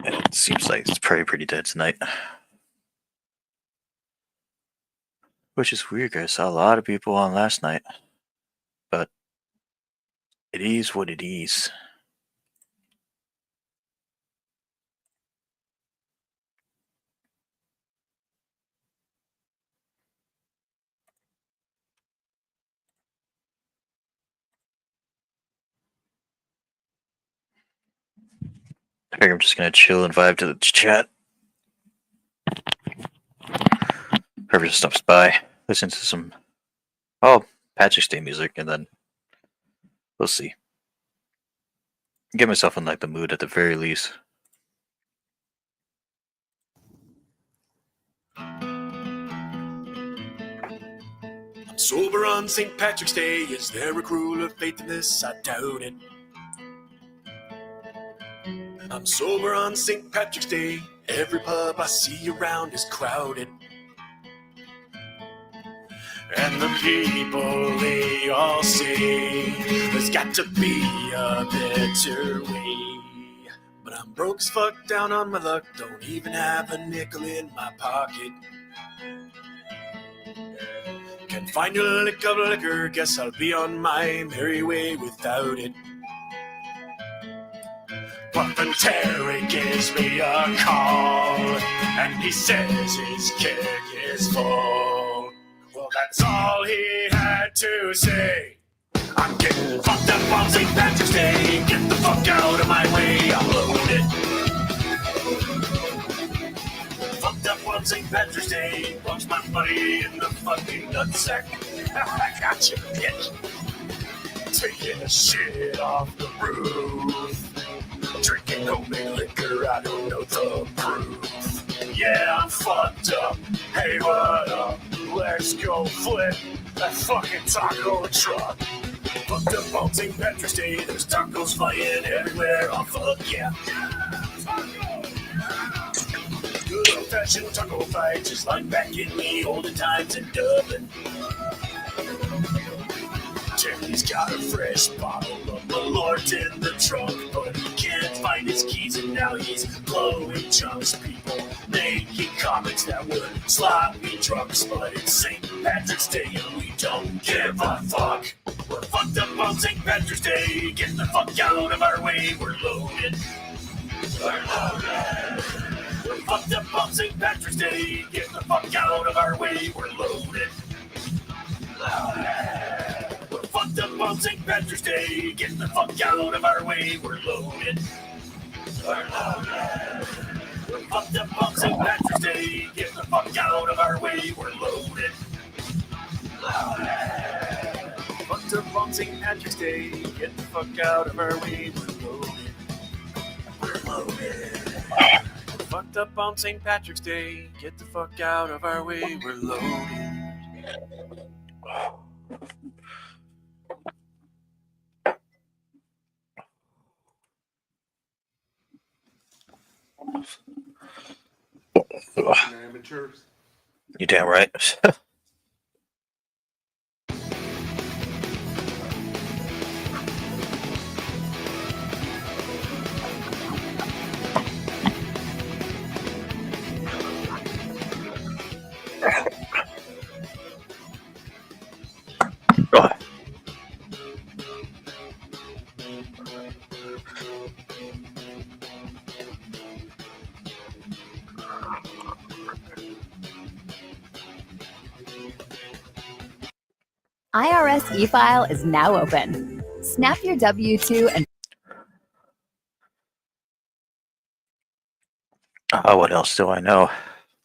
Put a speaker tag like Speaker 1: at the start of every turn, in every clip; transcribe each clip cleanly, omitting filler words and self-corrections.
Speaker 1: It seems like it's probably pretty dead tonight. Which is weird, because I saw a lot of people on last night. But it is what it is. I think I'm just gonna chill and vibe to the chat. Whoever just stops by, listen to some Patrick's Day music, and then we'll see. Get myself in like the mood at the very least.
Speaker 2: I'm sober on St. Patrick's Day. Is there a crueler fate than this? I doubt it. I'm sober on St. Patrick's Day. Every pub I see around is crowded. And the people, they all say there's got to be a better way. But I'm broke as fuck, down on my luck. Don't even have a nickel in my pocket. Can't find a lick of liquor, guess I'll be on my merry way without it. But then Terry gives me a call, and he says his keg is full. Well, that's all he had to say. I'm getting fucked up on St. Patrick's Day. Get the fuck out of my way, I'm loaded. Fucked up on St. Patrick's Day. Punch my buddy in the fucking nutsack. I got you, bitch. Taking a shit off the roof. Drinking homemade liquor, I don't know the proof. Yeah, I'm fucked up. Hey, what up? Let's go flip that fucking taco truck. Fucked up on St. Patrick's Day. There's tacos flying everywhere. Oh, fuck yeah. Good old-fashioned taco fight, just like back in the olden times in Dublin. Terry's got a fresh bottle of Malort in the trunk, but he can't find his keys, and now he's blowing chunks. People making comments that we're sloppy drunks, but it's St. Patrick's Day and we don't give a fuck. We're fucked up on St. Patrick's Day. Get the fuck out of our way. We're loaded. We're loaded. We're fucked up on St. Patrick's Day. Get the fuck out of our way. We're loaded. Loaded. We're fucked up on St. Patrick's Day. Get the fuck out of our way. We're loaded. We're loaded. We're fucked up on St. Patrick's Day. Get the fuck out of our way. We're loaded. Loaded. Fucked up on St. Patrick's Day. Get the fuck out of our way. We're loaded. We're loaded. Fucked up on St. Patrick's Day. Get the fuck out of our way. We're loaded.
Speaker 3: Amateurs.
Speaker 1: You damn right.
Speaker 4: IRS e-file is now open. Snap your W-2 and
Speaker 1: What else do I know?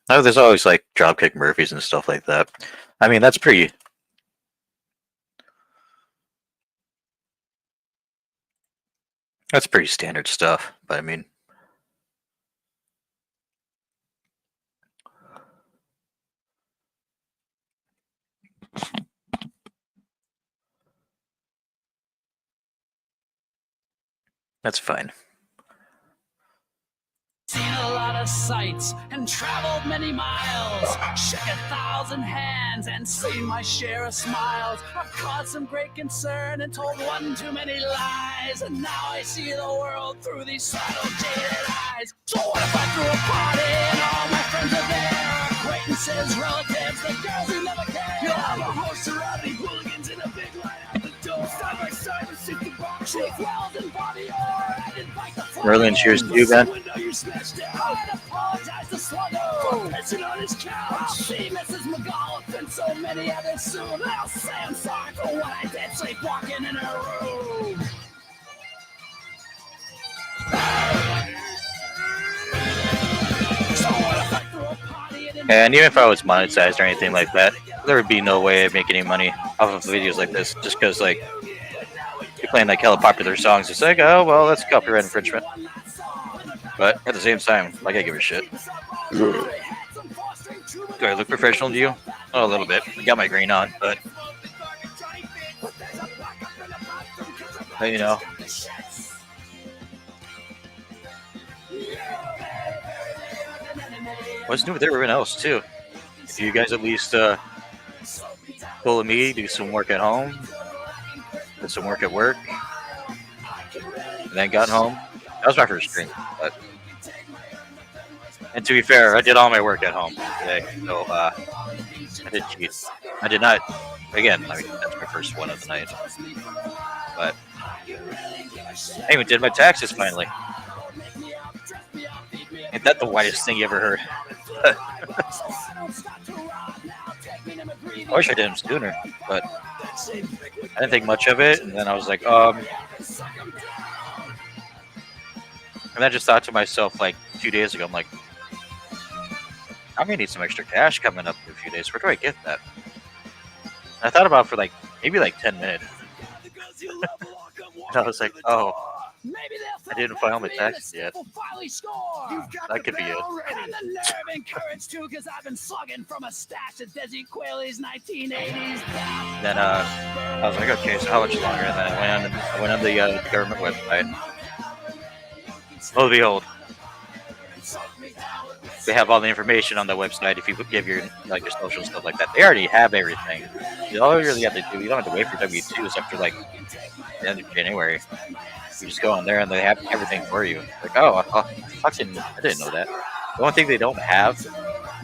Speaker 1: Oh, there's always like Dropkick Murphys and stuff like that. I mean, that's pretty standard stuff, but I mean, that's fine.
Speaker 5: Seen a lot
Speaker 2: of sights and traveled many miles. Shook 1,000 hands and seen my share of smiles. I've caused some great concern and told one too many lies. And now I see the world through these subtle jaded eyes. So what if I threw a party and all my friends are there? Acquaintances, relatives, the girls who never care. You'll have a host of rowdy hooligans in a big line out the door. Side by side with 60 bombs, Chief Wells and Bobby Orr. I'd invite the
Speaker 1: Merlin, cheers to you, Ben.
Speaker 2: I'd apologize to Sluggo for pissing on his couch. I'll see Mrs. McAuliffe and so many others soon. I'll say I'm sorry for what I did sleepwalking in her room. So what if I threw a party
Speaker 1: And even if I was monetized or anything like that, there would be no way I'd make any money off of videos like this. Just because, like, you're playing like hella popular songs. It's like, oh well, that's copyright infringement. But at the same time, like, I give a shit. Do I look professional to you? Oh, a little bit. I got my green on, but you know. What's new with everyone else too? If you guys at least pull me, do some work at home, did some work at work, and then got home. That was my first drink. But and to be fair, I did all my work at home today, so I did cheat. I did not. Again, I mean, that's my first one of the night. But I even did my taxes finally. Ain't that the whitest thing you ever heard? I wish I did them sooner, but I didn't think much of it. And then I was like, and I just thought to myself, like 2 days ago, I'm like, I'm gonna need some extra cash coming up in a few days. Where do I get that? And I thought about it for like maybe like 10 minutes. And I was like, oh, I didn't file my taxes yet. That could be it.
Speaker 2: And the nerve and courage too, because I've been slugging from a stash at Desi Quayle's 1980s.
Speaker 1: Then I was like, okay, so how much longer? And then I went on the government website. Lo and behold, they have all the information on the website. If you give your like your social stuff like that, they already have everything. All you really have to do, you don't have to wait for W-2s after like the end of January. You just go on there and they have everything for you. Like, oh, I didn't know that. The only thing they don't have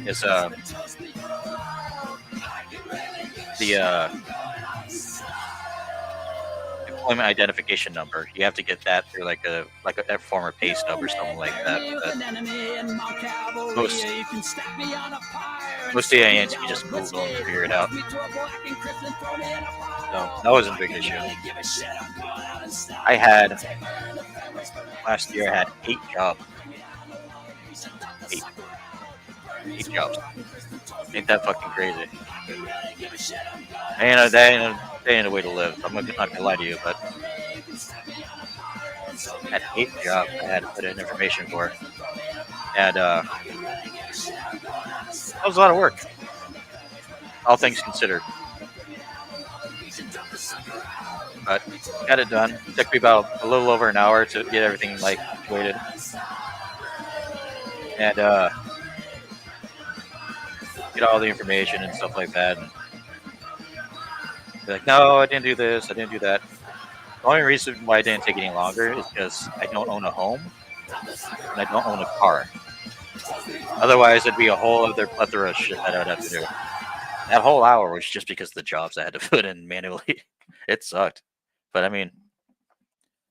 Speaker 1: is the employment identification number. You have to get that through like a former pay stub or something like that. But most AINs you just Google and figure it out. No, that wasn't a big issue. I had last year. I had 8 jobs. 8 jobs. Ain't that fucking crazy? That ain't a way to live. I'm not gonna lie to you, but I had 8 jobs I had to put in information for. And that was a lot of work. All things considered. But got it done. It took me about a little over an hour to get everything like situated. And get all the information and stuff like that. And be like, no, I didn't do this, I didn't do that. The only reason why it didn't take any longer is because I don't own a home and I don't own a car. Otherwise, it'd be a whole other plethora of shit that I would have to do. That whole hour was just because of the jobs I had to put in manually. It sucked. But I mean,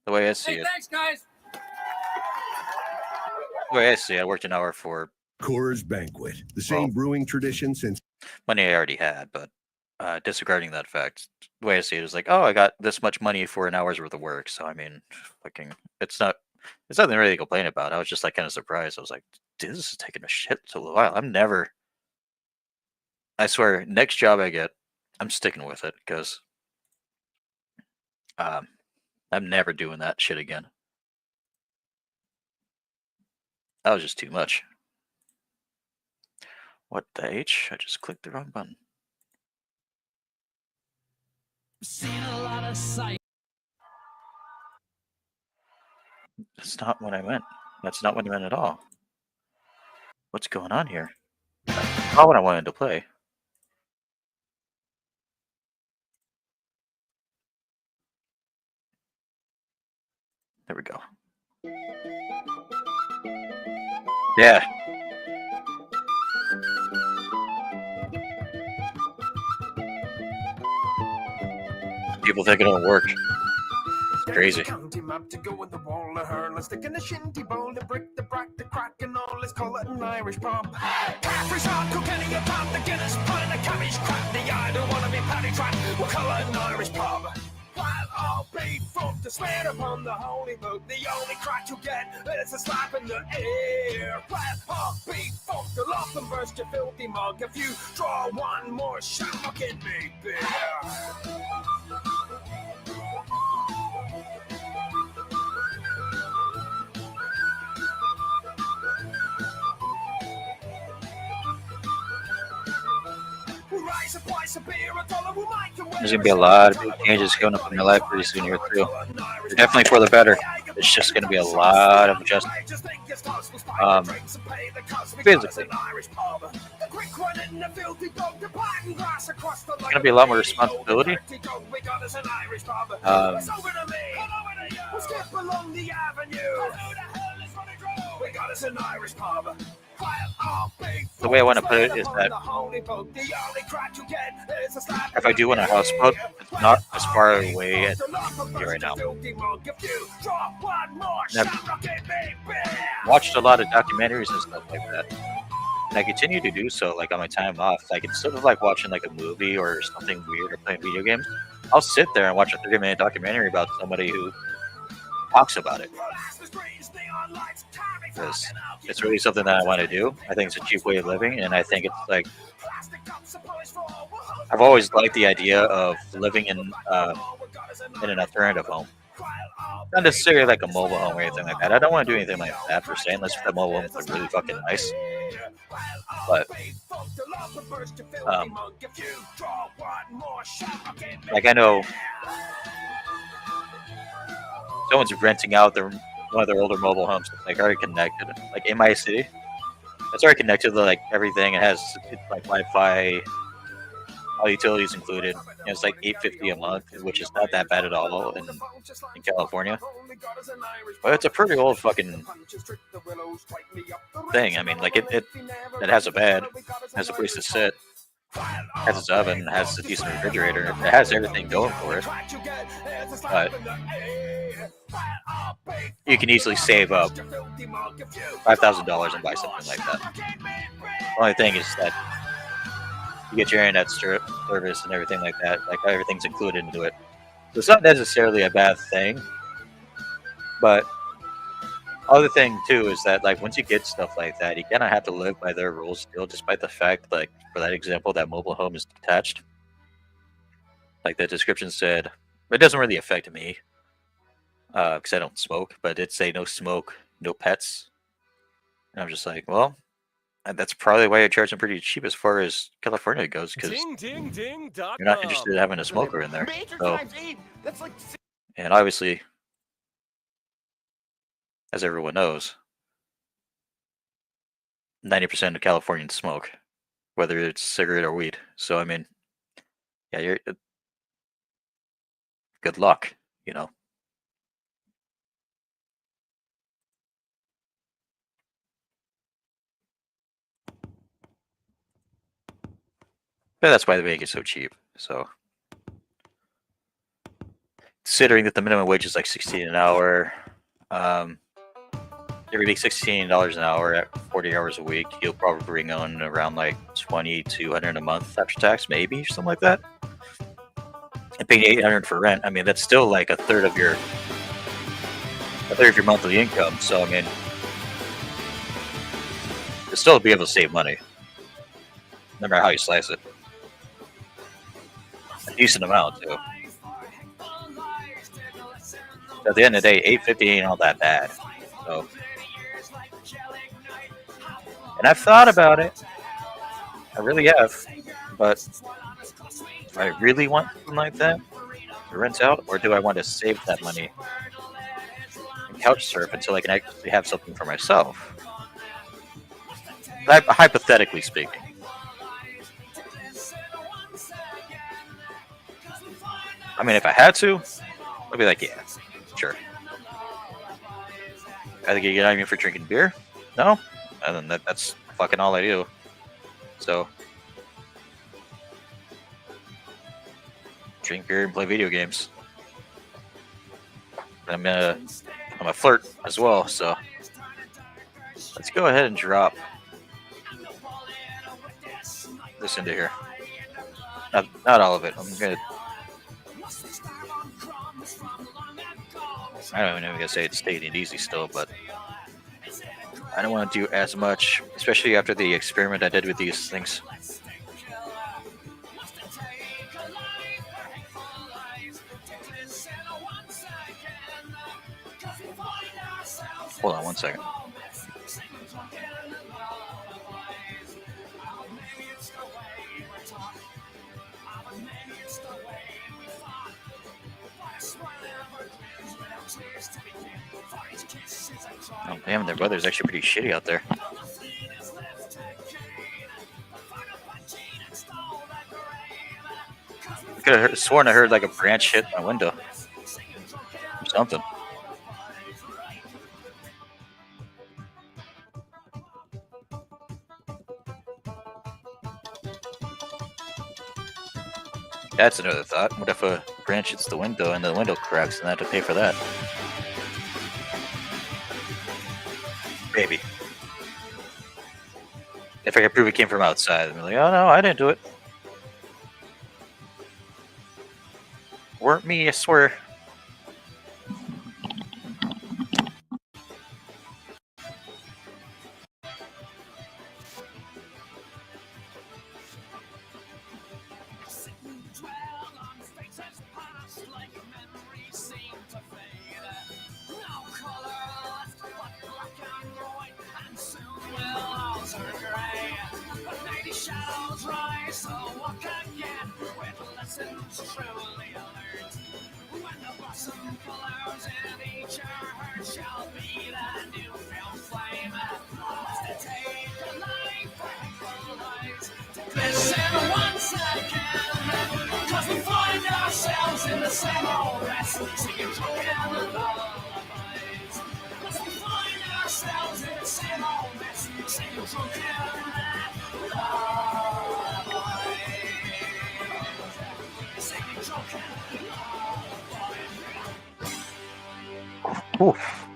Speaker 1: the way I see it.
Speaker 2: Thanks, guys.
Speaker 1: The way I see it, I worked an hour for
Speaker 3: Coors Banquet, the same brewing tradition since
Speaker 1: money I already had, but disregarding that fact, the way I see it is like, oh, I got this much money for an hour's worth of work. So I mean, fucking, it's nothing really to complain about. I was just like kind of surprised. I was like, dude, this is taking a shit to a while. I swear, next job I get, I'm sticking with it because I'm never doing that shit again. That was just too much. What the H? I just clicked the wrong button.
Speaker 2: Seen a lot of sights.
Speaker 1: That's not what I meant. That's not what I meant at all. What's going on here? Not what I wanted to play. There we go. Yeah. People think it don't work. It's crazy.
Speaker 5: County map to go in the wall of her. Let's stick in a shinty bowl, the brick, the brack, the crack, and all. Let's call it an Irish pub. Caffrey shot, Kilkenny, a pound, the Guinness, pint, the cabbage, crap, the I don't want to be paddy track. We'll call it an Irish pub. While all be fucked to swear upon the holy book, the only crack you get is a slap in the air. While all be fucked, you'll often burst your filthy mug if you draw one more shot. Fucking me beer.
Speaker 1: There's gonna be a lot of big changes going up in your life pretty soon here too. They're definitely for the better. It's just gonna be a lot of adjustments. Physically. It's gonna be a lot more responsibility. The way I want to put it is that if I do want a houseboat, it's not as far away as here right now. And I've watched a lot of documentaries and stuff like that, and I continue to do so. Like on my time off, like instead of like watching like a movie or something weird or playing video games, I'll sit there and watch a 30-minute documentary about somebody who talks about it. Because it's really something that I want to do. I think it's a cheap way of living, and I think it's like I've always liked the idea of living in an alternative home, not necessarily like a mobile home or anything like that. I don't want to do anything like that per se, unless the mobile homes are really fucking nice. But like I know someone's renting out one of their older mobile homes, like already connected, like in my city. It's already connected to like everything. It has like Wi-Fi, all utilities included. And it's like $8.50 a month, which is not that bad at all in California. But it's a pretty old fucking thing. I mean, like it has a bed, has a place to sit, has its oven, has a decent refrigerator. It has everything going for it. But you can easily save up $5,000 and buy something like that. The only thing is that you get your internet service and everything like that. Like everything's included into it. So it's not necessarily a bad thing. But other thing too is that like once you get stuff like that, you kind of have to live by their rules still, despite the fact like for that example that mobile home is detached. Like the description said, it doesn't really affect me because I don't smoke, but it did say no smoke, no pets. And I'm just like, well, that's probably why I charge them pretty cheap as far as California goes, because you're not interested in having a smoker in there. So, and obviously, as everyone knows, 90% of Californians smoke, whether it's cigarette or weed. So I mean, yeah, you're good luck, you know. But that's why they make it so cheap. So, considering that the minimum wage is like $16 an hour, if you make $16 an hour at 40 hours a week, you'll probably bring on around like $2,200 a month after tax, maybe something like that. And paying $800 for rent, I mean that's still like a third of your monthly income. So I mean, you'll still be able to save money, no matter how you slice it. A decent amount too. So at the end of the day, $8.50 ain't all that bad. So, and I've thought about it. I really have. But do I really want something like that to rent out, or do I want to save that money and couch surf until I can actually have something for myself? Hypothetically speaking. I mean, if I had to, I'd be like, yeah, sure. I think you get out of me for drinking beer? No? And then that's fucking all I do. So, drink beer and play video games. And I'm a flirt as well, so let's go ahead and drop this into here. Not all of it. I don't even gonna say it's taking it easy still, but I don't want to do as much, especially after the experiment I did with these things. Hold on 1 second. Oh damn, their weather's actually pretty shitty out there. I could have sworn I heard like a branch hit my window. Or something. That's another thought. What if a branch hits the window and the window cracks and I have to pay for that? Maybe. If I can prove it came from outside, I'm like, oh no, I didn't do it. Weren't me, I swear. Oof.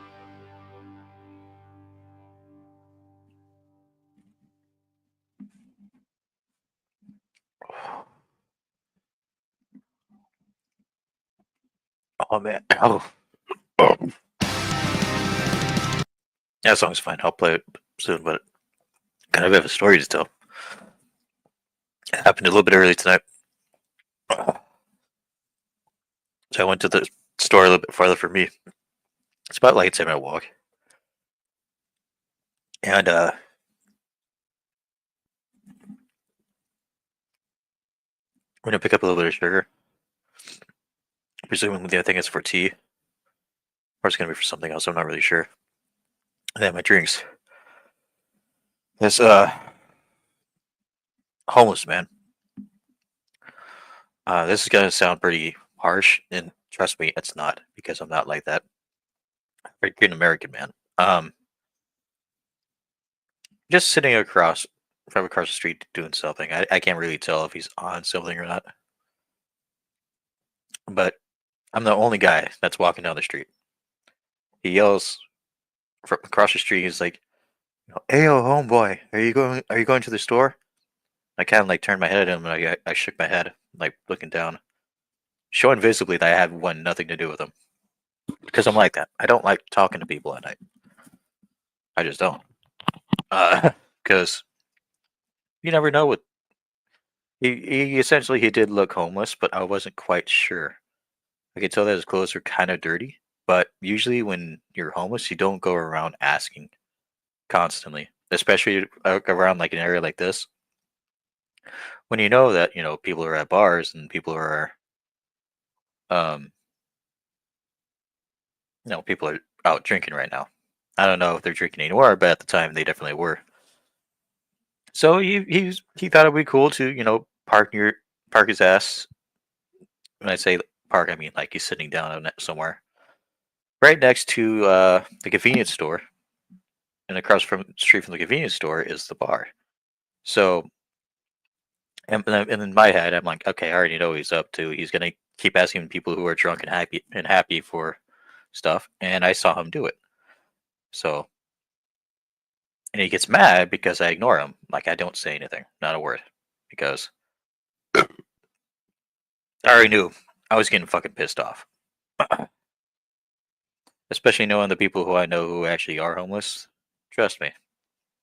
Speaker 1: Oh man. Oh. That song's fine. I'll play it soon, but kind of have a story to tell. It happened a little bit early tonight. So I went to the store a little bit farther from me. It's about like a 10-minute walk. And we're gonna pick up a little bit of sugar. Presumably I think it's for tea. Or it's gonna be for something else, I'm not really sure. And then my drinks. This homeless man. This is gonna sound pretty harsh, and trust me, it's not, because I'm not like that. Very good American man. Just sitting across the street doing something. I can't really tell if he's on something or not. But I'm the only guy that's walking down the street. He yells from across the street. He's like, "Hey, yo, homeboy, are you going to the store?" I kind of like turned my head at him, and I shook my head, like looking down, showing visibly that I had nothing to do with him. Because I'm like that. I don't like talking to people at night. I just don't. Because you never know what he essentially he did look homeless, but I wasn't quite sure. I could tell that his clothes were kind of dirty, but usually when you're homeless, you don't go around asking constantly, especially around like an area like this. When you know that people are at bars and people are, people are out drinking right now. I don't know if they're drinking anymore, but at the time they definitely were. So he thought it'd be cool to park his ass. When I say park, I mean like he's sitting down on it somewhere right next to the convenience store, and across from street from the convenience store is the bar. So and in my head, I'm like, okay, I already know what he's up to. He's gonna keep asking people who are drunk and happy for stuff, and I saw him do it. So and he gets mad because I ignore him. Like I don't say anything, not a word, because I already knew I was getting fucking pissed off. Especially knowing the people who I know who actually are homeless. Trust me,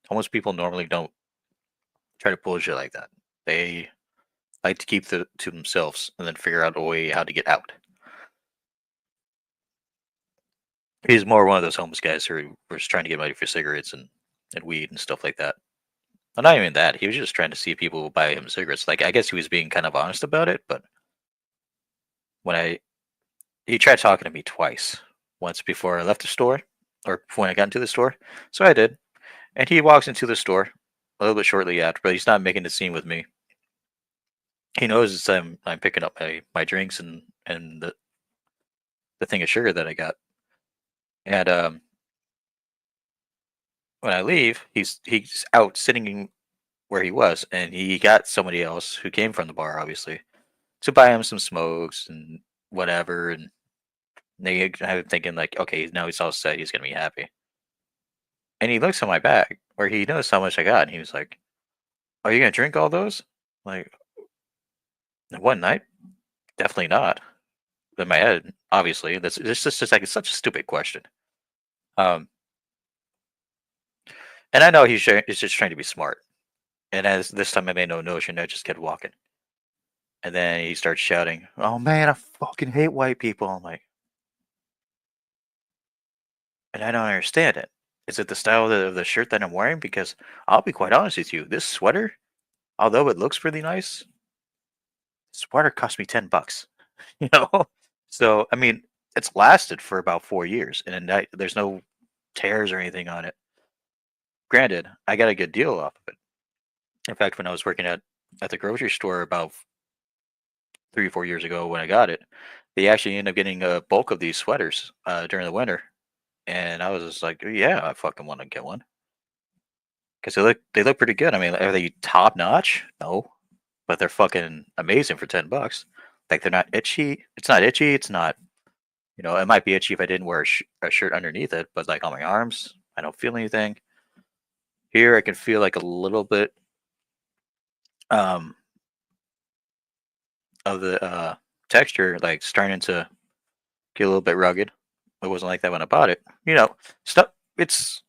Speaker 1: homeless people normally don't try to pull shit like that. They like to keep to themselves and then figure out a way how to get out. He's more one of those homeless guys who was trying to get money for cigarettes and weed and stuff like that. Well, not even that. He was just trying to see if people would buy him cigarettes. Like I guess he was being kind of honest about it, but when he tried talking to me twice. Once before I left the store, or when I got into the store. So I did. And he walks into the store a little bit shortly after, but he's not making a scene with me. He knows I'm picking up my drinks and the thing of sugar that I got. And when I leave, he's out sitting where he was, and he got somebody else who came from the bar, obviously, to buy him some smokes and whatever. And they have him thinking like, okay, now he's all set, he's gonna be happy. And he looks at my bag where he knows how much I got, and he was like, "Are you gonna drink all those?" Like, one night? Definitely not. In my head, obviously, that's it's just like it's such a stupid question. Um, and I know he's just trying to be smart. And as this time I made no notion, I just kept walking. And then he starts shouting, "Oh man, I fucking hate white people!" I'm like, and I don't understand it. Is it the style of the shirt that I'm wearing? Because I'll be quite honest with you, this sweater, although it looks really nice, sweater cost me $10. You know? So, I mean, it's lasted for about 4 years, and there's no tears or anything on it. Granted, I got a good deal off of it. In fact, when I was working at the grocery store about 3 or 4 years ago when I got it, they actually ended up getting a bulk of these sweaters during the winter, and I was just like, "Yeah, I fucking want to get one," because they look pretty good. I mean, are they top notch? No, but they're fucking amazing for $10. Like they're not itchy. It's not itchy. It's not. It might be itchy if I didn't wear a shirt underneath it, but like on my arms, I don't feel anything. Here, I can feel like a little bit um, of the texture, like starting to get a little bit rugged. It wasn't like that when I bought it. Stuff. It's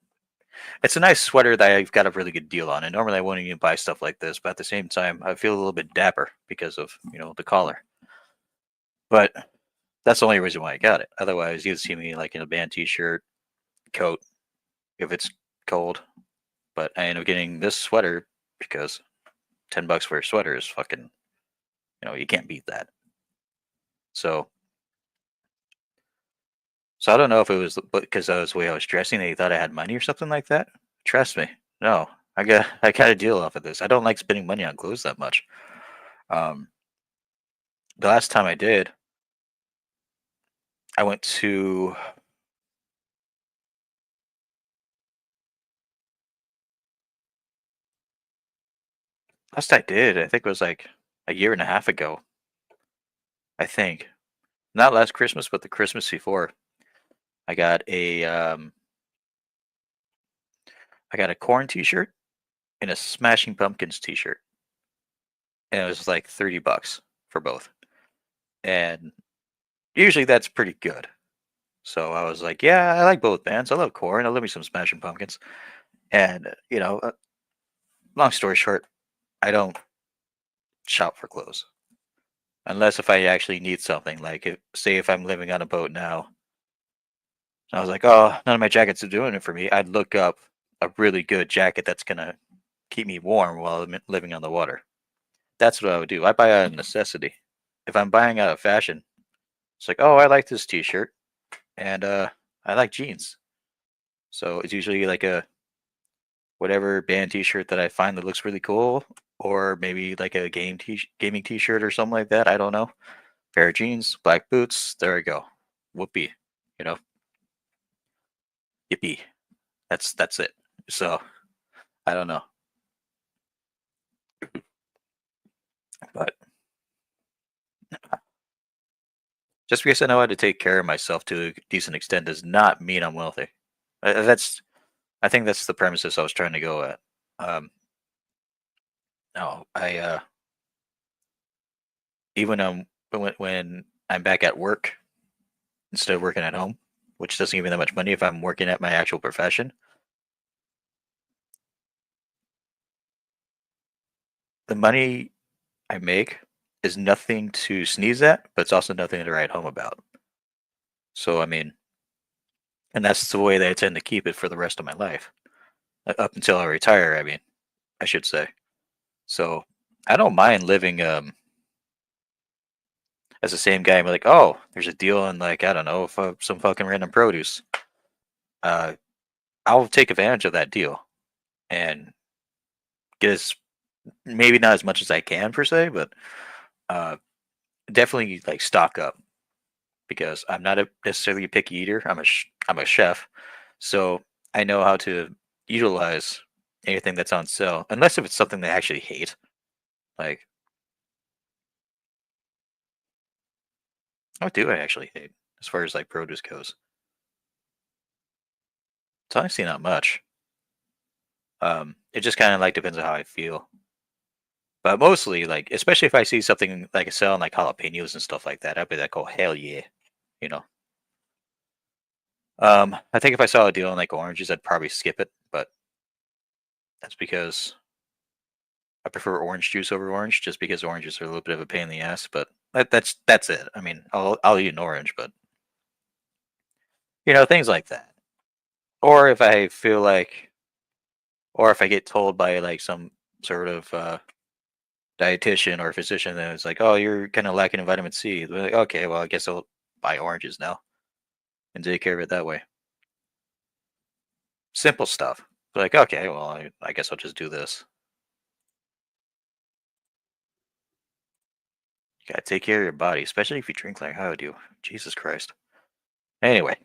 Speaker 1: a nice sweater that I've got a really good deal on. And normally I wouldn't even buy stuff like this, but at the same time, I feel a little bit dapper because of the collar. But that's the only reason why I got it. Otherwise, you'd see me like in a band T-shirt, coat, if it's cold. But I end up getting this sweater because $10 for a sweater is fucking, you can't beat that. So I don't know if it was because that was the way I was dressing that he thought I had money or something like that. Trust me, no, I got a deal off of this. I don't like spending money on clothes that much. Um, the last time I did, I went to last I did. I think it was like a year and a half ago. I think not last Christmas, but the Christmas before. I got a corn T-shirt and a Smashing Pumpkins T-shirt, and it was like $30 for both. And usually that's pretty good. So I was like, yeah, I like both bands. I love Korn. I love me some Smashing Pumpkins. And long story short, I don't shop for clothes unless if I actually need something. Like, say if I'm living on a boat now, I was like, oh, none of my jackets are doing it for me. I'd look up a really good jacket that's gonna keep me warm while I'm living on the water. That's what I would do. I buy out of necessity. If I'm buying out of fashion, it's like, oh, I like this T-shirt, and I like jeans. So it's usually like whatever band T-shirt that I find that looks really cool, or maybe like a gaming T-shirt or something like that. I don't know. Pair of jeans, black boots. There we go. Whoopee. You know. Yippee. That's it. So I don't know. But just because I know how to take care of myself to a decent extent does not mean I'm wealthy. I think that's the premises I was trying to go at. No, even when I'm back at work instead of working at home, which doesn't give me that much money if I'm working at my actual profession. The money I make is nothing to sneeze at, but it's also nothing to write home about. So I mean, and that's the way that I tend to keep it for the rest of my life, up until I retire. I mean, I should say. So I don't mind living as the same guy. I'm like, oh, there's a deal on like I don't know, some fucking random produce. I'll take advantage of that deal and get as maybe not as much as I can per se, but definitely like stock up because I'm not necessarily a picky eater. I'm a chef, so I know how to utilize anything that's on sale, unless if it's something they actually hate. Like, what do I actually hate as far as like produce goes? It's honestly not much. It just kind of like depends on how I feel. But mostly, like, especially if I see something like a sale on like jalapenos and stuff like that, I'd be like, oh hell yeah, you know. I think if I saw a deal on like oranges, I'd probably skip it, but that's because I prefer orange juice over orange, just because oranges are a little bit of a pain in the ass. But that's it. I mean, I'll eat an orange, but you know, things like that. Or if I feel like, or if I get told by like some sort of dietitian or physician that it's like, oh, you're kind of lacking in vitamin C. They're like, okay, well, I guess I'll buy oranges now and take care of it that way. Simple stuff. Like, okay, well, I guess I'll just do this. You gotta take care of your body, especially if you drink like how I do. Jesus Christ. Anyway.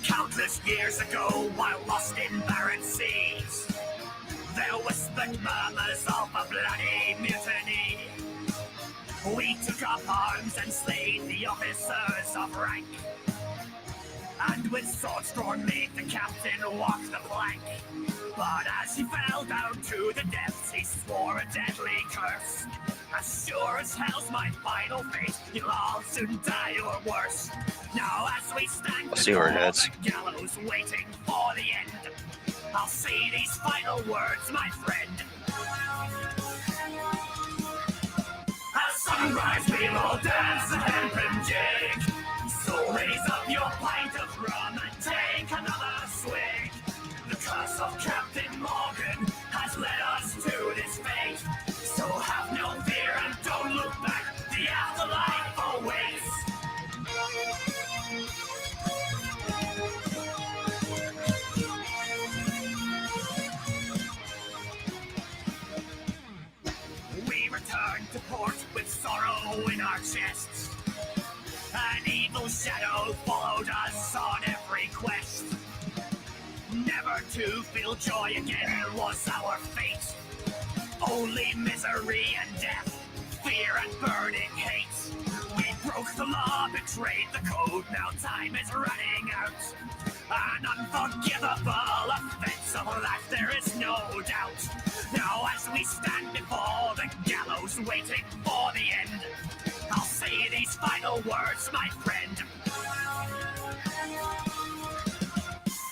Speaker 2: Countless years ago, while lost in barren seas, there whispered murmurs of a bloody mutiny. We took up arms and slayed the officers of rank, and with swords drawn made the captain walk the plank. But as he fell down to the depths, he swore a deadly curse. As sure as hell's my final fate, you'll all soon die or worse. Now as we stand
Speaker 1: I'll see where it
Speaker 2: before
Speaker 1: heads.
Speaker 2: the gallows waiting for the end, I'll say these final words, my friend. At sunrise we'll all dance and hempen jig. So raise up your pint of rum and take another swig. The curse of Captain Morgan has led us to this fate. So have no fear and don't look back, the afterlife awaits. We returned to port with sorrow in our chests. An evil shadow followed us on every quest. Never to feel joy again was our fate. only misery and death, fear and burning hate. We broke the law, betrayed the code, now time is running out. An unforgivable offense of life, there is no doubt. Now as we stand before the gallows, waiting for the end, I'll say these final words, my friend.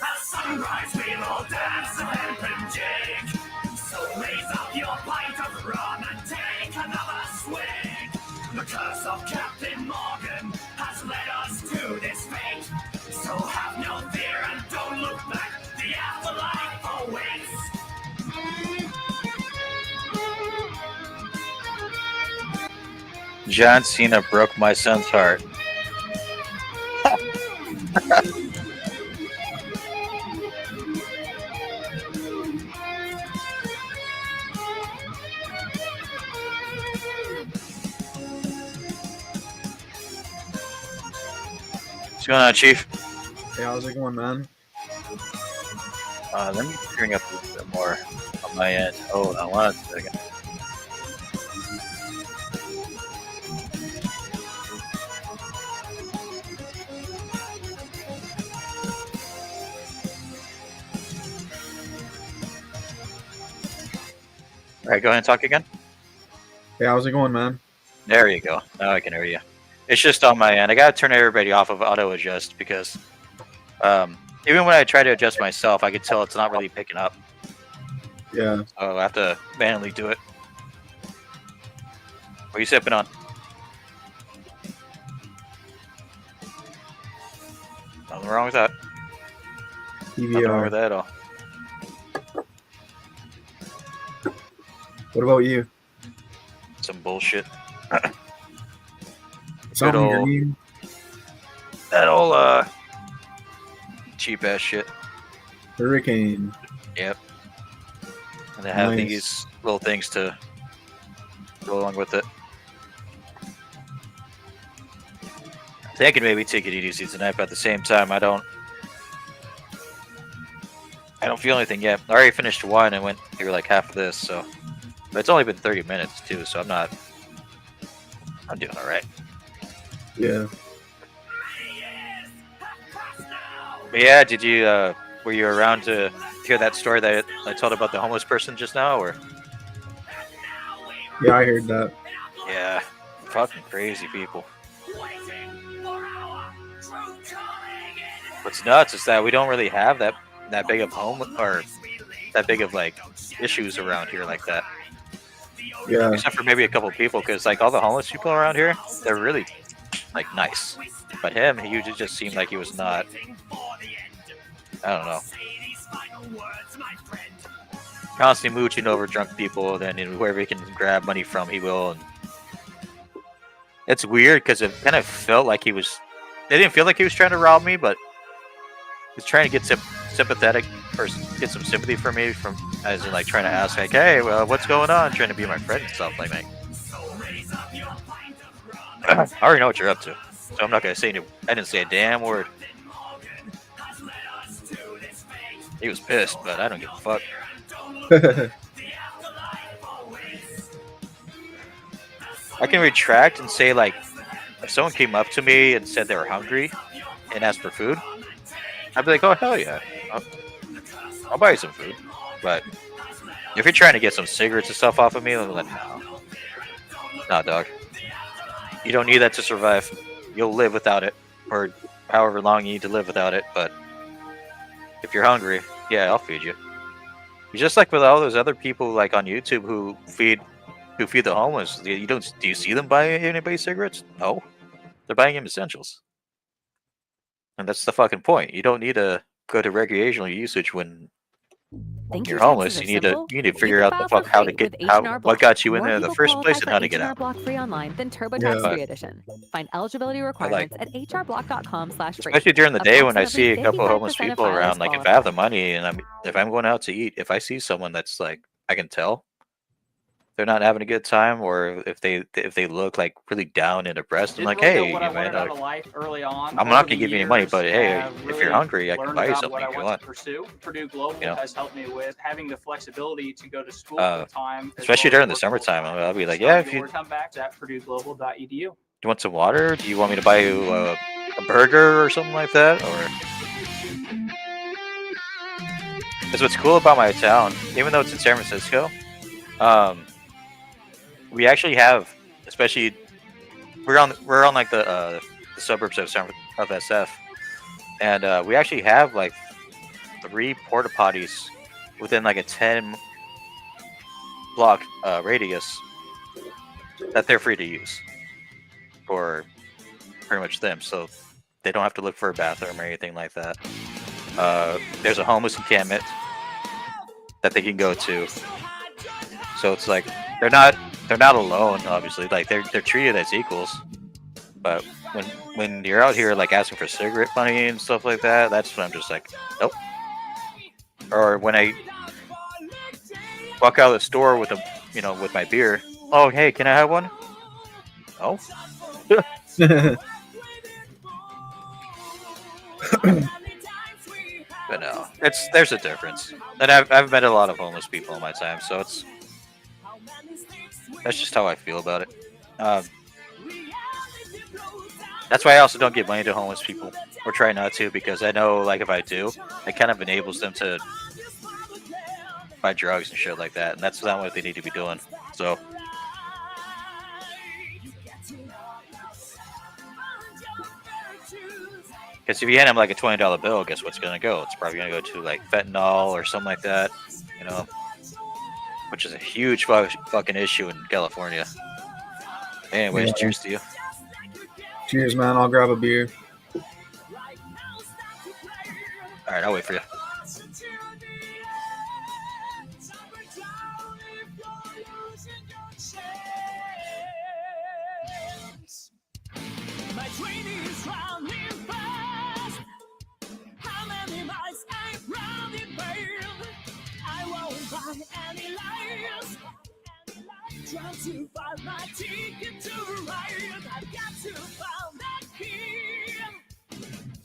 Speaker 2: At sunrise we'll all dance a hempen jig. So raise up your pint of rum and take another swig. The curse of Captain Morgan has led us to this fate. So have no fear and don't look back, the afterlife awaits.
Speaker 1: John Cena broke my son's heart. What's going on, Chief?
Speaker 6: Hey, how's it going, man?
Speaker 1: Let me bring up a little bit more on my end. Hold on one second. All right, go ahead and talk again.
Speaker 6: Hey, how's it going, man?
Speaker 1: There you go. Now I can hear you. It's just on my end. I gotta turn everybody off of auto adjust because even when I try to adjust myself, I can tell it's not really picking up.
Speaker 6: Yeah.
Speaker 1: So I have to manually do it. What are you sipping on? Nothing wrong with that. Nothing wrong with
Speaker 6: PBR.
Speaker 1: that at all.
Speaker 6: What about you?
Speaker 1: Some bullshit.
Speaker 6: Something
Speaker 1: old-
Speaker 6: green?
Speaker 1: That old cheap ass shit.
Speaker 6: Hurricane.
Speaker 1: Yep. And they have
Speaker 6: Nice.
Speaker 1: these little things to go along with it. I could maybe take it easy tonight, but at the same time, I don't feel anything yet. I already finished one and went through like half of this, so. But it's only been 30 minutes too, so I'm doing all right.
Speaker 6: Yeah.
Speaker 1: But yeah, did you were you around to hear that story that I told about the homeless person just now, or?
Speaker 6: Yeah, I heard that.
Speaker 1: Yeah, fucking crazy people. What's nuts is that we don't really have that big of that big of like issues around here like that.
Speaker 6: Yeah.
Speaker 1: Except for maybe a couple people, because like all the homeless people around here, they're really like nice. But him, he usually just seemed like he was not. I don't know. Constantly mooching over drunk people, then whoever he can grab money from, he will. And it's weird because it kind of felt like he was. It didn't feel like he was trying to rob me, but he's trying to get sympathetic or get some sympathy from me, from as in like trying to ask like, hey, well, what's going on? Trying to be my friend and stuff like that. I already know what you're up to, so I'm not gonna say any. I didn't say a damn word. He was pissed, but I don't give a fuck. I can retract and say like, if someone came up to me and said they were hungry and asked for food, I'd be like, oh hell yeah, I'll buy you some food. But if you're trying to get some cigarettes and stuff off of me, I'm like, no, nah, dog. You don't need that to survive. You'll live without it, or however long you need to live without it. But if you're hungry, yeah, I'll feed you. It's just like with all those other people like on YouTube who feed the homeless. Do you see them buying anybody cigarettes? No, they're buying him essentials. And that's the fucking point. You don't need to go to recreational usage when
Speaker 4: Think
Speaker 1: you're
Speaker 4: your
Speaker 1: homeless.
Speaker 4: taxes
Speaker 1: You
Speaker 4: are
Speaker 1: need to
Speaker 4: simple?
Speaker 1: figure
Speaker 4: You
Speaker 1: out
Speaker 4: can
Speaker 1: the
Speaker 4: file
Speaker 1: fuck
Speaker 4: for
Speaker 1: how to
Speaker 4: free
Speaker 1: get
Speaker 4: with H&R
Speaker 1: what
Speaker 4: Block.
Speaker 1: got you in
Speaker 4: More
Speaker 1: there in the
Speaker 4: people
Speaker 1: first
Speaker 4: qualify
Speaker 1: place and
Speaker 4: for
Speaker 1: how to get
Speaker 4: H&R
Speaker 1: out.
Speaker 4: Block free online than TurboTax
Speaker 6: Yeah.
Speaker 4: Free Edition. Find eligibility requirements at hrblock.com/free.
Speaker 1: Especially during the day when I see a
Speaker 4: Approximately
Speaker 1: couple of homeless
Speaker 4: 55% of
Speaker 1: people around.
Speaker 4: filers
Speaker 1: Like if I
Speaker 4: qualify.
Speaker 1: have the money and if I'm going out to eat, if I see someone that's like I can tell they're not having a good time, or if they look like really down and depressed, I'm
Speaker 7: Didn't
Speaker 1: like,
Speaker 7: really know
Speaker 1: hey,
Speaker 7: what I
Speaker 1: man,
Speaker 7: wanted out of life early on.
Speaker 1: I'm
Speaker 7: Over
Speaker 1: not
Speaker 7: the
Speaker 1: gonna give you any money,
Speaker 7: years,
Speaker 1: but hey,
Speaker 7: have
Speaker 1: if
Speaker 7: really
Speaker 1: you're hungry, I can
Speaker 7: learned
Speaker 1: buy you
Speaker 7: about
Speaker 1: something
Speaker 7: what I
Speaker 1: if you
Speaker 7: want
Speaker 1: want.
Speaker 7: to pursue. Purdue Global
Speaker 1: You know?
Speaker 7: has helped me with having the flexibility to go to school
Speaker 1: Uh,
Speaker 7: full time,
Speaker 1: especially during the summertime. I'll be like, yeah, if you
Speaker 7: come back at purdueglobal.edu.
Speaker 1: you want some water, do you want me to buy you a burger or something like that, or? Because what's cool about my town, even though it's in San Francisco, we actually have, especially we're on like the suburbs of SF, and we actually have like 3 porta potties within like a 10 block radius that they're free to use for pretty much them, so they don't have to look for a bathroom or anything like that. There's a homeless encampment that they can go to, so it's like they're not alone. Obviously, like they're treated as equals. But when you're out here like asking for cigarette money and stuff like that, that's when I'm just like, nope. Or when I walk out of the store with with my beer, oh hey, can I have one? Oh. But no, there's a difference, and I've met a lot of homeless people in my time, so that's just how I feel about it. That's why I also don't give money to homeless people, or try not to, because I know like if I do, it kind of enables them to buy drugs and shit like that, and that's not what they need to be doing. So. Because if you hand him like a $20 bill, guess what's gonna go? It's probably gonna go to like fentanyl or something like that, which is a huge fucking issue in California. Anyways,
Speaker 6: Yeah.
Speaker 1: cheers to you.
Speaker 6: Cheers, man. I'll grab a beer.
Speaker 1: All right, I'll wait for you.
Speaker 2: My train is running fast. How many miles I'm running, babe? I won't buy any lies. Trying to buy my ticket to ride. I've got to find that key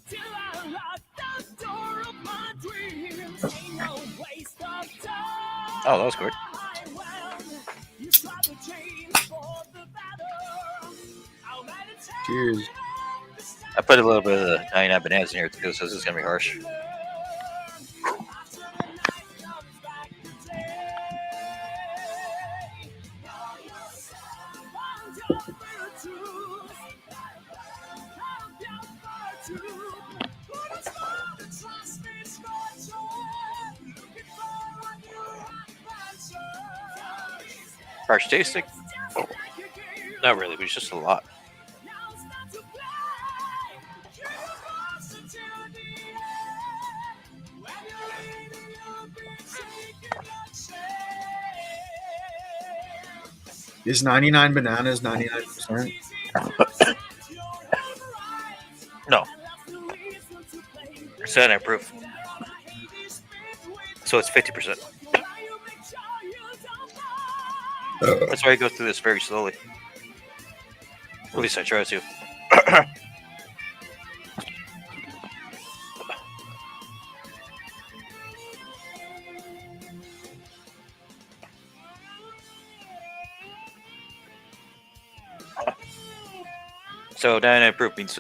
Speaker 2: till I lock the door of my dreams. Ain't no waste of time.
Speaker 1: Oh, that was quick.
Speaker 2: You try to change for the better.
Speaker 6: Cheers.
Speaker 1: I put a little bit of the 99 bananas in here too, so this is gonna be harsh. Harsh tasting? Not really, but it's just a lot.
Speaker 6: Is 99 bananas 99%?
Speaker 1: No. Cyanide proof. So it's 50%. That's why I go through this very slowly. At least I try to. So 99 proof means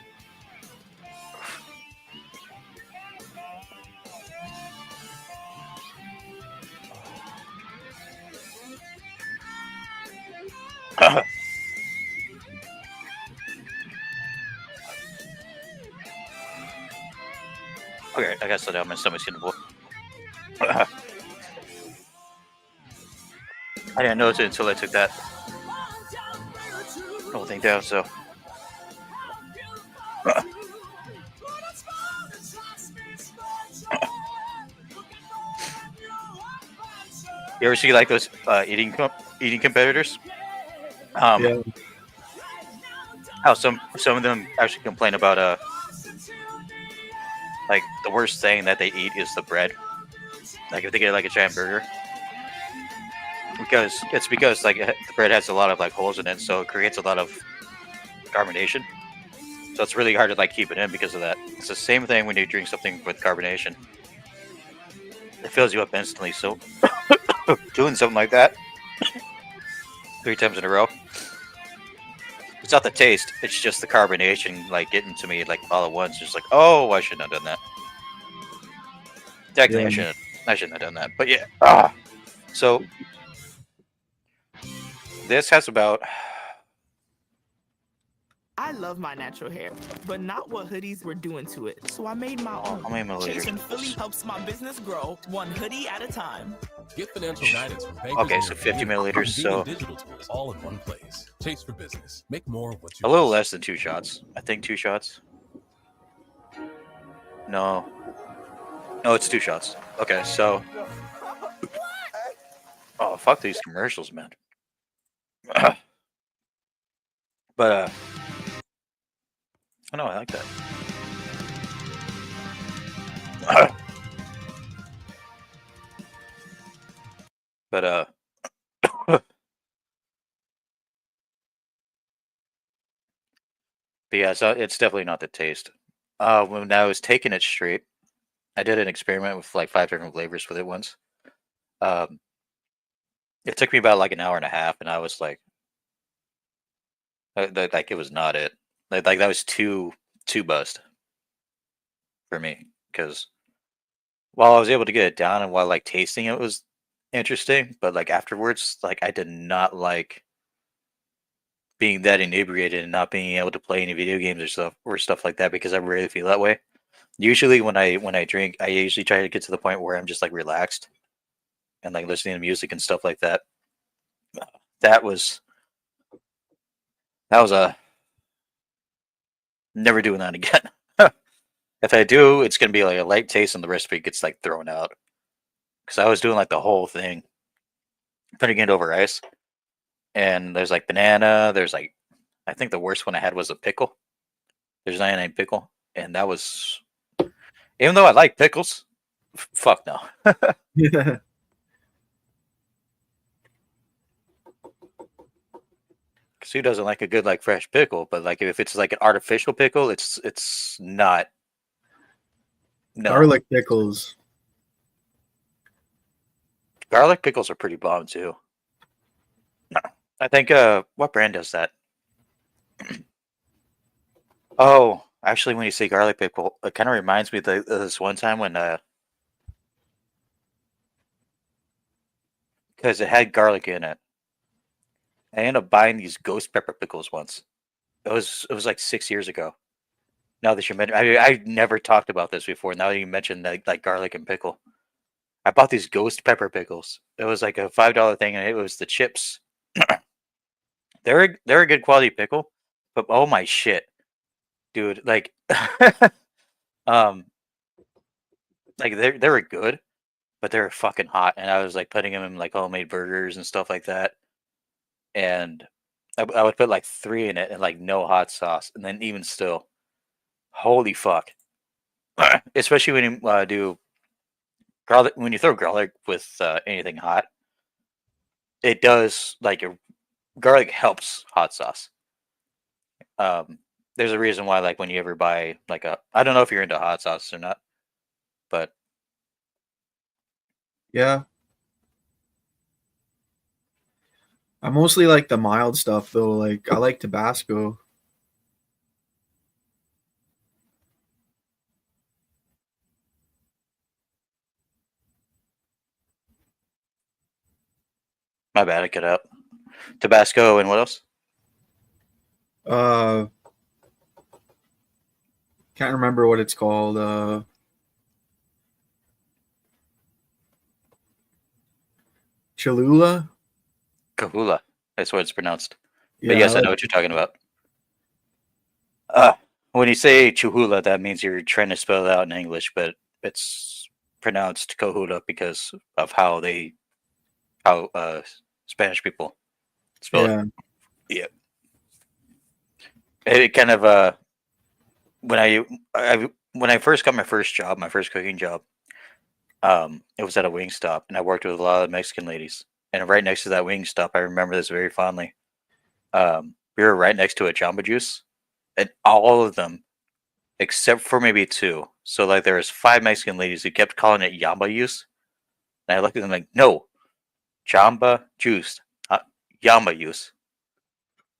Speaker 1: okay, I gotta slow down, my stomach's getting full. I didn't notice it until I took that whole thing down, so. You ever see like those eating competitors?
Speaker 6: Yeah.
Speaker 1: How some of them actually complain about like the worst thing that they eat is the bread. Like if they get like a giant burger, because like the bread has a lot of like holes in it, so it creates a lot of carbonation. So it's really hard to like keep it in because of that. It's the same thing when you drink something with carbonation. It fills you up instantly. So doing something like that 3 times in a row. It's not the taste, it's just the carbonation like getting to me like all at once. Just like, oh, I shouldn't have done that. Technically, I shouldn't have done that. But yeah. So this has about
Speaker 8: I love my natural hair, but not what hoodies were doing to it. So I made my own.
Speaker 1: how many milliliters?
Speaker 8: Chasing Philly helps my business grow one hoodie at a time.
Speaker 9: Get financial guidance from bankers
Speaker 1: Okay,
Speaker 9: in
Speaker 1: so
Speaker 9: your
Speaker 1: 50
Speaker 9: community.
Speaker 1: milliliters, so
Speaker 9: Convenient digital tools all in one place. Chase for business. Make more of what
Speaker 1: a
Speaker 9: you
Speaker 1: little
Speaker 9: do.
Speaker 1: less than 2 shots. I think 2 shots. No, it's 2 shots. Okay, so oh fuck these commercials, man. But I know I like that. But but yeah, so it's definitely not the taste. When I was taking it straight, I did an experiment with like 5 different flavors with it once. Um, it took me about like an hour and a half, and I was like, like it was not it. Like that was too bust for me because while I was able to get it down and while like tasting it was interesting, but like afterwards, like I did not like being that inebriated and not being able to play any video games or stuff like that because I really feel that way. Usually when I drink, I usually try to get to the point where I'm just like relaxed and like listening to music and stuff like that. That was a never doing that again. If I do, it's gonna be like a light taste and the recipe gets like thrown out. Because I was doing like the whole thing, putting it over ice. And there's like banana, there's like I think the worst one I had was a pickle. There's 99 pickle. And that was even though I like pickles, fuck no.
Speaker 6: Yeah.
Speaker 1: Because who doesn't like a good like fresh pickle? But like if it's like an artificial pickle, it's not. No,
Speaker 6: Garlic pickles.
Speaker 1: garlic pickles are pretty bomb too. I think what brand does that? Oh, actually, when you say garlic pickle, it kind of reminds me of this one time when because it had garlic in it. I ended up buying these ghost pepper pickles once. It was like 6 years ago. Now that you mention, I never talked about this before. Now that you mentioned like garlic and pickle, I bought these ghost pepper pickles. It was like a $5 thing, and it was the chips. They're a good quality pickle, but oh my shit, dude! Like, um, like they were good, but they were fucking hot, and I was like putting them in like homemade burgers and stuff like that, and I would put like 3 in it and like no hot sauce, and then even still, holy fuck! Especially when you do garlic, when you throw garlic with anything hot, it does like garlic helps hot sauce. There's a reason why, like when you ever buy like I don't know if you're into hot sauce or not, but
Speaker 6: Yeah. I mostly like the mild stuff though. Like I like Tabasco.
Speaker 1: my bad, I cut out. Tabasco and what else?
Speaker 6: Can't remember what it's called. Cholula.
Speaker 1: Kahula. That's what it's pronounced.
Speaker 6: Yeah,
Speaker 1: But yes, I
Speaker 6: like-
Speaker 1: know what you're talking about. When you say Chuhula, that means you're trying to spell it out in English, but it's pronounced Kahula because of how Spanish people spell it.
Speaker 6: yeah.
Speaker 1: It kind of when I first got my first job, my first cooking job, it was at a Wingstop, and I worked with a lot of Mexican ladies, and right next to that wing stop, I remember this very fondly. We were right next to a Jamba Juice, and all of them, except for maybe two. So like there was 5 Mexican ladies who kept calling it Yamba Juice, and I looked at them like, no, Jamba Juice, Yamba Juice.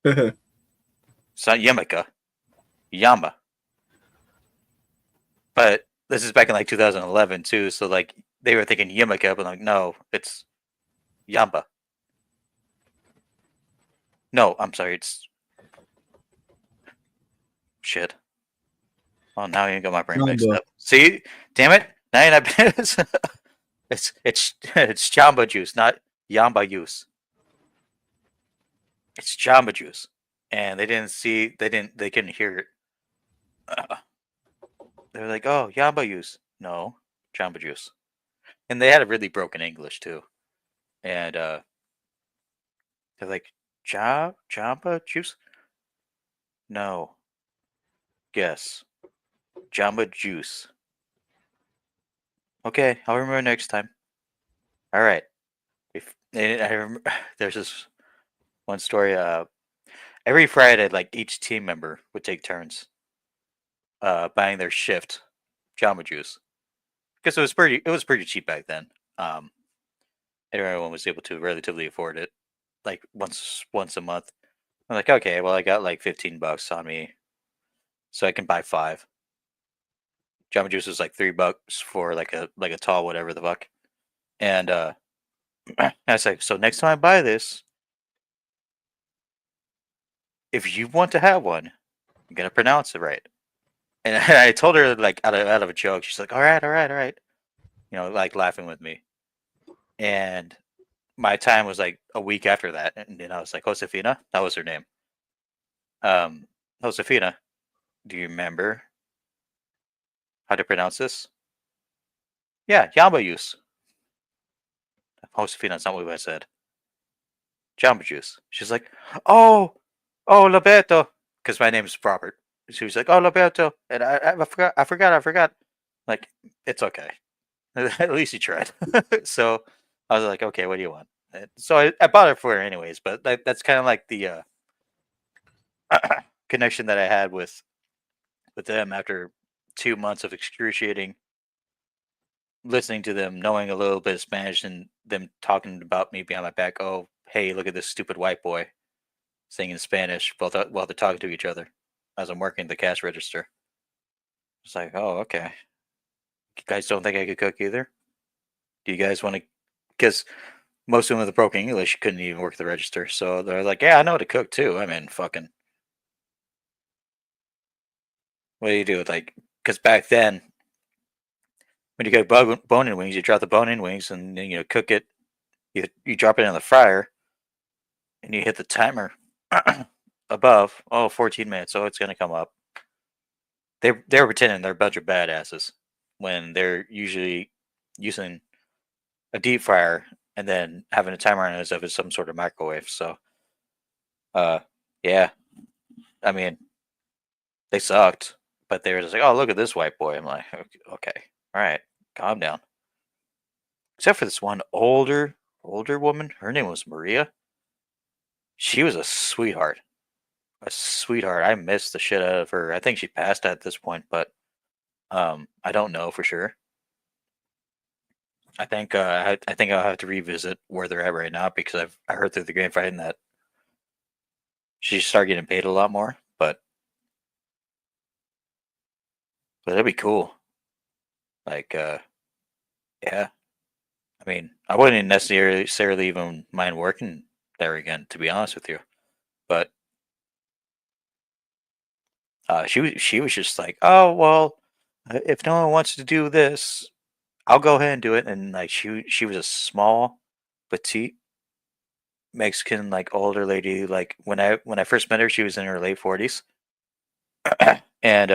Speaker 1: It's not Yamaka, Yamba. But this is back in like 2011 too, so like they were thinking Yamaka, but like no, it's Yamba. No, I'm sorry, it's shit. Oh, now you got my brain mixed
Speaker 6: Jamba.
Speaker 1: up. See, damn it! Now you're not. it's Jamba Juice, not Yamba Juice. It's Jamba Juice, and they couldn't hear it. They were like, "Oh, Yamba Juice." No, Jamba Juice, and they had a really broken English too, and they're like, Jamba Juice. No. Guess. Jamba Juice. Okay, I'll remember next time. All right. And I remember, there's this one story. Every Friday, like each team member would take turns buying their shift Jamba Juice because it was pretty cheap back then. Everyone was able to relatively afford it, like once a month. I'm like, okay, well, I got like $15 on me, so I can buy 5. Jamba Juice was like $3 for like a tall whatever the fuck, and I was like, so next time I buy this, if you want to have one, I'm gonna pronounce it right. And I told her like out of a joke. She's like, all right, all right, all right, like laughing with me. And my time was like a week after that, and then I was like, Josefina, that was her name. Josefina, do you remember how to pronounce this? Yeah, Jamba Juice. Josefina, that's not what I said. Jamba Juice. She's like, oh, Roberto, because my name is Robert. She was like, oh, Roberto, and I forgot. Like, it's okay. At least you tried. So I was like, okay, what do you want? And so I bought it for her anyways, but that's kind of like the connection that I had with them after 2 months of excruciating listening to them, knowing a little bit of Spanish, and them talking about me behind my back. Oh, hey, look at this stupid white boy singing Spanish while they're talking to each other as I'm working the cash register. It's like, oh, okay. You guys don't think I could cook either? Do you guys want to? Because most of them with the broken English couldn't even work the register, so they're like, yeah, I know how to cook too. I mean, fucking. What do you do? Like, because back then, when you get bone-in wings, you drop the bone-in wings and then cook it. You drop it in the fryer, and you hit the timer above. Oh, 14 minutes. Oh, it's gonna come up. They were pretending they're a bunch of badasses when they're usually using a deep fryer and then having a timer on it as if it's some sort of microwave. So, yeah, I mean, they sucked, but they were just like, oh, look at this white boy. I'm like, okay, all right, calm down. Except for this one older woman. Her name was Maria. She was a sweetheart. A sweetheart. I missed the shit out of her. I think she passed at this point, but I don't know for sure. I think I think I'll have to revisit where they're at right now because I heard through the grapevine that she started getting paid a lot more, but that'd be cool. Like, yeah. I mean, I wouldn't necessarily even mind working there again, to be honest with you. But she was just like, oh well, if no one wants to do this, I'll go ahead and do it. And like she was a small, petite Mexican, like older lady. Like when I first met her, she was in her late 40s, and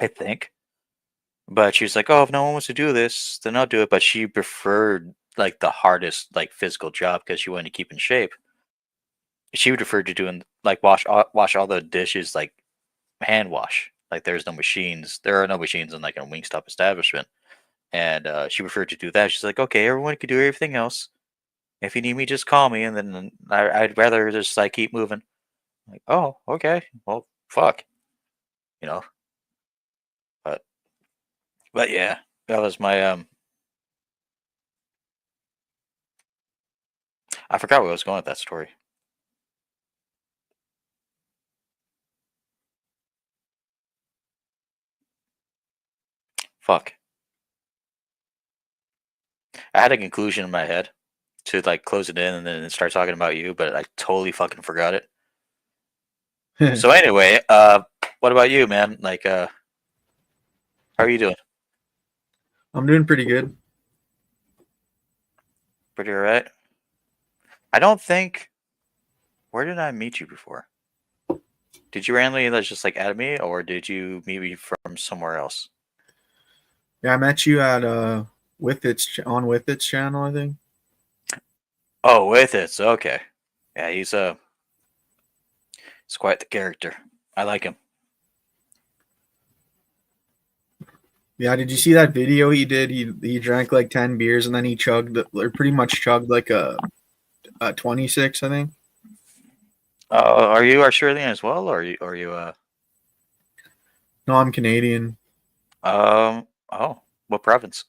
Speaker 1: I think. But she was like, "Oh, if no one wants to do this, then I'll do it." But she preferred like the hardest, like physical job because she wanted to keep in shape. She would prefer to doing like wash all the dishes like hand wash. Like there's no machines. There are no machines in like a Wingstop establishment, and she preferred to do that. She's like, "Okay, everyone can do everything else. If you need me, just call me, and then I'd rather just like keep moving. Like, oh, okay, well, fuck, you know. But yeah, that was my I forgot where I was going with that story. Fuck. I had a conclusion in my head to like close it in and then start talking about you, but I totally fucking forgot it. So anyway, what about you, man? Like, how are you doing?
Speaker 6: I'm doing pretty good.
Speaker 1: Pretty alright. I don't think. Where did I meet you before? Did you randomly just like add me, or did you meet me from somewhere else?
Speaker 6: Yeah, I met you at With It's channel, I think.
Speaker 1: Oh, with it. Okay. Yeah, he's quite the character. I like him.
Speaker 6: Yeah, did you see that video he did? He drank like 10 beers and then he chugged, or pretty much chugged like a 26, I think.
Speaker 1: Are you Australian as well, or are you
Speaker 6: No, I'm Canadian.
Speaker 1: Oh, what province?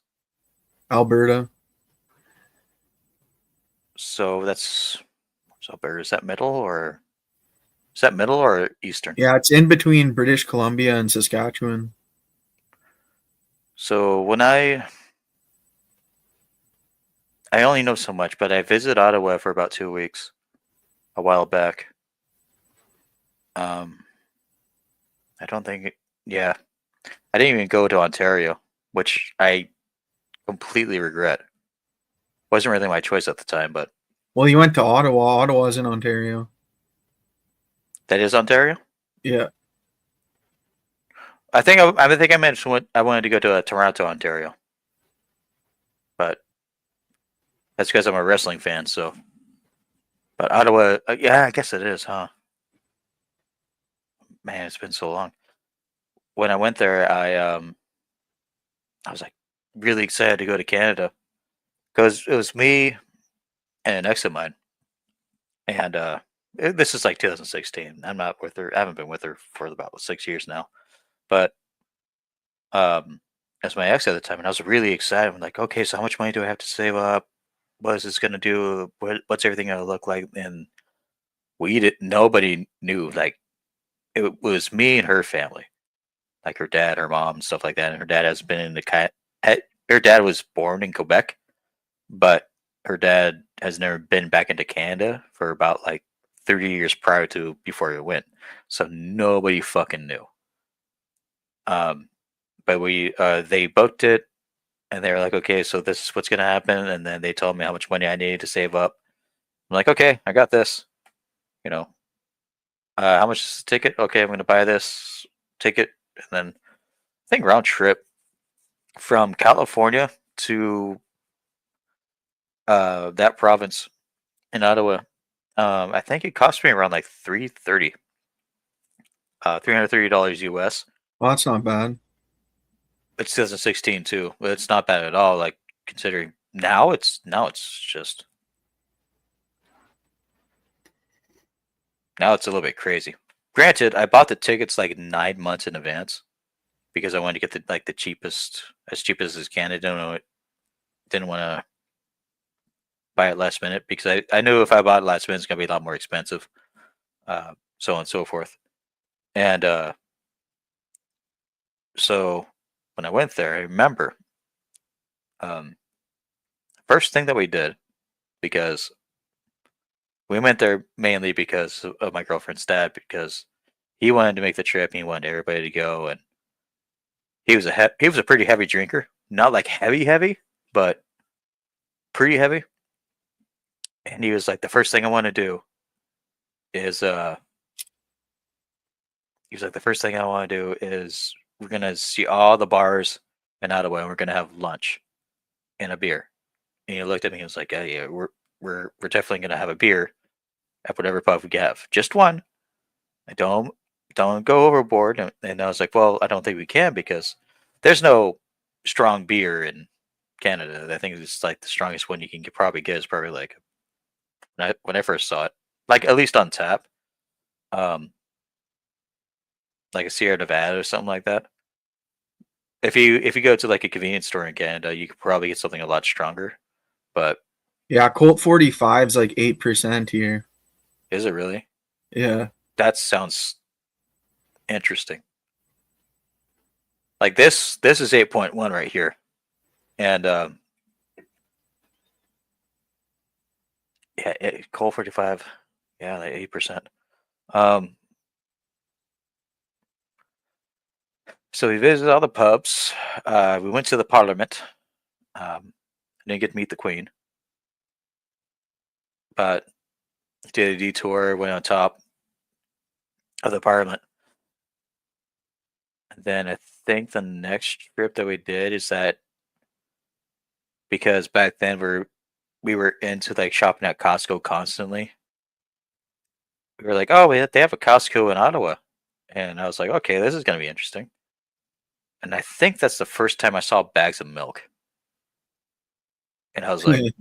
Speaker 6: Alberta.
Speaker 1: So that's Alberta. Is that middle or eastern?
Speaker 6: Yeah, it's in between British Columbia and Saskatchewan.
Speaker 1: So when I only know so much, but I visited Ottawa for about 2 weeks a while back. I don't think yeah. I didn't even go to Ontario, which I completely regret. Wasn't really my choice at the time, but
Speaker 6: Well, you went to Ottawa. Ottawa's in Ontario.
Speaker 1: that is Ontario.
Speaker 6: Yeah.
Speaker 1: I think I mentioned I wanted to go to Toronto, Ontario, but that's because I'm a wrestling fan. So, but Ottawa, yeah, I guess it is, huh? Man, it's been so long. When I went there, I was like really excited to go to Canada because it was me and an ex of mine, and this is like 2016. I'm not with her. I haven't been with her for about 6 years now, but as my ex at the time, and I was really excited. I'm like, okay, so how much money do I have to save up? What is this gonna do? What's everything gonna look like? And nobody knew. Like, it was me and her family, like her dad, her mom, stuff like that. And her dad has been in her dad was born in Quebec, but her dad has never been back into Canada for about like 30 years prior to before he went. So nobody fucking knew. But they booked it, and they were like, okay, so this is what's gonna happen. And then they told me how much money I needed to save up. I'm like, okay, I got this. You know, how much is the ticket? Okay, I'm gonna buy this ticket, and then I think round trip from California to that province in Ottawa. I think it cost me around like $330 US.
Speaker 6: Well, that's not bad.
Speaker 1: It's 2016 too, but it's not bad at all. Like, considering now it's just now it's a little bit crazy. Granted, I bought the tickets like 9 months in advance because I wanted to get the cheapest, as cheap as can. I didn't want to buy it last minute because I knew if I bought it last minute, it's gonna be a lot more expensive. So on and so forth. And so when I went there, I remember first thing that we did, because we went there mainly because of my girlfriend's dad, because he wanted to make the trip and he wanted everybody to go, and he was a pretty heavy drinker, not like heavy, but pretty heavy. And he was like, the first thing I want to do is we're gonna see all the bars in Ottawa, and we're gonna have lunch and a beer. And he looked at me and was like, yeah, we're definitely gonna have a beer at whatever pub we have. Just one. I don't go overboard. And I was like, well, I don't think we can because there's no strong beer in Canada. I think it's like the strongest one you can probably get is probably like when I first saw it, like at least on tap, um, like a Sierra Nevada or something like that. If you go to like a convenience store in Canada, you could probably get something a lot stronger. But
Speaker 6: Yeah, Colt 45's like 8% here.
Speaker 1: is it really?
Speaker 6: Yeah.
Speaker 1: That sounds interesting. Like this is 8.1 right here, and yeah, Colt 45, yeah, like 8%. So we visited all the pubs. We went to the Parliament. Didn't get to meet the Queen, but did a detour, went on top of the Parliament. And then I think the next trip that we did is that because back then we were into like shopping at Costco constantly. We were like, oh, they have a Costco in Ottawa, and I was like, okay, this is gonna be interesting. And I think that's the first time I saw bags of milk, and I was like,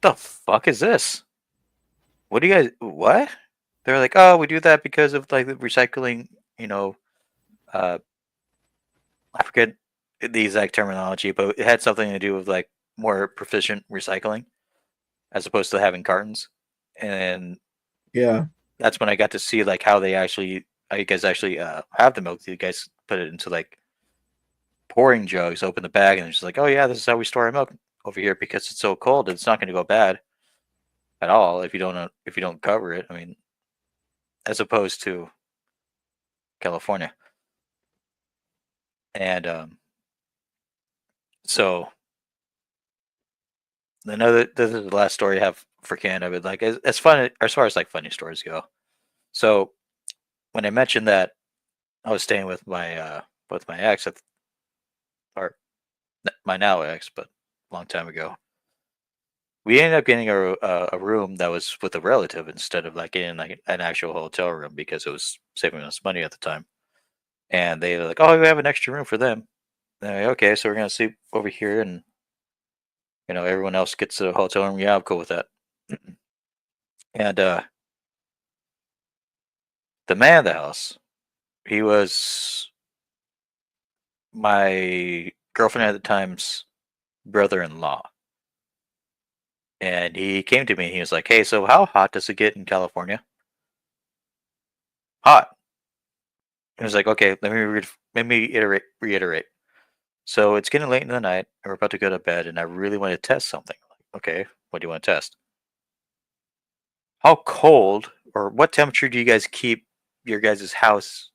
Speaker 1: the fuck is this? What do you guys what? They're like, oh, we do that because of like the recycling, uh I forget the exact terminology, but it had something to do with like more proficient recycling as opposed to having cartons. And
Speaker 6: Yeah.
Speaker 1: that's when I got to see like how you guys actually have the milk. You guys put it into like pouring jugs, open the bag, and it's just like, oh yeah, this is how we store our milk over here because it's so cold. It's not going to go bad at all if you don't cover it. I mean, as opposed to California. And so this is the last story I have for Canada, but like as fun as far as like funny stories go. So when I mentioned that I was staying with my ex or my now ex, but a long time ago, we ended up getting a room that was with a relative instead of like getting like an actual hotel room because it was saving us money at the time. And they were like, "Oh, we have an extra room for them." And I'm like, okay, so we're gonna sleep over here, and everyone else gets a hotel room. Yeah, I'm cool with that. And the man of the house, he was my girlfriend at the time's brother-in-law, and he came to me and he was like, "Hey, so how hot does it get in California?" Hot. He was like, "Okay, let me reiterate. So it's getting late in the night, and we're about to go to bed, and I really want to test something." Okay, what do you want to test? How cold or what temperature do you guys keep your guys' house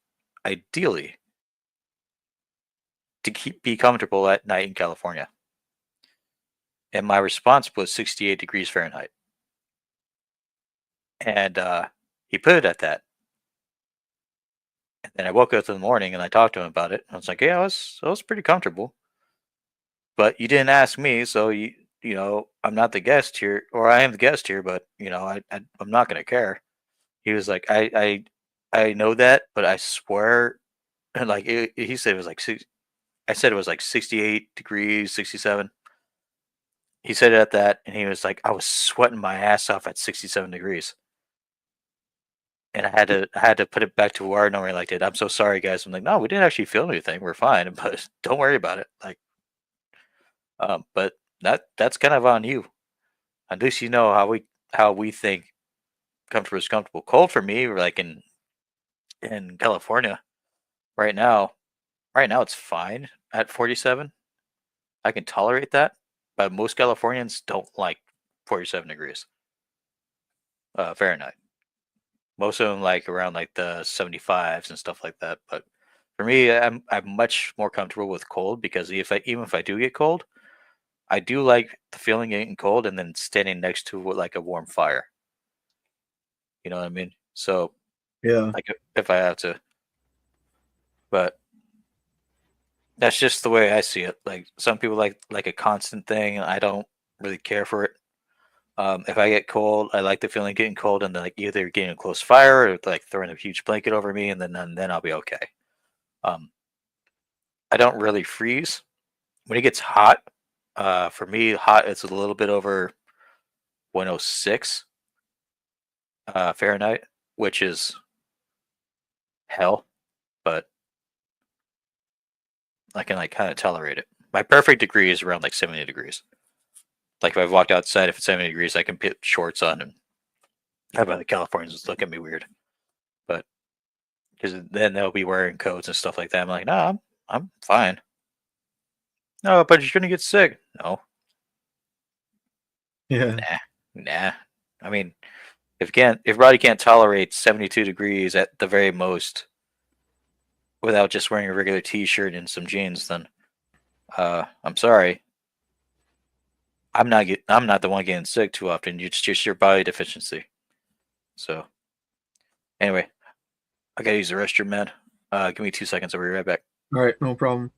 Speaker 1: ideally to be comfortable at night in California? And my response was 68 degrees Fahrenheit. And he put it at that. And then I woke up in the morning and I talked to him about it. I was like, yeah, I was pretty comfortable. But you didn't ask me, so I'm not the guest here, or I am the guest here, but I'm not gonna care. He was like, I know that, but I swear, and like he said it was like I said it was like 68 degrees, 67. He said it at that, and he was like, I was sweating my ass off at 67 degrees. And I had to put it back to our knowing like that. I'm so sorry, guys. I'm like, no, we didn't actually feel anything. We're fine, but don't worry about it. Like, but that's kind of on you. At least you know how we think comfortable is comfortable. Cold for me, like in California right now. Right now, it's fine at 47. I can tolerate that, but most Californians don't like 47 degrees Fahrenheit. Most of them like around like the 75s and stuff like that. But for me, I'm much more comfortable with cold because even if I do get cold, I do like the feeling of getting cold and then standing next to like a warm fire. You know what I mean? So
Speaker 6: Yeah.
Speaker 1: like if I have to, but that's just the way I see it. Like some people like a constant thing. I don't really care for it. If I get cold, I like the feeling of getting cold and then like either getting a close fire or like throwing a huge blanket over me, and then I'll be okay. I don't really freeze when it gets hot. For me, hot it's a little bit over 106. Fahrenheit, which is hell, but I can like kind of tolerate it. My perfect degree is around like 70 degrees. Like if I've walked outside, if it's 70 degrees, I can put shorts on and have the Californians look at me weird. But because then they'll be wearing coats and stuff like that. I'm like, no, I'm fine. No, but you're gonna get sick. No,
Speaker 6: Yeah.
Speaker 1: nah. I mean, if your body can't tolerate 72 degrees at the very most without just wearing a regular t-shirt and some jeans, then I'm sorry. I'm not the one getting sick too often. It's just your body deficiency. So anyway, I gotta use the restroom, man. Give me 2 seconds. I'll be right back.
Speaker 6: All right, no problem.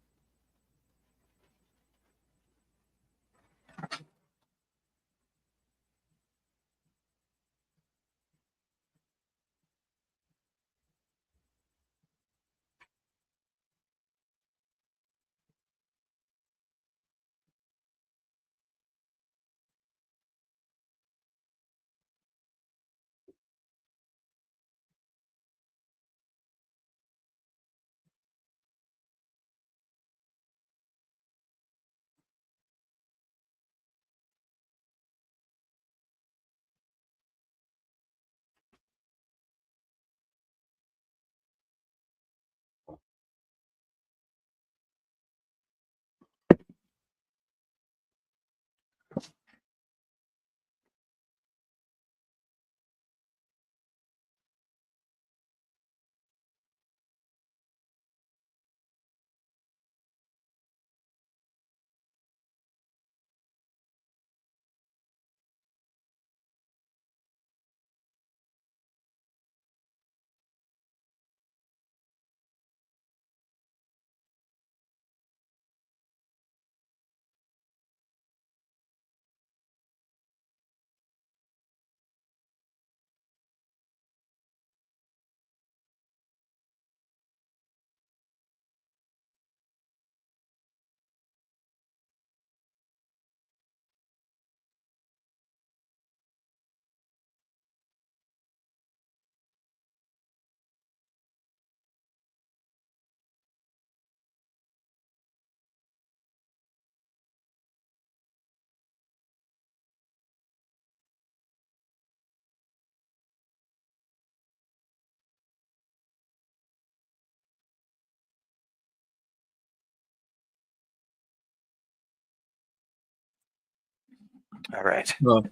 Speaker 1: All right.
Speaker 6: Well,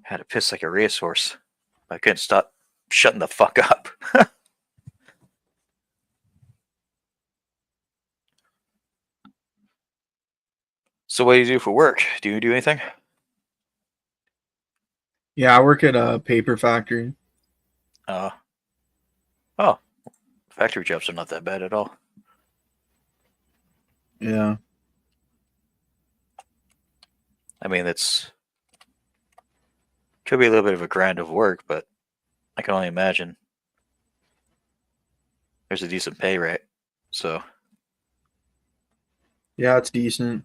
Speaker 1: Had to piss like a racehorse. I couldn't stop shutting the fuck up. So what do you do for work? Do you do anything?
Speaker 6: yeah, I work at a paper factory.
Speaker 1: Oh, factory jobs are not that bad at all.
Speaker 6: Yeah.
Speaker 1: I mean, it's could be a little bit of a grind of work, but I can only imagine there's a decent pay rate. So
Speaker 6: Yeah, it's decent.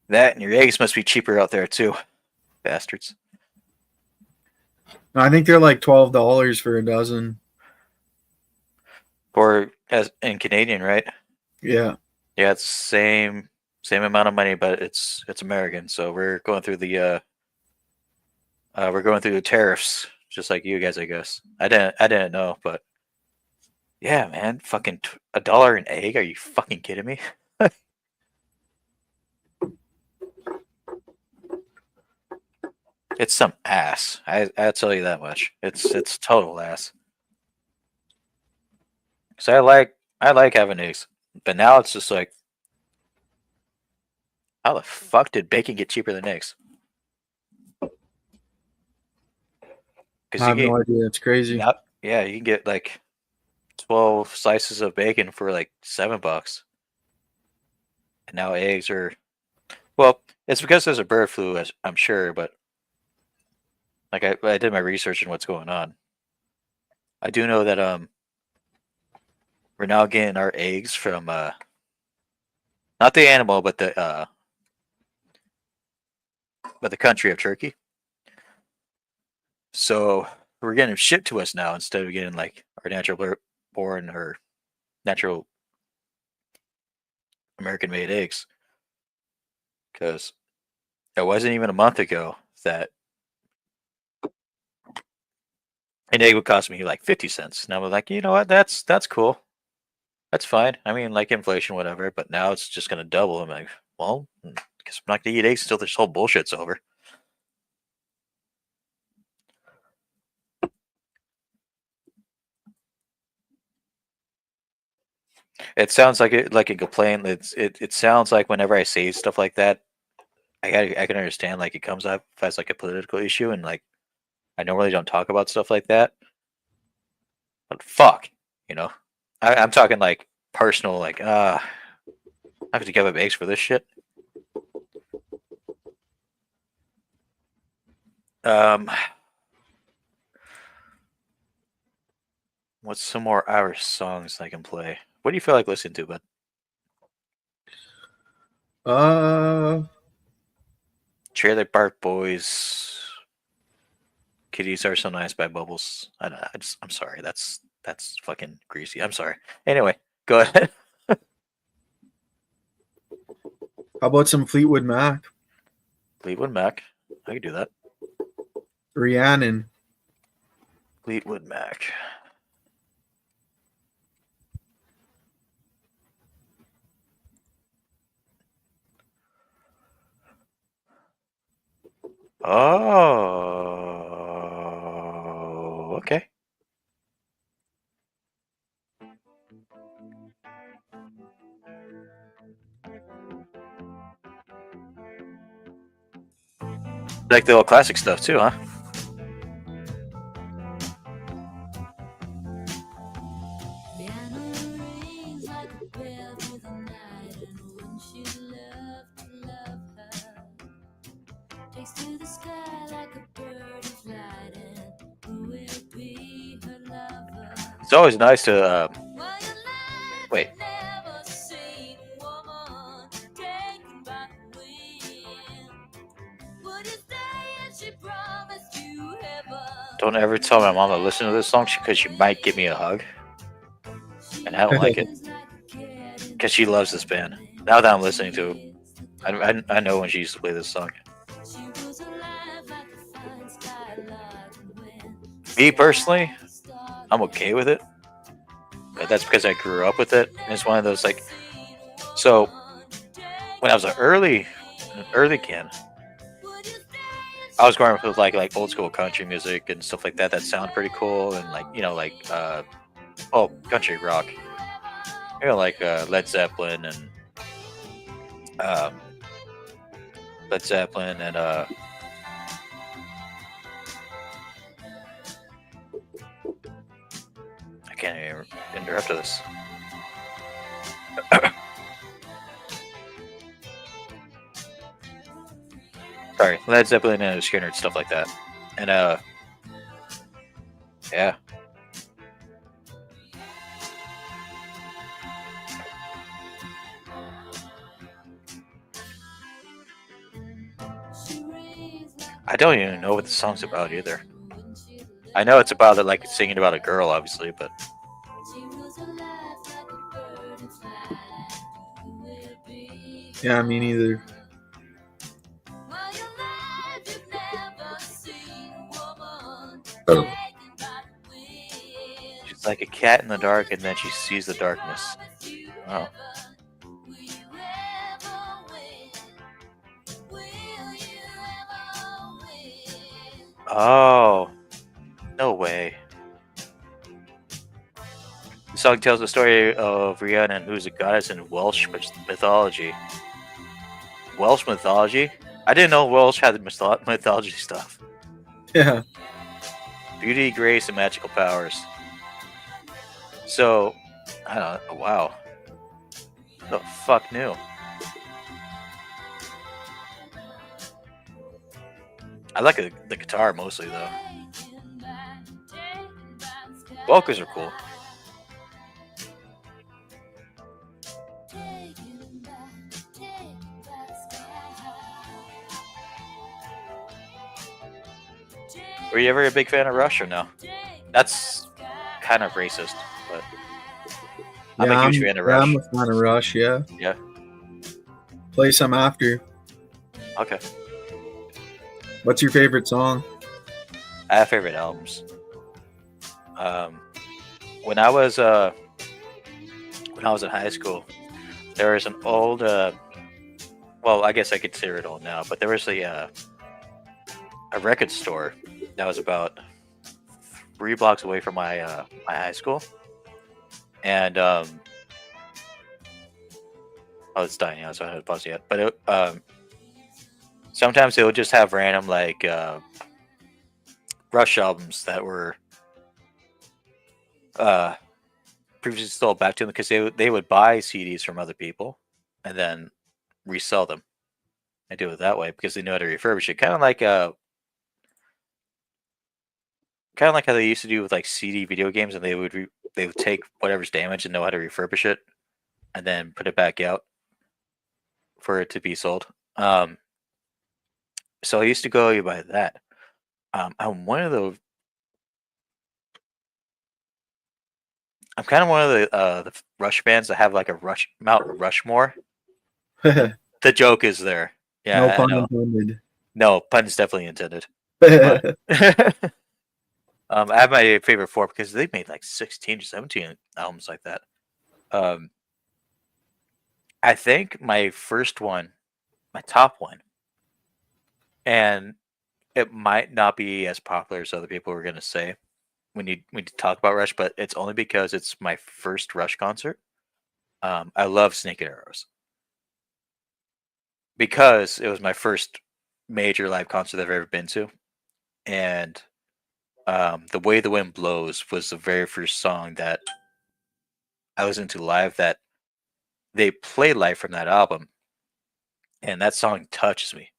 Speaker 1: that and your eggs must be cheaper out there too, bastards.
Speaker 6: I think they're like $12 for a dozen.
Speaker 1: Or as in Canadian, right?
Speaker 6: Yeah.
Speaker 1: Yeah, it's same amount of money, but it's American. So we're going through the tariffs, just like you guys, I guess. I didn't know, but yeah, man, fucking $1 an egg? Are you fucking kidding me? It's some ass. I tell you that much. It's total ass. So I like having eggs, but now it's just like, how the fuck did bacon get cheaper than eggs?
Speaker 6: I
Speaker 1: Because
Speaker 6: have no idea. It's crazy.
Speaker 1: yeah, you can get like 12 slices of bacon for like $7. And now eggs are, well, it's because there's a bird flu, as I'm sure, but like I did my research on what's going on. I do know that we're now getting our eggs from not the animal, but the country of Turkey. So we're getting them shipped to us now instead of getting like our natural born or natural American made eggs. Because it wasn't even a month ago that an egg would cost me like 50 cents. And I was like, you know what? That's cool. That's fine. I mean, like inflation, whatever. But now it's just going to double. I'm like, well, I guess I'm not going to eat eggs until this whole bullshit's over. It sounds like a complaint. It sounds like whenever I say stuff like that, I can understand like it comes up as like a political issue, and like I normally don't talk about stuff like that. But fuck, I'm talking like personal, like I have to give up eggs for this shit. What's some more Irish songs I can play? What do you feel like listening to, bud? Trailer Park Boys. Kitties Are So Nice by Bubbles. I'm sorry. That's fucking greasy. I'm sorry. Anyway, go ahead.
Speaker 6: How about some Fleetwood Mac?
Speaker 1: Fleetwood Mac. I can do that.
Speaker 6: Rhiannon.
Speaker 1: Fleetwood Mac. Oh, okay. Like the old classic stuff too, huh? It's always nice to wait. Don't ever tell my mom to listen to this song because she might give me a hug, and I don't like it because she loves this band. Now that I'm listening to it, I know when she used to play this song. Me personally, I'm okay with it. But that's because I grew up with it. And it's one of those like, so when I was an early kid, I was growing up with like old school country music and stuff like that. That sound pretty cool, and like country rock, like Led Zeppelin and I can't even interrupt this. Sorry, Led Zeppelin and Skinner and stuff like that. And yeah. I don't even know what the song's about either. I know it's about like singing about a girl, obviously, but
Speaker 6: yeah, me neither.
Speaker 1: She's like a cat in the dark, and then she sees the darkness. Oh. Oh, no way. The song tells the story of Rhiannon, who's a goddess in Welsh mythology. Welsh mythology? I didn't know Welsh had mythology stuff.
Speaker 6: Yeah.
Speaker 1: Beauty, grace, and magical powers. So, I don't know. Wow. The fuck knew? I like the guitar mostly, though. Vocals are cool. Were you ever a big fan of Rush or no? That's kind of racist, but I'm a huge fan of Rush.
Speaker 6: I'm a fan of Rush. Yeah.
Speaker 1: Yeah.
Speaker 6: Play some after.
Speaker 1: Okay.
Speaker 6: What's your favorite song?
Speaker 1: I have favorite albums. When I was in high school, there was an old. Well, I guess I consider it old now, but there was a record store that was about 3 blocks away from my my high school, and oh, it's dying now, so I haven't paused yet. But it, sometimes they would just have random like Rush albums that were previously sold back to them because they would buy CDs from other people and then resell them and do it that way because they knew how to refurbish it. Kind of like how they used to do with like CD video games, and they would take whatever's damaged and know how to refurbish it and then put it back out for it to be sold. So I used to go by that. I'm one of the. I'm kind of one of the Rush bands that have like a Mount Rushmore.
Speaker 6: No
Speaker 1: The joke is there. Yeah, I
Speaker 6: pun
Speaker 1: know.
Speaker 6: intended.
Speaker 1: No, pun's definitely intended. But, I have my favorite 4 because they made like 16 or 17 albums like that. I think my first one, my top one, and it might not be as popular as other people were going to say when you talk about Rush, but it's only because it's my first Rush concert. I love Snake and Arrows because it was my first major live concert I've ever been to, and The Way the Wind Blows was the very first song that I listened to live that they play live from that album, and that song touches me.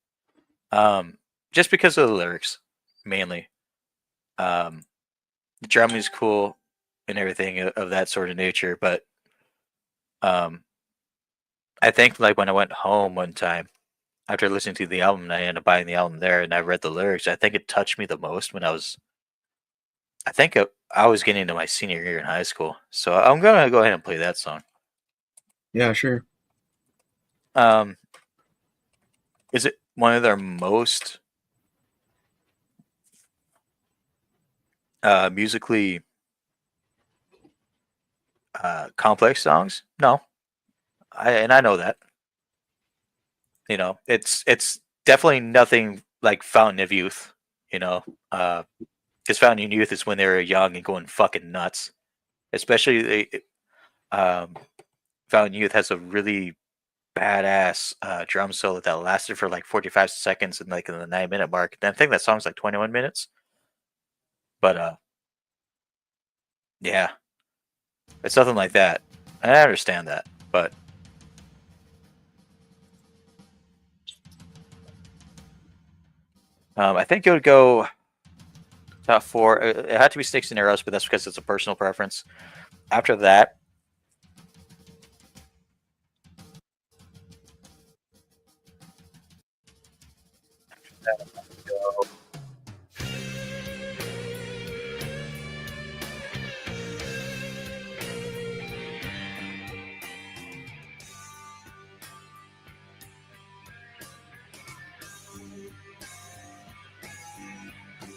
Speaker 1: Just because of the lyrics, mainly. The drumming is cool and everything of that sort of nature, but I think like when I went home one time after listening to the album, and I ended up buying the album there, and I read the lyrics. I think it touched me the most when I was getting into my senior year in high school. So I'm gonna go ahead and play that song.
Speaker 6: Yeah, sure.
Speaker 1: Is it one of their most musically complex songs? No, I know that. You know, it's definitely nothing like Fountain of Youth. You know, because Fountain of Youth is when they were young and going fucking nuts. Especially Fountain of Youth has a really badass drum solo that lasted for like 45 seconds and like in the 9-minute mark. And I think that song's like 21 minutes. But yeah, it's something like that. And I understand that, but I think it would go top 4. It had to be Snakes and Arrows, but that's because it's a personal preference. After that,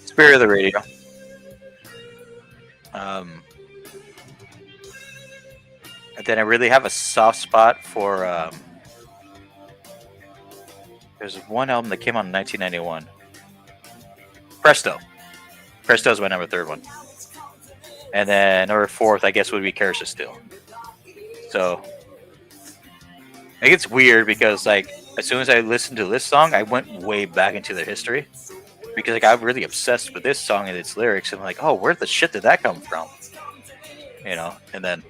Speaker 1: Spirit of the Radio. And then I really have a soft spot for. There's one album that came out in 1991. Presto. Presto is my number 3rd one. And then number 4th, I guess, would be Carousel Steel. So it gets weird because, like, as soon as I listened to this song, I went way back into their history. Because like I'm really obsessed with this song and its lyrics, and I'm like, oh, where the shit did that come from? You know, and then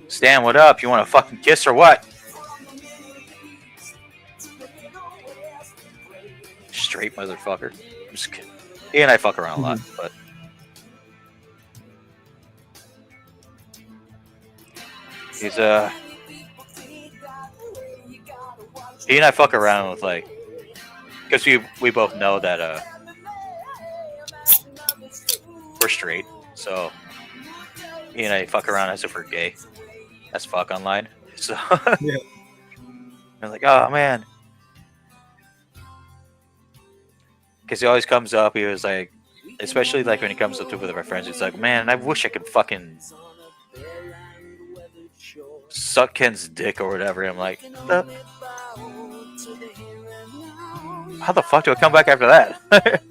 Speaker 1: Stan, what up? You want to fucking kiss or what? Straight motherfucker. I'm just kidding. He and I fuck around a lot, but he's he and I fuck around with like because we both know that we're straight, so you know, fuck around as if we're gay, as fuck online. So
Speaker 6: Yeah.
Speaker 1: I'm like, oh man, because he always comes up. He was like, especially like when he comes up to with our friends, he's like, man, I wish I could fucking suck Ken's dick or whatever. I'm like, how the fuck do I come back after that?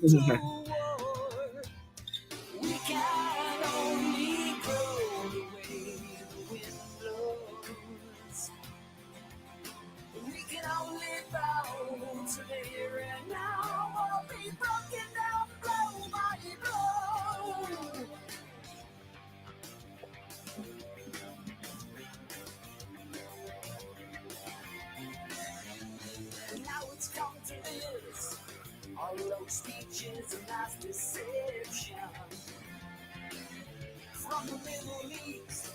Speaker 2: From the Middle East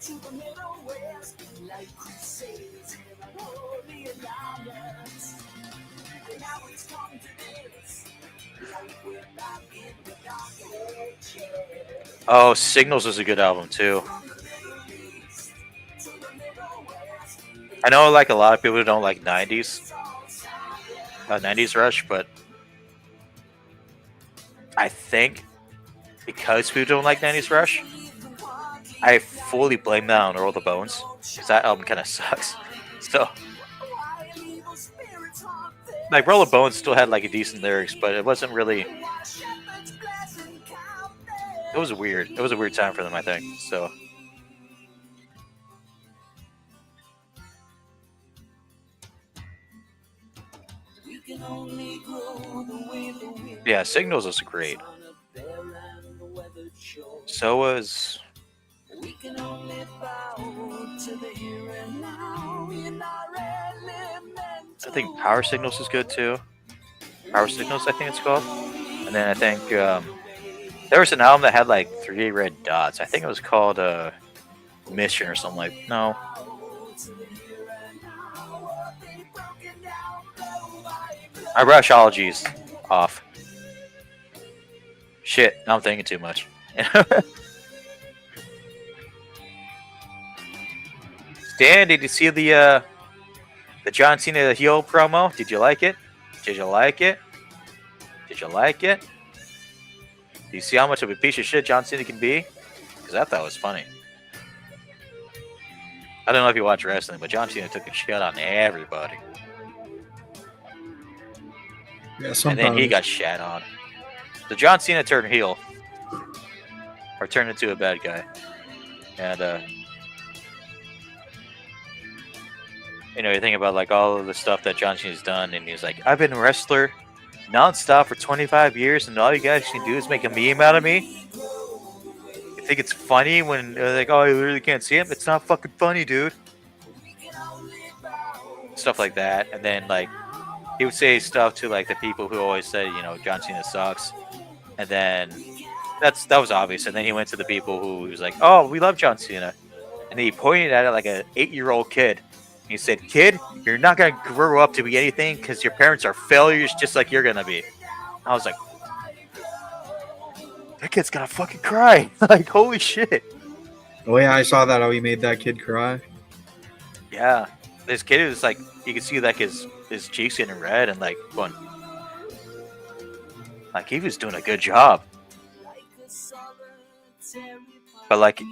Speaker 2: to the Middle West, like crusades in a holy alliance. And now it's come to this, like we're back in the dark ages.
Speaker 1: Oh, Signals is a good album too. I know, like a lot of people don't like '90s Rush, but I think because people don't like '90s Rush, I fully blame that on Roll the Bones, because that album kind of sucks. So, like, Roll the Bones still had like a decent lyrics, but it wasn't really. It was weird. It was a weird time for them, I think. So. Yeah, Signals was great. So was. I think Power Signals is good too. Power Signals, I think it's called. And then I think there was an album that had like 3 red dots. I think it was called Mission or something like. No. My Rushology's off. Shit, now I'm thinking too much. Stan, did you see the John Cena heel promo? Did you like it? Did you like it? Did you like it? Do you see how much of a piece of shit John Cena can be? Because I thought it was funny. I don't know if you watch wrestling, but John Cena took a shit on everybody.
Speaker 6: Yeah,
Speaker 1: and then he got shat on. So John Cena turned heel. Or turned into a bad guy. And, you know, you think about like all of the stuff that John Cena's done, and he's like, I've been a wrestler nonstop for 25 years, and all you guys can do is make a meme out of me. You think it's funny when they're like, oh, I literally can't see him? It's not fucking funny, dude. Stuff like that. And then, like, he would say stuff to like the people who always said, you know, John Cena sucks. And then that was obvious. And then he went to the people who was like, oh, we love John Cena. And then he pointed at it like an 8-year-old kid. He said, kid, you're not going to grow up to be anything because your parents are failures just like you're going to be. I was like, that kid's going to fucking cry. Like, holy shit.
Speaker 6: Oh, yeah, I saw that, how he made that kid cry.
Speaker 1: Yeah. This kid was like, you could see like his cheeks getting red and like going. Like, he was doing a good job. But like,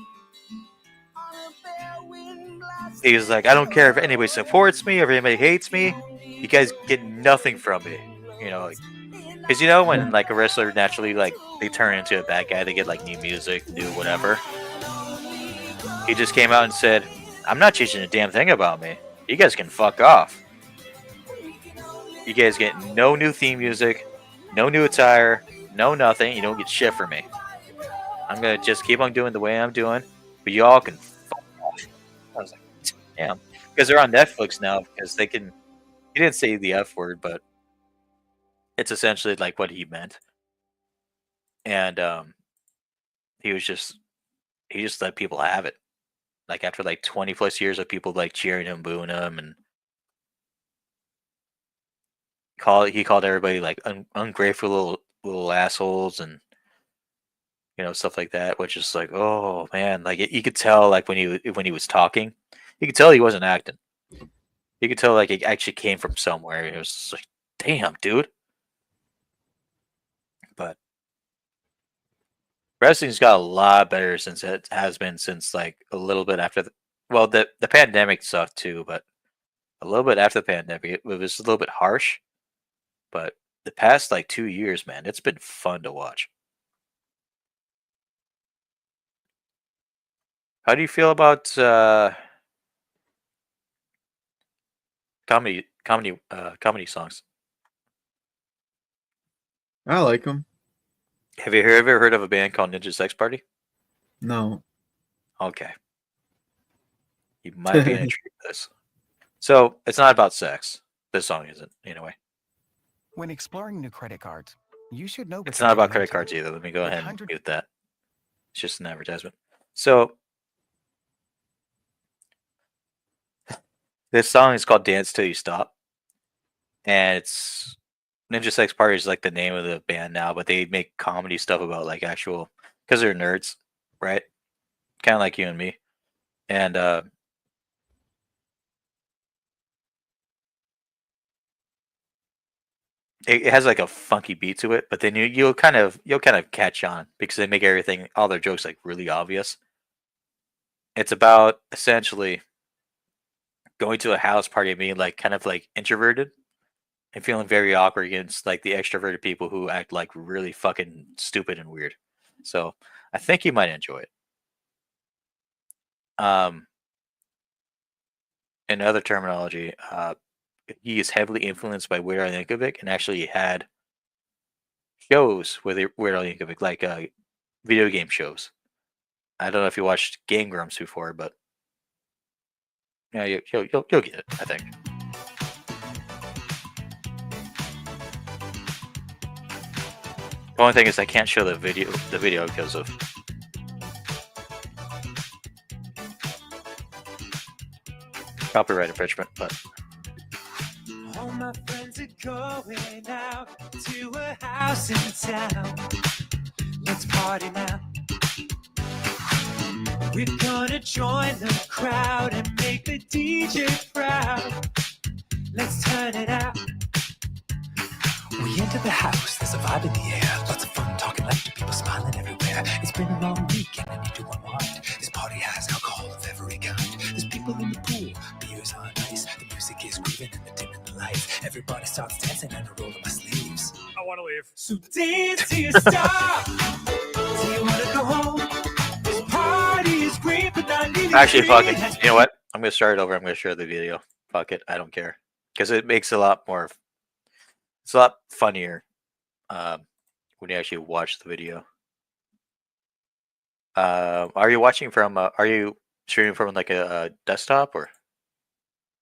Speaker 1: he was like, I don't care if anybody supports me or if anybody hates me. You guys get nothing from me. You know, because you know when like a wrestler naturally like they turn into a bad guy, they get like new music, new whatever. He just came out and said, I'm not changing a damn thing about me. You guys can fuck off. You guys get no new theme music, no new attire, no nothing. You don't get shit from me. I'm gonna just keep on doing the way I'm doing, but y'all can fuck off. I was like, damn, because they're on Netflix now. Because they can. He didn't say the F word, but it's essentially like what he meant. And he just let people have it. Like after like 20 plus years of people like cheering him, booing him, and he called everybody like ungrateful little assholes and stuff like that, which is like, oh man, like you could tell like when he was talking, you could tell he wasn't acting. You could tell like it actually came from somewhere. It was just like, damn, dude. But wrestling's got a lot better since it has been since like a little bit after the pandemic sucked too, but a little bit after the pandemic it was a little bit harsh. But the past like 2 years, man, it's been fun to watch. How do you feel about comedy songs?
Speaker 6: I like them.
Speaker 1: Have you ever heard of a band called Ninja Sex Party?
Speaker 6: No.
Speaker 1: Okay. You might be intrigued with this. So it's not about sex. This song isn't, anyway.
Speaker 5: When exploring new credit cards, you should know.
Speaker 1: It's not about credit cards either. Let me go ahead and mute that. It's just an advertisement. So this song is called Dance Till You Stop. And it's Ninja Sex Party is like the name of the band now, but they make comedy stuff about like actual, because they're nerds, right? Kind of like you and me. And it has like a funky beat to it, but then you'll kind of catch on because they make all their jokes like really obvious. It's about essentially going to a house party and being like kind of like introverted and feeling very awkward against like the extroverted people who act like really fucking stupid and weird. So I think you might enjoy it. In other terminology, he is heavily influenced by Weird Al Yankovic and actually had shows with Weird Al Yankovic, like video game shows. I don't know if you watched Game Grumps before, but yeah, you'll get it, I think. The only thing is I can't show the video because of copyright infringement, but
Speaker 2: all my friends are going out to a house in town. Let's party now. We're gonna join the crowd and make the DJ proud. Let's turn it out. We enter the house, there's a vibe in the air. Lots of fun, talking laughter, people smiling everywhere. It's been a long week and I need to unwind. This party has alcohol of every kind. There's people in the pool, beers on ice. The music is grooving and the dim in the lights. Everybody starts dancing and I roll up my sleeves. I want to leave. So dance till you stop. Do you want to go home? This party is great, but not nearly
Speaker 1: actually, fuck it.
Speaker 2: great.
Speaker 1: You know what? I'm gonna start it over. I'm gonna share the video. Fuck it. I don't care because it makes a lot more. It's a lot funnier when you actually watch the video. Are you watching from? Are you streaming from like a desktop or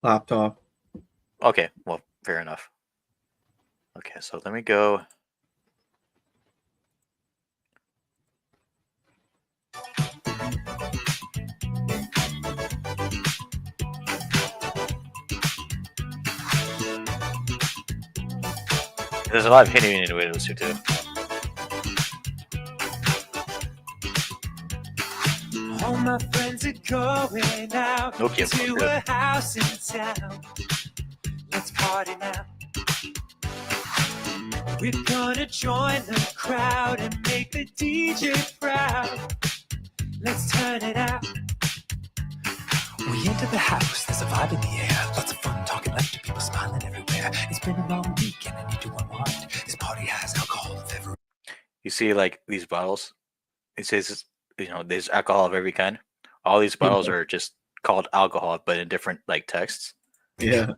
Speaker 6: Laptop?
Speaker 1: Okay, well, fair enough. Okay, so let me go. There's a lot of hidden individuals here too.
Speaker 2: All my friends are going out
Speaker 1: Nokia,
Speaker 2: to a house in town. Let's party now. We're gonna join the crowd and make the DJ proud. Let's turn it out. We enter the house, there's a vibe in the air. Lots of fun, talking laughter, people smiling everywhere. It's been a long week and I need to unwind. This party has alcohol of every.
Speaker 1: You see, like these bottles. It says, there's alcohol of every kind. All these bottles are just called alcohol, but in different like texts.
Speaker 6: Yeah.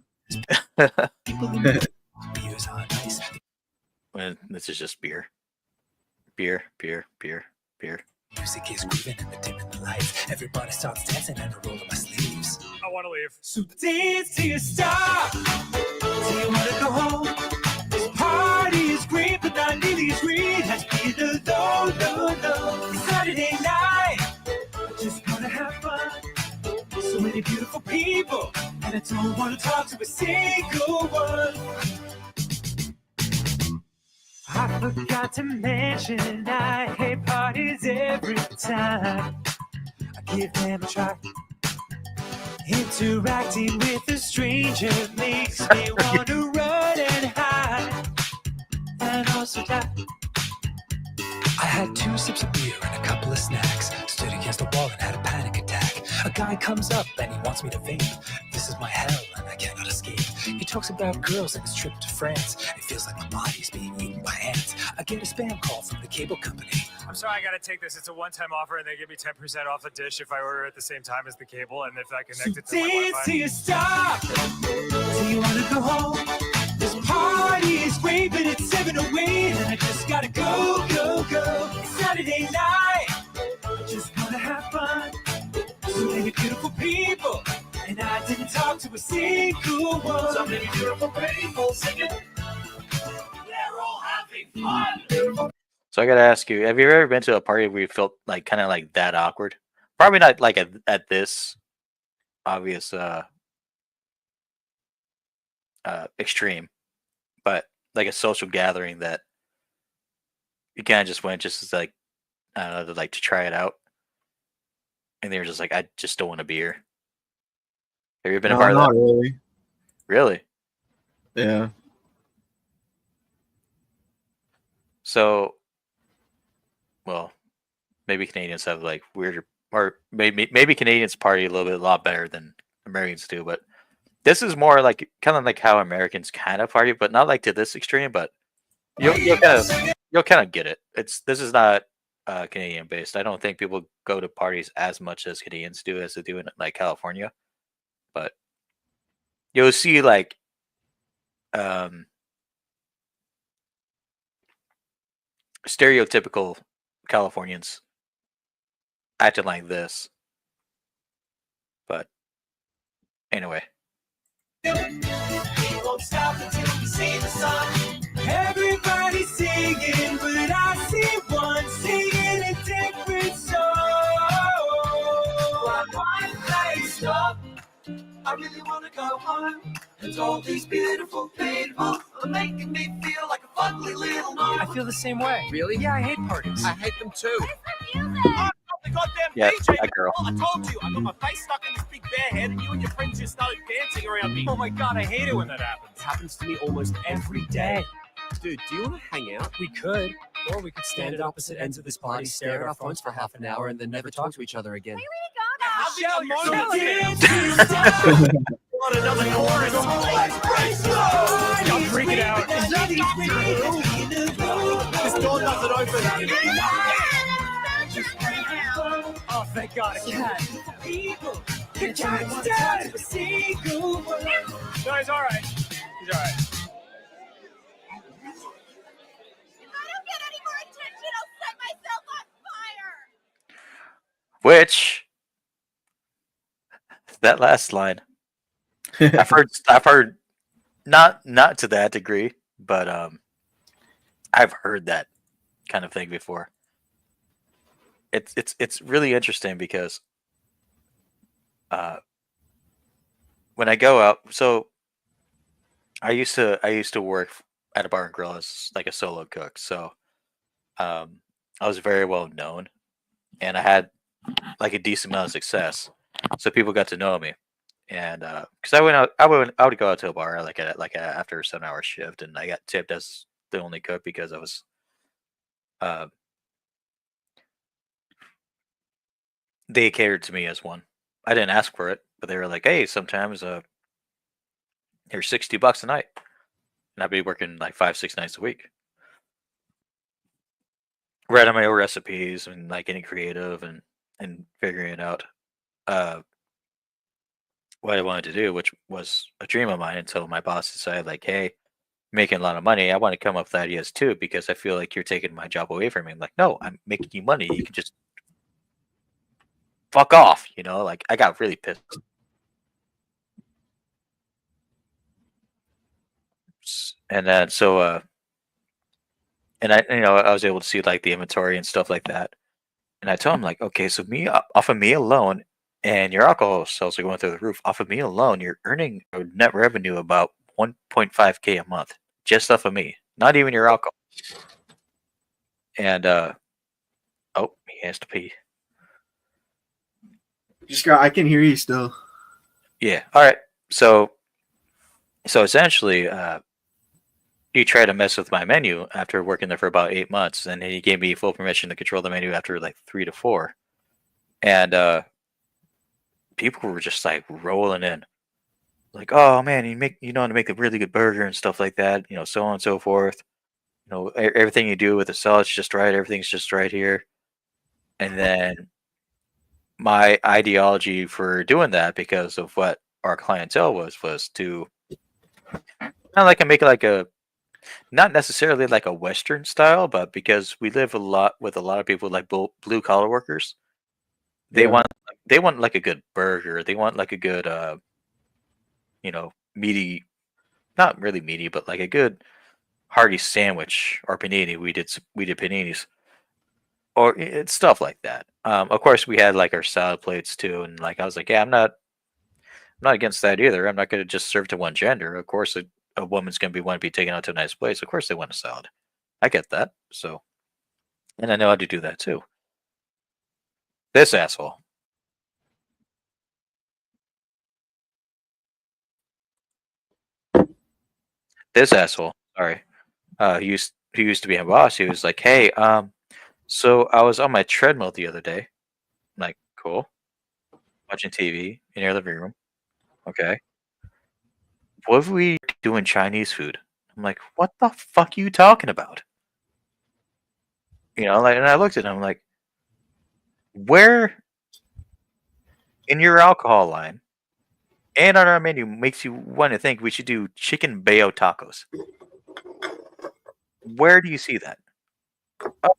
Speaker 2: Beers on ice.
Speaker 1: And this is just beer. Beer.
Speaker 2: Music is grooving and the dim in the lights. Everybody starts dancing and I roll up my sleeves. I want to leave. So dance till you stop. Do you want to go home? This party is great, but not nearly as great as being alone, no. Saturday night, I just want to have fun. So many beautiful people, and I don't want to talk to a single one.
Speaker 5: Forgot to mention I hate parties every time I give them a try. Interacting with a stranger makes me want to run and hide and also die.
Speaker 2: I had 2 sips of beer and a couple of snacks. Stood against the wall and had a panic attack. A guy comes up and he wants me to vape. This is my hell and I cannot escape. He talks about girls and his trip to France. It feels like my body's being eaten by ants. I get a spam call from the cable company.
Speaker 5: I'm sorry, I gotta take this. It's a one-time offer, and they give me 10% off the dish if I order at the same time as the cable, and if I connect it to my Wi-Fi. Till you stop. Do you wanna go home? This party is great, but it's 7:08, and I just gotta go. It's Saturday night. I just wanna have fun. So many beautiful people, and I didn't talk to a single one. So many beautiful people singing. They're all having fun.
Speaker 1: So I gotta ask you: have you ever been to a party where you felt like kind of like that awkward? Probably not like at this obvious extreme, but like a social gathering that you kind of just went just as like I don't know, like to try it out, and they were just like, I just don't want to be here. Have you been a part of
Speaker 6: not
Speaker 1: that?
Speaker 6: really.
Speaker 1: Really?
Speaker 6: Yeah.
Speaker 1: So, well, maybe Canadians have like weirder, or maybe Canadians party a lot better than Americans do. But this is more like kind of like how Americans kind of party, but not like to this extreme. But you'll kind of get it. This is not Canadian based. I don't think people go to parties as much as Canadians do as they do in like California. But you'll see like stereotypical Californians acting like this. But anyway.
Speaker 5: We won't stop until we see the sun. Everybody's singing, but I see one singing a different song. Why they stop? I really want to go home. And all these beautiful people are making me feel like a fugly little gnome. I feel the same way. Really? Yeah, I hate parties. I hate them too. The goddamn
Speaker 1: Yeah,
Speaker 5: DJ.
Speaker 1: that girl.
Speaker 5: I told you, I got my face stuck in this big bear head, and you and your friends just started dancing around me. Oh my god, I hate it when that happens. It happens to me almost every day.
Speaker 10: Dude, do you want to hang out?
Speaker 5: We could.
Speaker 10: Or we could stand at opposite ends of this party, stare at our phones for half an hour, and then never talk to each other again.
Speaker 5: Michelle, you're so
Speaker 2: Want another chorus?
Speaker 5: I'm freaking out. This door doesn't open. Oh, thank God. A cat. The cat's dead. No, he's all right. He's all right.
Speaker 1: Which that last line, I've heard not to that degree, but I've heard that kind of thing before. It's really interesting because when I go out, so I used to work at a bar and grill as like a solo cook, so I was very well known, and I had like a decent amount of success, so people got to know me, and because I would go out to a bar after a 7-hour shift, and I got tipped as the only cook because I was they catered to me as one. I didn't ask for it, but they were like, "Hey, sometimes here's $60 a night," and I'd be working like 5-6 nights a week, writing my own recipes and like getting creative and figuring it out what I wanted to do, which was a dream of mine until my boss decided like, hey, making a lot of money, I want to come up with ideas too because I feel like you're taking my job away from me. I'm like, no, I'm making you money. You can just fuck off, like I got really pissed. And then and I was able to see like the inventory and stuff like that. And I told him like, okay, so off of me alone, and your alcohol sales are going through the roof. Off of me alone, you're earning a net revenue about $1.5K a month just off of me, not even your alcohol. And oh, he has to pee.
Speaker 6: I can hear you still.
Speaker 1: Yeah. All right. So essentially, he tried to mess with my menu after working there for about 8 months, and he gave me full permission to control the menu after like 3 to 4. And people were just like rolling in, like, "Oh man, you know how to make a really good burger and stuff like that, you know, so on and so forth. You know, everything you do with the salad's just right. Everything's just right here." And then my ideology for doing that, because of what our clientele was to not like make it like a not necessarily like a Western style, but because we live a lot with a lot of people like blue collar workers, they
Speaker 6: Yeah.
Speaker 1: want they want like a good burger. They want like a good you know, meaty, not really meaty, but like a good hearty sandwich or panini. We did paninis or it's stuff like that. Of course, we had like our salad plates too, and like I was like, yeah, I'm not against that either. I'm not going to just serve to one gender. Of course, a woman's going to want to be taken out to a nice place. Of course, they want a salad. I get that. So, and I know how to do that too. This asshole. This asshole. Sorry. He used to be my boss. He was like, "Hey, so I was on my treadmill the other day." I'm like, "Cool." Watching TV in your living room. Okay. What if we doing Chinese food? I'm like, "What the fuck are you talking about?" You know, like, and I looked at him like, "Where in your alcohol line and on our menu makes you want to think we should do chicken bayo tacos? Where do you see that?"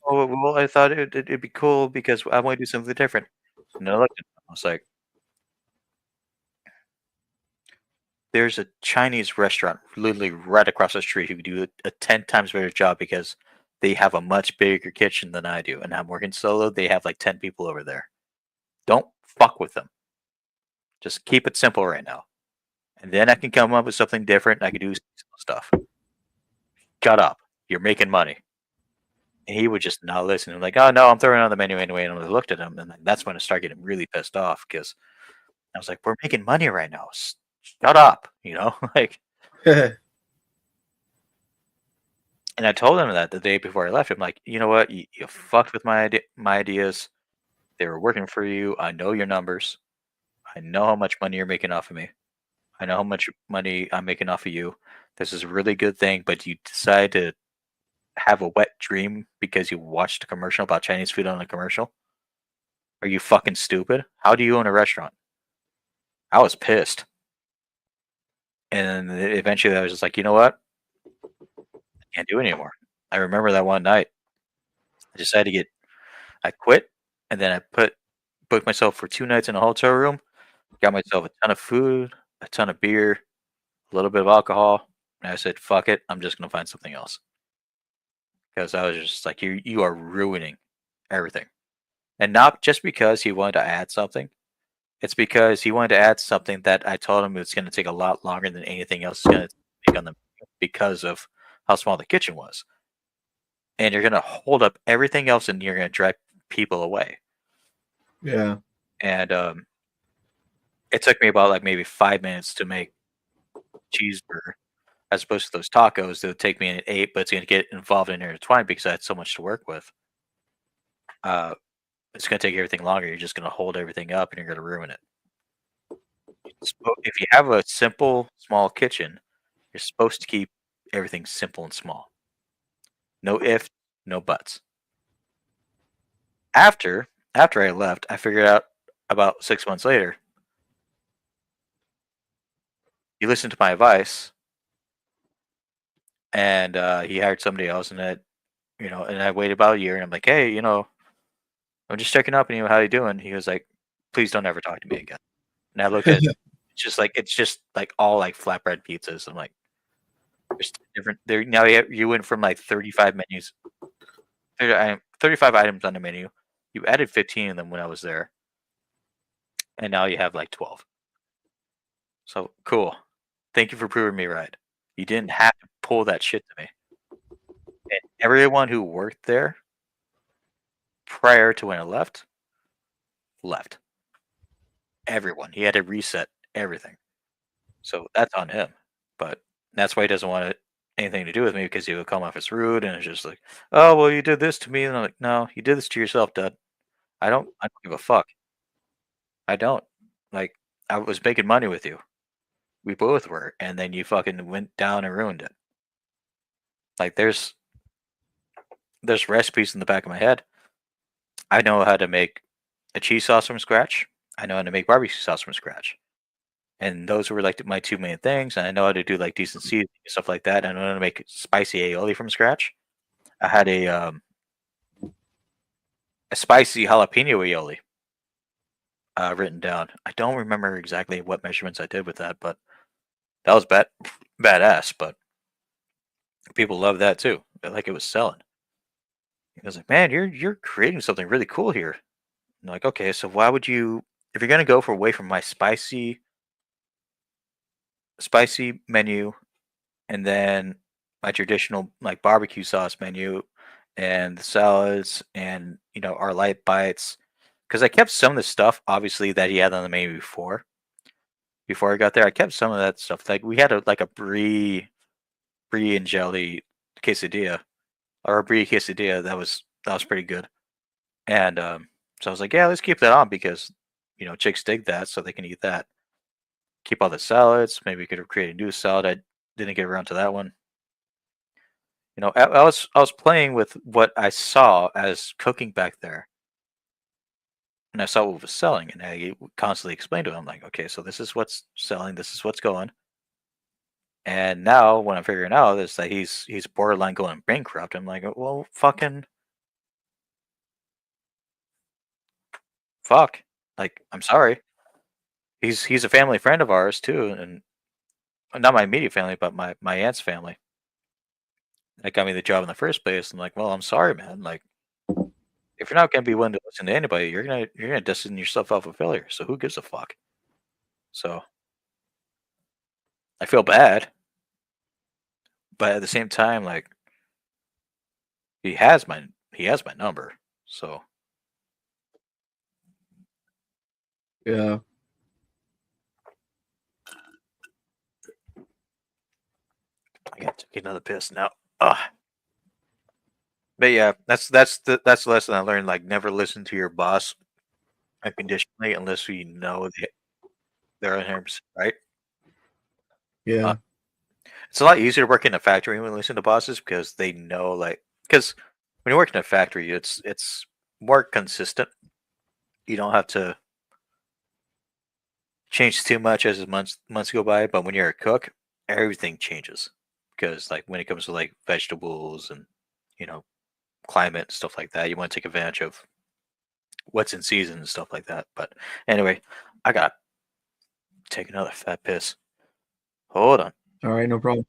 Speaker 1: "Oh, well, I thought it'd be cool because I want to do something different." And I looked at him, I was like, "There's a Chinese restaurant literally right across the street who do a 10 times better job because they have a much bigger kitchen than I do, and I'm working solo. They have like 10 people over there. Don't fuck with them. Just keep it simple right now, and then I can come up with something different. And I can do stuff. Shut up. You're making money." And he would just not listen. I'm like, "Oh no, I'm throwing it on the menu anyway." And I looked at him, and that's when I started getting really pissed off because I was like, "We're making money right now. Shut up," you know, like. And I told him that the day before I left. I'm like, "You know what? You fucked with my ideas. They were working for you. I know your numbers. I know how much money you're making off of me. I know how much money I'm making off of you. This is a really good thing, but you decide to have a wet dream because you watched a commercial about Chinese food on a commercial? Are you fucking stupid? How do you own a restaurant?" I was pissed. And then eventually I was just like, "You know what? I can't do it anymore." I remember that one night. I decided to I quit, and then booked myself for 2 nights in a hotel room, got myself a ton of food, a ton of beer, a little bit of alcohol, and I said, "Fuck it, I'm just gonna find something else." Because I was just like, you are ruining everything. And not just because he wanted to add something, it's because he wanted to add something that I told him it's gonna take a lot longer than anything else is gonna take on the because of how small the kitchen was. And you're gonna hold up everything else and you're gonna drive people away.
Speaker 6: Yeah.
Speaker 1: And it took me about like maybe 5 minutes to make cheeseburger, as opposed to those tacos that would take me an 8, but it's gonna get involved and intertwined because I had so much to work with. It's gonna take everything longer. You're just gonna hold everything up and you're gonna ruin it. If you have a simple, small kitchen, you're supposed to keep everything simple and small. No ifs, no buts. After I left, I figured out about 6 months later. He listened to my advice, and he hired somebody else, and and I waited about a year, and I'm like, "Hey, I'm just checking up on you. How you doing?" He was like, "Please don't ever talk to me again." And I looked at it's just like all like flatbread pizzas. I'm like, there's different there now. You went from like 35 menus, 35 items on the menu. You added 15 of them when I was there, and now you have like 12. So cool. Thank you for proving me right. You didn't have to pull that shit to me. And everyone who worked there prior to when I left. Everyone. He had to reset everything. So that's on him. But that's why he doesn't want anything to do with me because he would come off as rude and it's just like, oh well, you did this to me, and I'm like, no, you did this to yourself, Dad. I don't give a fuck. I don't. Like, I was making money with you. We both were, and then you fucking went down and ruined it. Like, there's recipes in the back of my head. I know how to make a cheese sauce from scratch. I know how to make barbecue sauce from scratch. And those were like my two main things. And I know how to do like decent seasoning and stuff like that. I know how to make spicy aioli from scratch. I had a spicy jalapeno aioli written down. I don't remember exactly what measurements I did with that, but that was badass. But people love that too. Like, it was selling. I was like, man, you're creating something really cool here. I'm like, okay, so why would you, if you're gonna go away from my spicy menu, and then my traditional like barbecue sauce menu, and the salads, and our light bites, because I kept some of the stuff obviously that he had on the menu before I got there. I kept some of that stuff. Like, we had a brie and jelly quesadilla, or a brie quesadilla that was pretty good. And so I was like, yeah, let's keep that on because chicks dig that, so they can eat that. Keep all the salads. Maybe we could have created a new salad. I didn't get around to that one. I was playing with what I saw as cooking back there, and I saw what was selling, and I constantly explained to him, like, okay, so this is what's selling, this is what's going. And now, when I'm figuring out is that he's borderline going bankrupt, I'm like, well, fucking fuck. Like, I'm sorry. He's a family friend of ours too, and not my immediate family, but my aunt's family. That got me the job in the first place. I'm like, well, I'm sorry, man. Like, if you're not gonna be willing to listen to anybody, you're gonna distance yourself off a failure. So who gives a fuck? So I feel bad, but at the same time, like, he has my number. So
Speaker 6: Yeah.
Speaker 1: I got to take another piss now. Ugh. But yeah, that's the lesson I learned. Like, never listen to your boss unconditionally unless you know they're 100% right.
Speaker 6: Yeah.
Speaker 1: It's a lot easier to work in a factory when you listen to bosses because they know, like, because when you work in a factory, it's more consistent. You don't have to change too much as the months go by. But when you're a cook, everything changes because, like, when it comes to like vegetables and you know climate and stuff like that, you want to take advantage of what's in season and stuff like that. But anyway, I got to take another fat piss. Hold on.
Speaker 6: All right, no problem.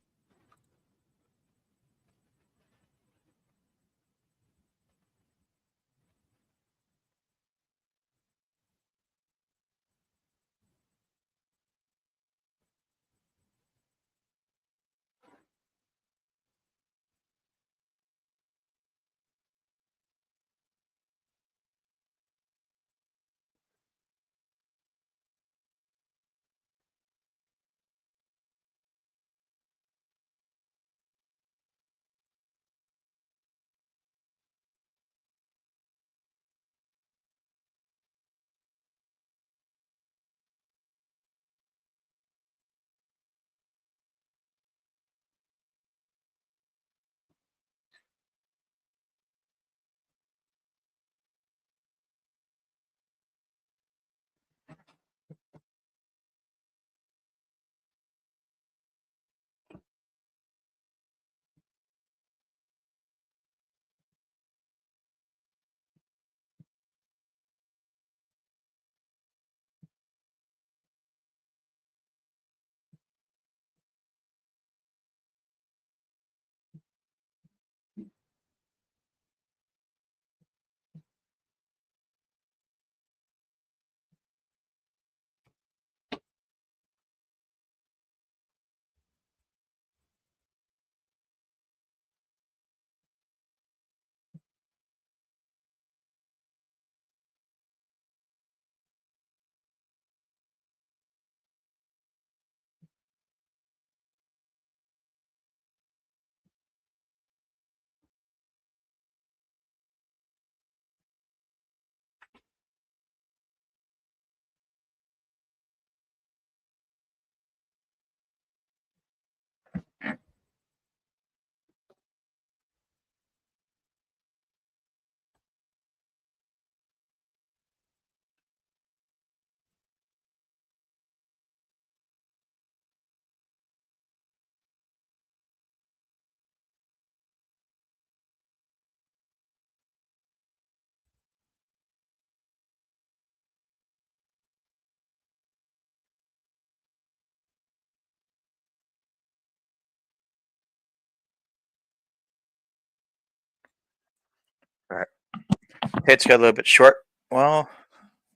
Speaker 1: Hits got a little bit short. Well,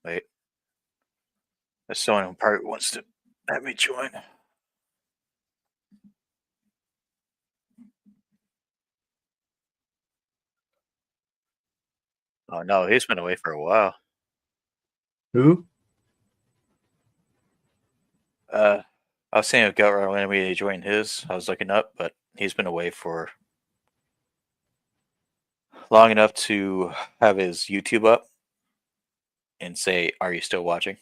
Speaker 1: wait. There's someone who probably wants to have me join. Oh no, he's been away for a while.
Speaker 6: Who?
Speaker 1: I was saying with Goat when we joined his, I was looking up, but he's been away for long enough to have his YouTube up and say, "Are you still watching?"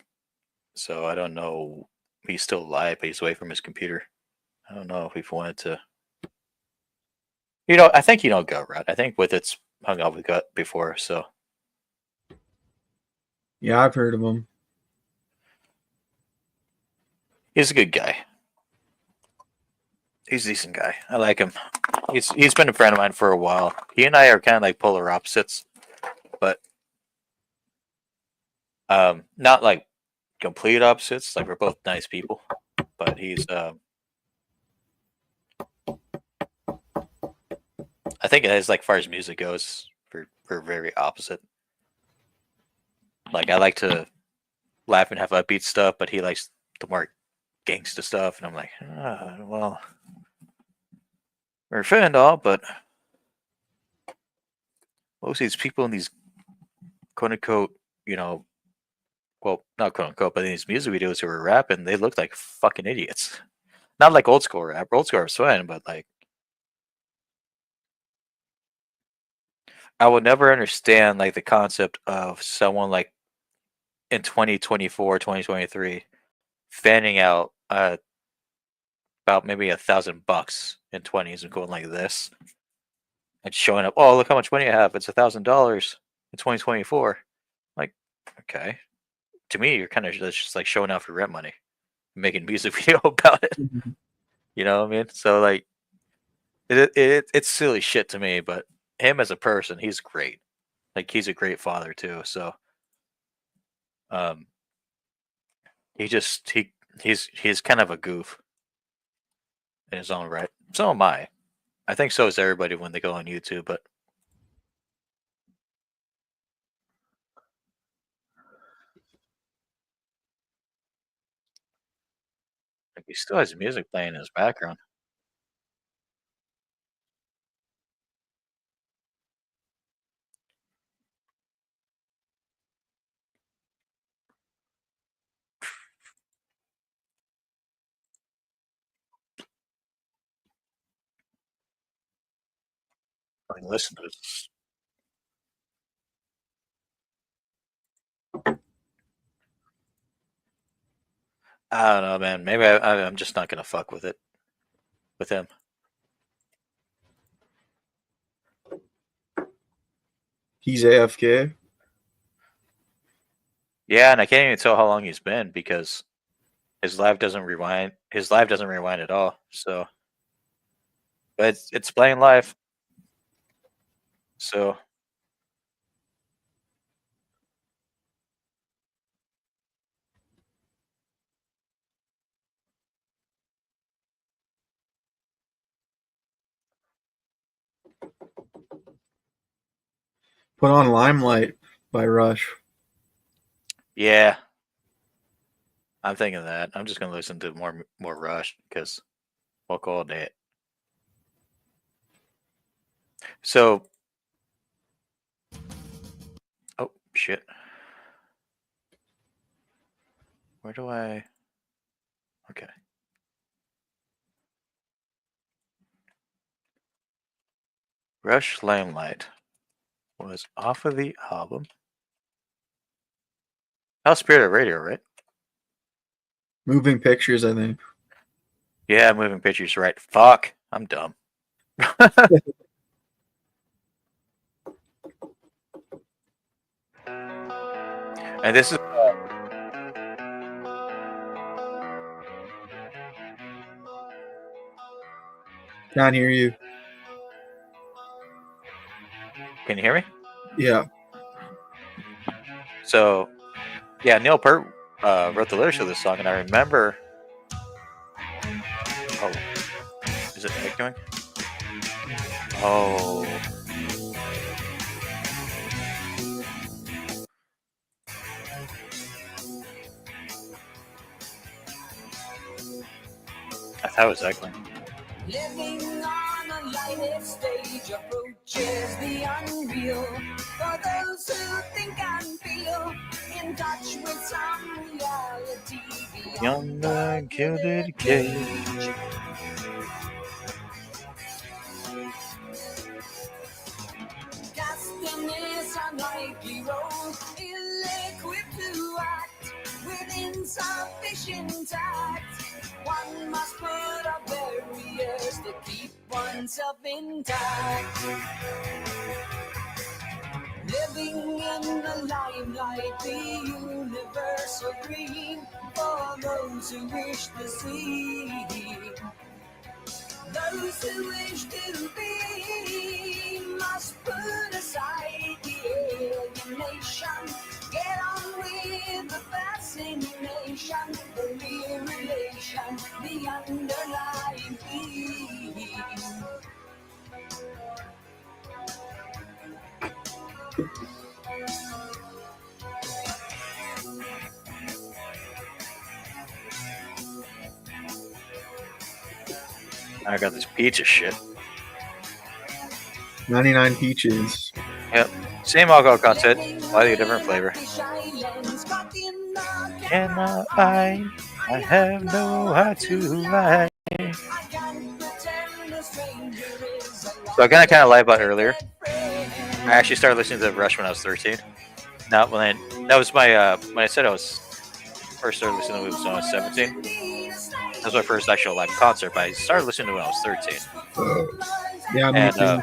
Speaker 1: So I don't know. He's still live, but he's away from his computer. I don't know if we've wanted to. I think Goat Rat. I think with it's hung out with Gut before, so
Speaker 6: Yeah, I've heard of him.
Speaker 1: he's a good guy. He's a decent guy. I like him. He's been a friend of mine for a while. He and I are kind of like polar opposites, but not like complete opposites. Like we're both nice people, but he's I think as far as music goes, we're very opposite. Like I like to laugh and have upbeat stuff, but he likes the more gangsta stuff, and I'm like, well, we're a fan and all, but most of these people in these quote unquote, well, not quote unquote, but in these music videos who were rapping, they look like fucking idiots. Not like old school rap. Old school rap's fine, but like I would never understand like the concept of someone like in 2024, 2023 fanning out about maybe $1,000 in 20s and going like this and showing up. Oh, look how much money I have. It's $1,000 in 2024. Like, okay. To me, you're kind of just like showing off your rent money, making a music video about it. You know what I mean? So like, it's silly shit to me. But him as a person, he's great. Like he's a great father too. So, he's kind of a goof in his own right. So am I. I think so is everybody when they go on YouTube. But like, he still has music playing in his background. I mean, listen to this. I don't know, man. Maybe I'm just not gonna fuck with it with him.
Speaker 6: He's AFK.
Speaker 1: Yeah, and I can't even tell how long he's been because his live doesn't rewind. His live doesn't rewind at all. So, but it's playing live. So
Speaker 6: Put on Limelight by Rush.
Speaker 1: yeah, I'm thinking that. I'm just gonna listen to more Rush because fuck all day. So, oh shit, where do I? Okay. Rush Limelight was off of the album. Oh, Spirit of Radio, right?
Speaker 6: Moving Pictures, I think.
Speaker 1: Yeah, Moving Pictures, right. Fuck, I'm dumb. And this is
Speaker 6: Can't hear you.
Speaker 1: Can you hear me?
Speaker 6: Yeah.
Speaker 1: So, yeah, Neil Peart wrote the lyrics of this song, and I remember. Oh, is it echoing? Oh, I thought it was Eckler.
Speaker 2: Living on a lighted stage approaches the unreal. For those who think and feel in touch with some reality beyond the gilded cage. Destiny's unlikely role, ill-equipped to act with insufficient tact. One must put up barriers to keep oneself intact. Living in the limelight, the universal dream for those who wish to see. Those who wish to be must put aside the alienation. Get on with the fascination, the real relation, the underlying theme.
Speaker 1: I got this pizza shit.
Speaker 6: 99 peaches.
Speaker 1: Yep. Same alcohol content, slightly different flavor. Cannot I have no heart to lie. So I kind of lied about earlier. I actually started listening to Rush when I was 13. Not when that was my when I said I was first started listening to it when I was 17. That was my first actual live concert, but I started listening to it when I was 13.
Speaker 6: Yeah, me
Speaker 1: And
Speaker 6: too.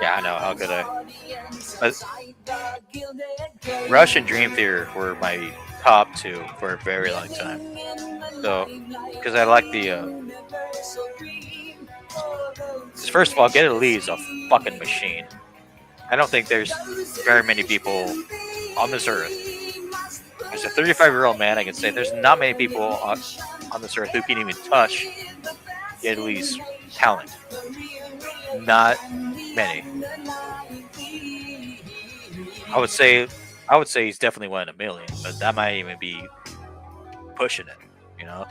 Speaker 1: yeah, I know how good Rush and Dream Theater were my top two for a very long time. So, because I like the. First of all, Get It Lee is a fucking machine. I don't think there's very many people on this earth. As a 35-year-old man, I can say there's not many people on this earth who can even touch Get It Lee's talent. Not many. I would say he's definitely one in a million, but that might even be pushing it, you know?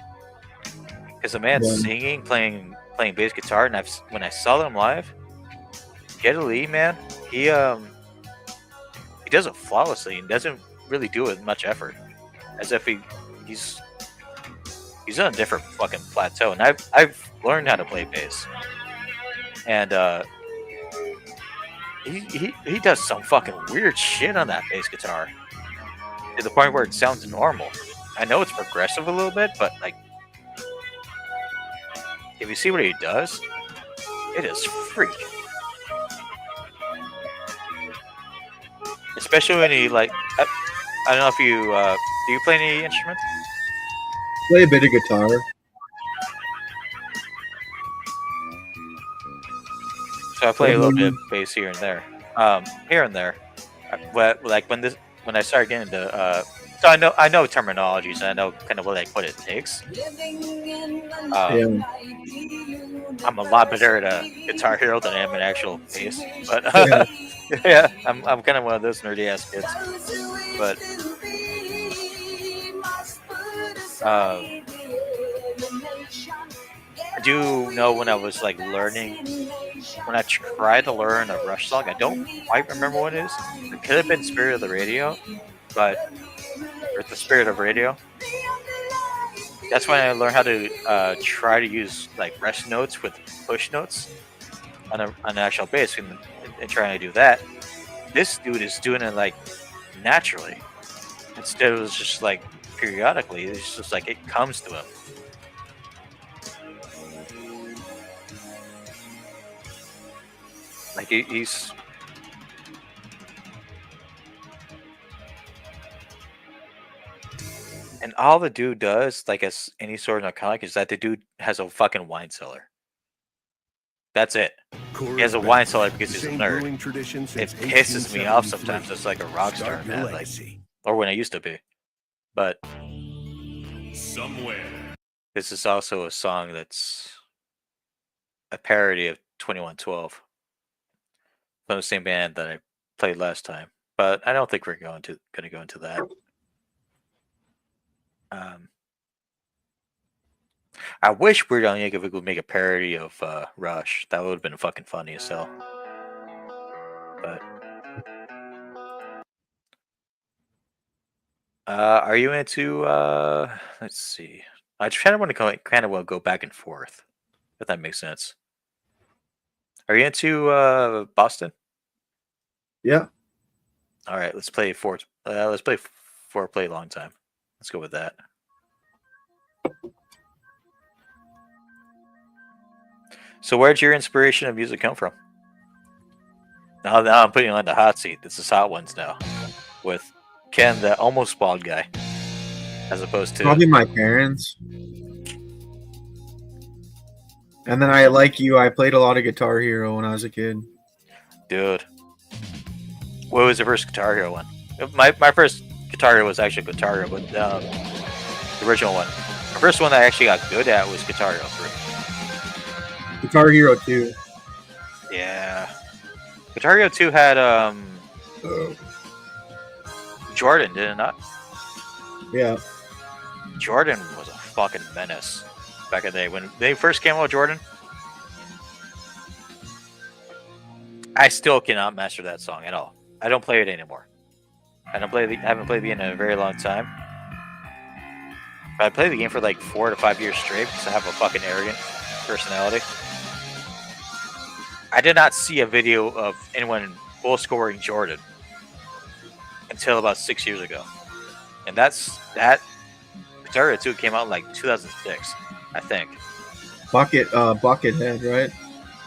Speaker 1: Because the man's singing, playing bass guitar, and when I saw them live, Get It Lee, man, he does it flawlessly and doesn't really do it with much effort, as if he's on a different fucking plateau. And I've learned how to play bass, and he does some fucking weird shit on that bass guitar to the point where it sounds normal. I know it's progressive a little bit, but like, if you see what he does, it is freak. Especially when he I don't know if you do you play any instruments?
Speaker 6: Play a bit of guitar.
Speaker 1: So I play a little bit of bass here and there. But like when I started getting into so I know terminologies and I know kind of what it takes. I'm a lot better at a Guitar Hero than I am an actual bass. But yeah, I'm kind of one of those nerdy ass kids. But I do know when I was like learning, when I tried to learn a Rush song, I don't quite remember what it is. It could have been Spirit of the Radio, or the Spirit of Radio. That's when I learned how to try to use like rest notes with push notes on an actual bass, and trying to do that. This dude is doing it like naturally. Instead, it was just like periodically. It's just like it comes to him. Like he's. And all the dude does, like as any sort of narcotic, is that the dude has a fucking wine cellar. That's it. He has a wine cellar because he's a nerd. It pisses me off sometimes. It's like a rock star, man. Like, or when I used to be. But
Speaker 2: somewhere.
Speaker 1: This is also a song that's a parody of 2112 from the same band that I played last time. But I don't think we're going to go into that. I wish Weird Al Yankovic would make a parody of Rush. That would have been fucking funny as hell. But are you into? Let's see. I kind of want to go back and forth, if that makes sense. Are you into Boston?
Speaker 6: Yeah.
Speaker 1: All right, let's play foreplay long time. Let's go with that. So where'd your inspiration of music come from? Now I'm putting you on the hot seat. This is Hot Ones now, with Ken, the almost bald guy, as opposed to
Speaker 6: Probably my parents. And then I played a lot of Guitar Hero when I was a kid.
Speaker 1: Dude. What was the first Guitar Hero one? My first Guitar Hero was actually Guitar Hero, but the original one. The first one that I actually got good at was Guitar Hero 3.
Speaker 6: Guitar Hero 2.
Speaker 1: Yeah. Guitar Hero 2 had Jordan, did it not?
Speaker 6: Yeah.
Speaker 1: Jordan was a fucking menace back in the day. When they first came out with Jordan, I still cannot master that song at all. I don't play it anymore. I haven't played the game in a very long time. But I played the game for like 4 to 5 years straight because I have a fucking arrogant personality. I did not see a video of anyone full scoring Jordan until about 6 years ago. And that Guitar Hero 2 came out in like 2006, I think.
Speaker 6: Buckethead, right?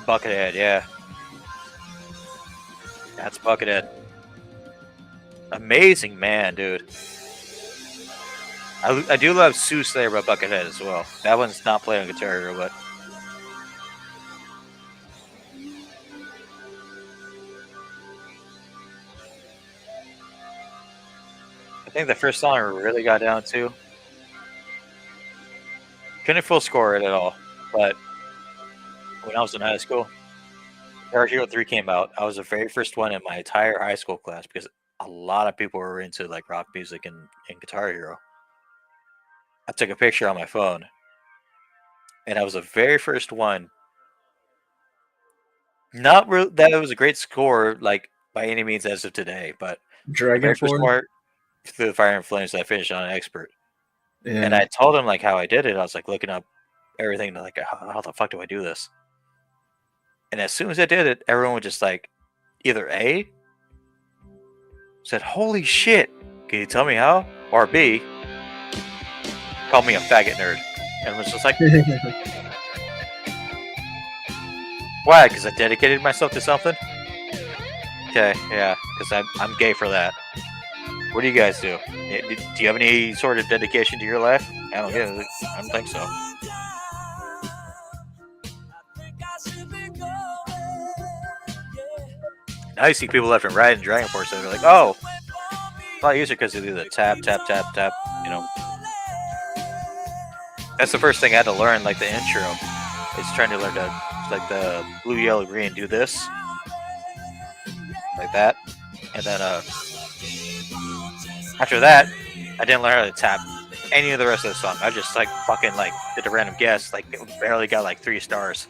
Speaker 1: Buckethead, yeah. That's Buckethead. Amazing man, dude. I do love Sue Slayer by Buckethead as well. That one's not played on Guitar Hero, but I think the first song I really got down to, couldn't full score it at all, but when I was in high school, Guitar Hero 3 came out. I was the very first one in my entire high school class because a lot of people were into like rock music and Guitar Hero. I took a picture on my phone, and I was the very first one. Not that it was a great score, like by any means as of today, but
Speaker 6: Dragon Force
Speaker 1: through the Fire and Flames that I finished on Expert.
Speaker 6: Yeah.
Speaker 1: And I told him like how I did it. I was like looking up everything to like how the fuck do I do this? And as soon as I did it, everyone was just like either A, said, "Holy shit, can you tell me how?" Or B, called me a faggot nerd. And was just like, why? Because I dedicated myself to something? Okay, yeah, because I'm gay for that. What do you guys do? Do you have any sort of dedication to your life? I don't get it. I don't think so. Now you see people left and right in Dragon Force, and they're like, "Oh, I use it because they do the tap, tap, tap, tap." You know, that's the first thing I had to learn. Like the intro, is trying to learn to like the blue, yellow, green. Do this, like that, and then after that, I didn't learn how to tap any of the rest of the song. I just like fucking like did a random guess. Like it barely got like 3 stars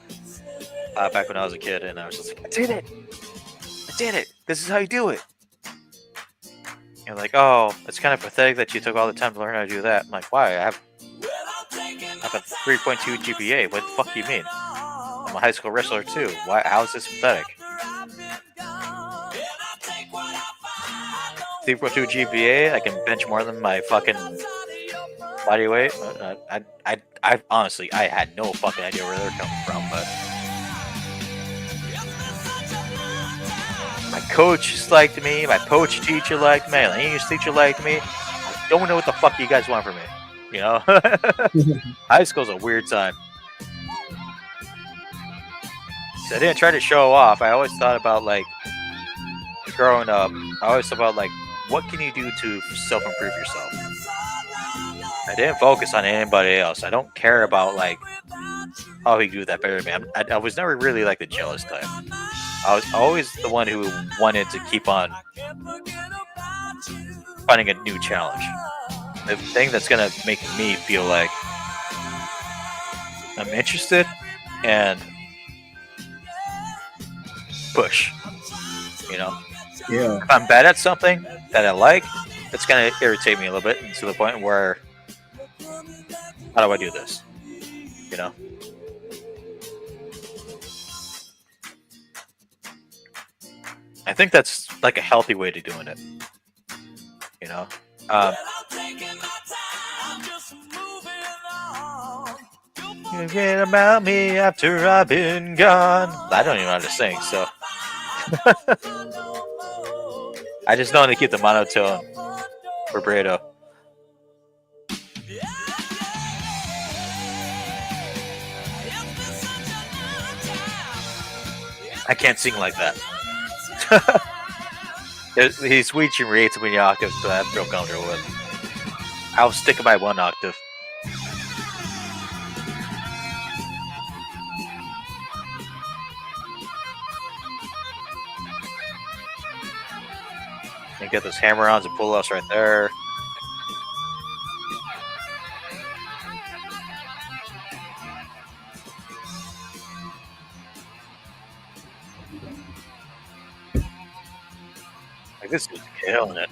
Speaker 1: back when I was a kid, and I was just like, "I did it! I did it! This is how you do it." You're like, "Oh, it's kind of pathetic that you took all the time to learn how to do that." I'm like, "Why? I have a 3.2 GPA. What the fuck do you mean? I'm a high school wrestler too. Why? How is this pathetic?" 3.2 GPA. I can bench more than my fucking body weight. I honestly, I had no fucking idea where they're coming from, but my coach liked me. My poach teacher liked me. My English teacher liked me. I don't know what the fuck you guys want from me. You know, high school's a weird time. So I didn't try to show off. I always thought about like growing up. I always thought about like, what can you do to self-improve yourself? I didn't focus on anybody else. I don't care about like, oh, he can do that better than me. I was never really like the jealous type. I was always the one who wanted to keep on finding a new challenge. The thing that's gonna make me feel like I'm interested, and push. You know,
Speaker 6: Yeah.
Speaker 1: if I'm bad at something that I like, it's gonna irritate me a little bit, and to the point where, how do I do this? You know. I think that's like a healthy way to doing it. You know. You forget about me after I've been gone. I don't even know how to sing, so I just know how to keep the monotone vibrato. I can't sing like that. His switching rates between octaves, so I feel comfortable with. I'll stick by one octave. And get those hammer-ons and pull-offs right there. Like, this is killing it.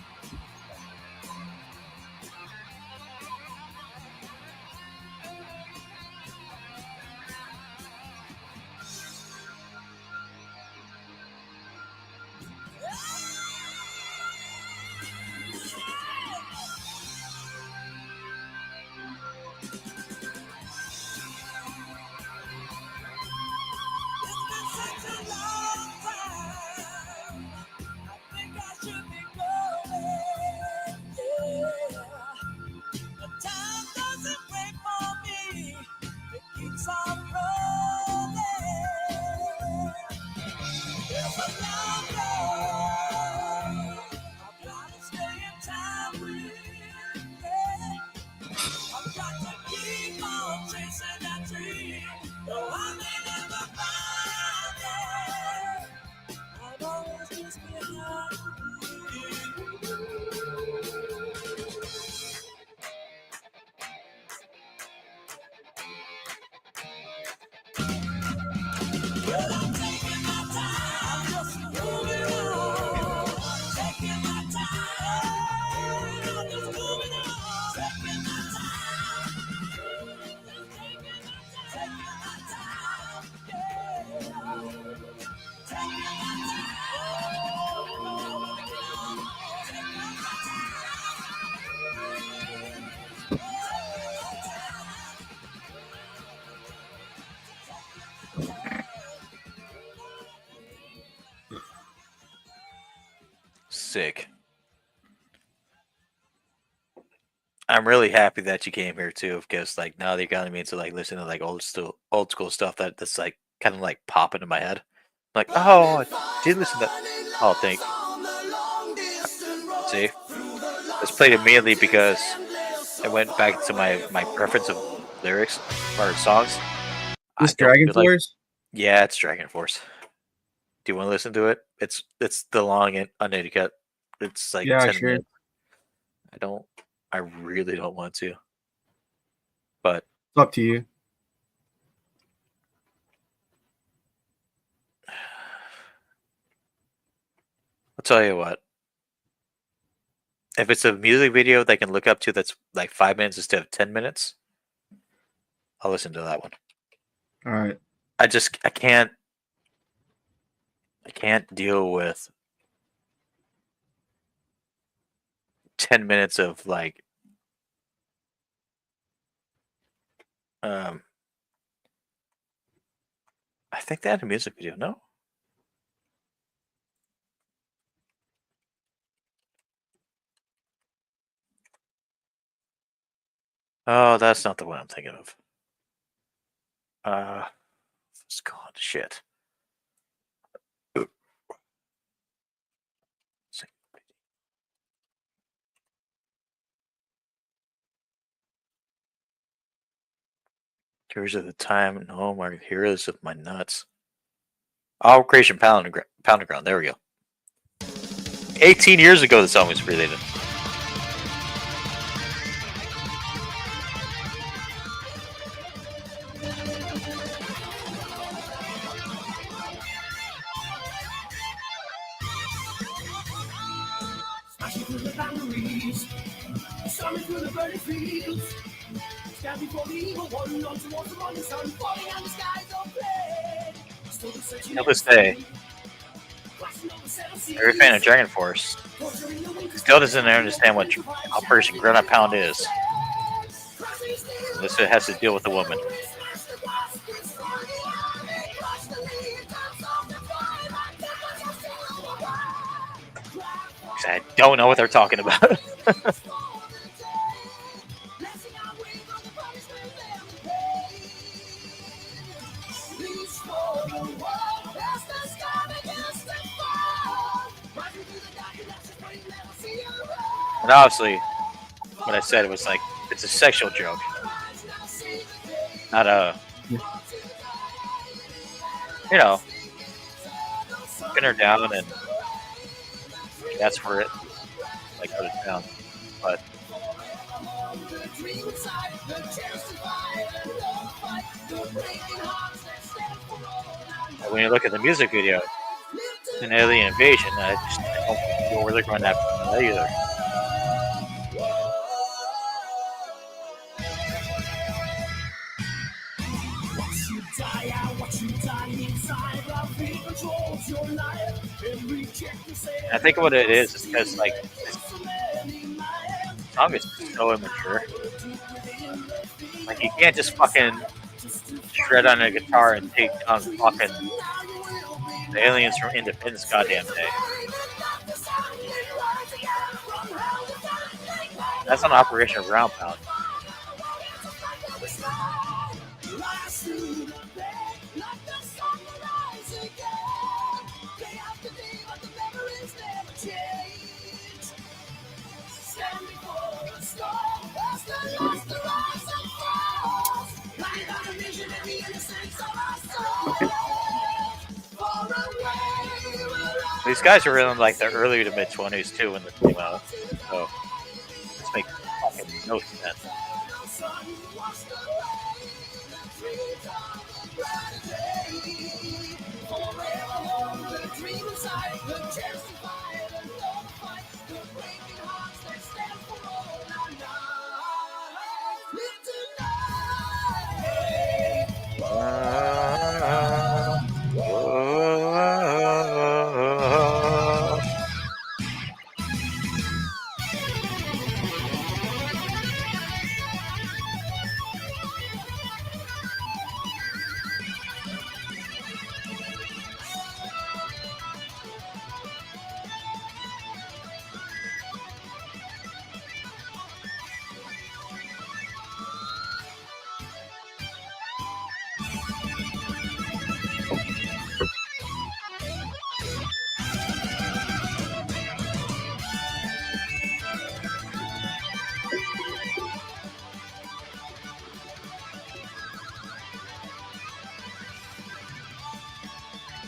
Speaker 1: Sick. I'm really happy that you came here too, because like now they got me into like listening to like old school stuff that's like kind of like popping in my head. Like, oh, I did listen to. Oh, thank. See, it's played immediately because I went back to my preference of lyrics or songs.
Speaker 6: This Dragon
Speaker 1: feel like-
Speaker 6: Force?
Speaker 1: Yeah, it's Dragon Force. Do you want to listen to it? It's the long and unedited cut. It's like
Speaker 6: Yeah,
Speaker 1: 10
Speaker 6: sure.
Speaker 1: minutes. I really don't want to. But
Speaker 6: It's up to you.
Speaker 1: I'll tell you what. If it's a music video they can look up to that's like 5 minutes instead of 10 minutes, I'll listen to that one.
Speaker 6: All right.
Speaker 1: I can't deal with 10 minutes of like I think they had a music video, no? Oh, that's not the one I'm thinking of. It's called shit. Heroes of the Time. No, my Heroes of my nuts. Operation Pound Ground. There we go. 18 years ago, the song was related.
Speaker 2: Smashing through the boundaries, storming through the burning fields, standing for the evil one, on towards the morning sun, falling on the skies of flame. Still searching
Speaker 1: Till this day, every fan of Dragon Force still doesn't understand what Operation Ground Pound is. This has to deal with the woman. 'Cause I don't know what they're talking about. And obviously, what I said was like, it's a sexual joke. Not a, you know, pin her down and that's where it, like, goes down. But when you look at the music video, it's an alien invasion. I don't know where they're going after that either. I think what it is because like this song is so immature. Like you can't just fucking shred on a guitar and take down fucking the aliens from Independence goddamn day. That's an Operation Ground Pound. These guys are in like the early to mid 20s too when this came out, so this makes fucking no sense.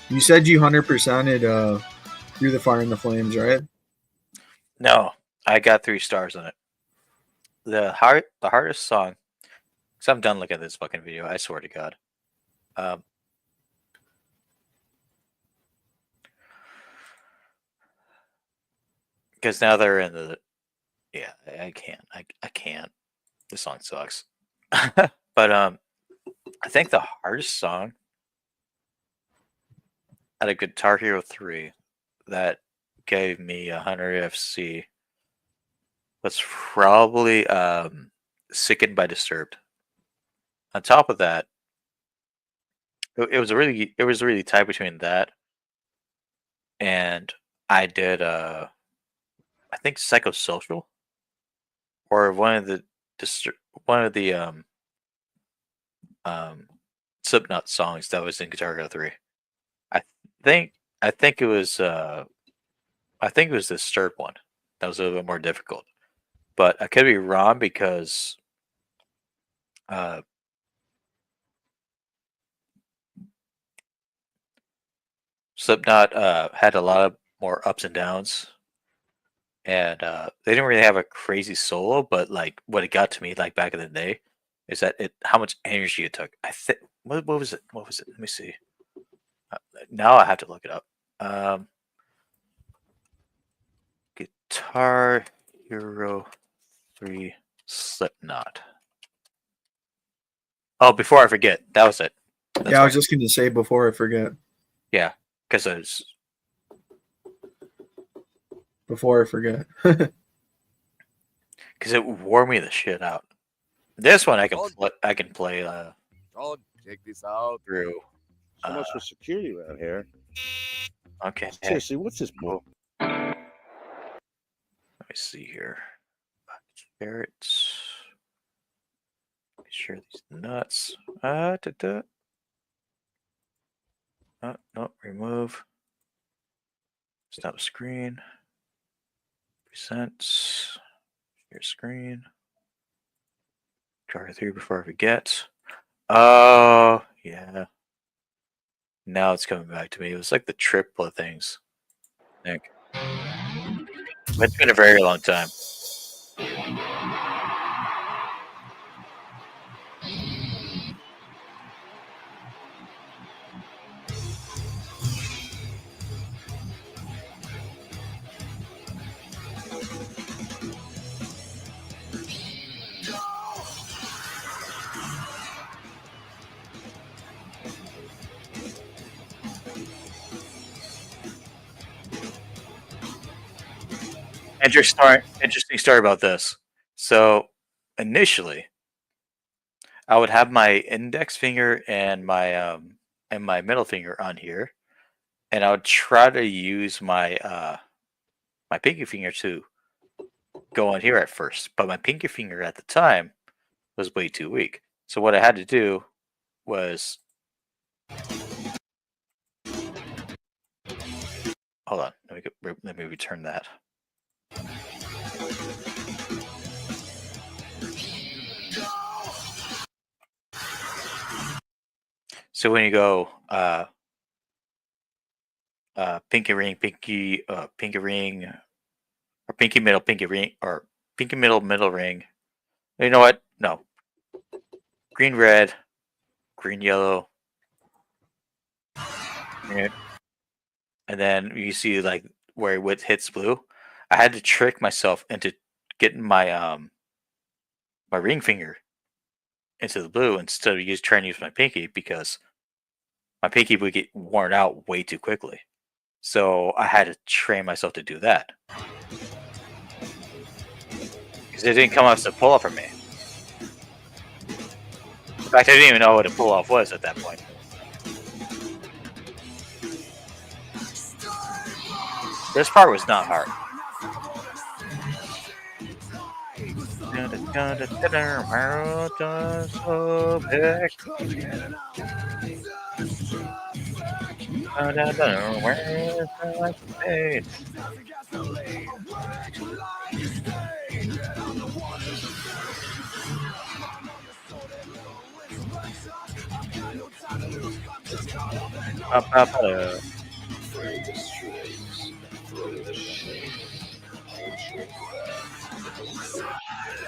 Speaker 6: You said you 100%ed Through the Fire and the Flames, right?
Speaker 1: No, I got 3 stars on it. The hardest song. Cause I'm done looking at this fucking video. I swear to God. Because now they're in the. Yeah, I can't. I can't. This song sucks. But I think the hardest song out of Guitar Hero 3 that gave me 100 FC was probably Sickened by Disturbed. On top of that, it was really tight between that and I did I think Psychosocial or one of the Slipknot songs that was in Guitar Hero 3. I think it was the Disturbed one that was a little bit more difficult, but I could be wrong because Slipknot had a lot of more ups and downs, and they didn't really have a crazy solo. But like what it got to me, like back in the day, is that it how much energy it took. I think what was it? What was it? Let me see. Now I have to look it up. Guitar Hero 3 Slipknot. Oh, before I forget, that was it. That's
Speaker 6: yeah, I was
Speaker 1: right.
Speaker 6: just going to say before I forget.
Speaker 1: Yeah, because it's
Speaker 6: Before I forget.
Speaker 1: because it wore me the shit out. This one I can play
Speaker 11: Oh, check this out.
Speaker 1: through.
Speaker 11: So much for security around here.
Speaker 1: Okay.
Speaker 11: Seriously, what's this book?
Speaker 1: Let me see here. Carrots. Share these nuts. No, remove. Stop screen. Presents. Share screen. Try 3 before I forget. Oh, yeah. Now it's coming back to me. It was like the triplet things, I think. It's been a very long time. Interesting story about this. So initially, I would have my index finger and my middle finger on here, and I would try to use my my pinky finger to go on here at first. But my pinky finger at the time was way too weak. So what I had to do was hold on. Let me return that. So when you go pinky ring, pinky ring, or pinky ring, or pinky middle ring. You know what? No. Green red, green yellow. Right? And then you see like where it hits blue. I had to trick myself into getting my my ring finger into the blue instead of trying to use my pinky, because my pinky would get worn out way too quickly. So I had to train myself to do that. Because it didn't come off as a pull off for me. In fact, I didn't even know what a pull off was at that point. This part was not hard.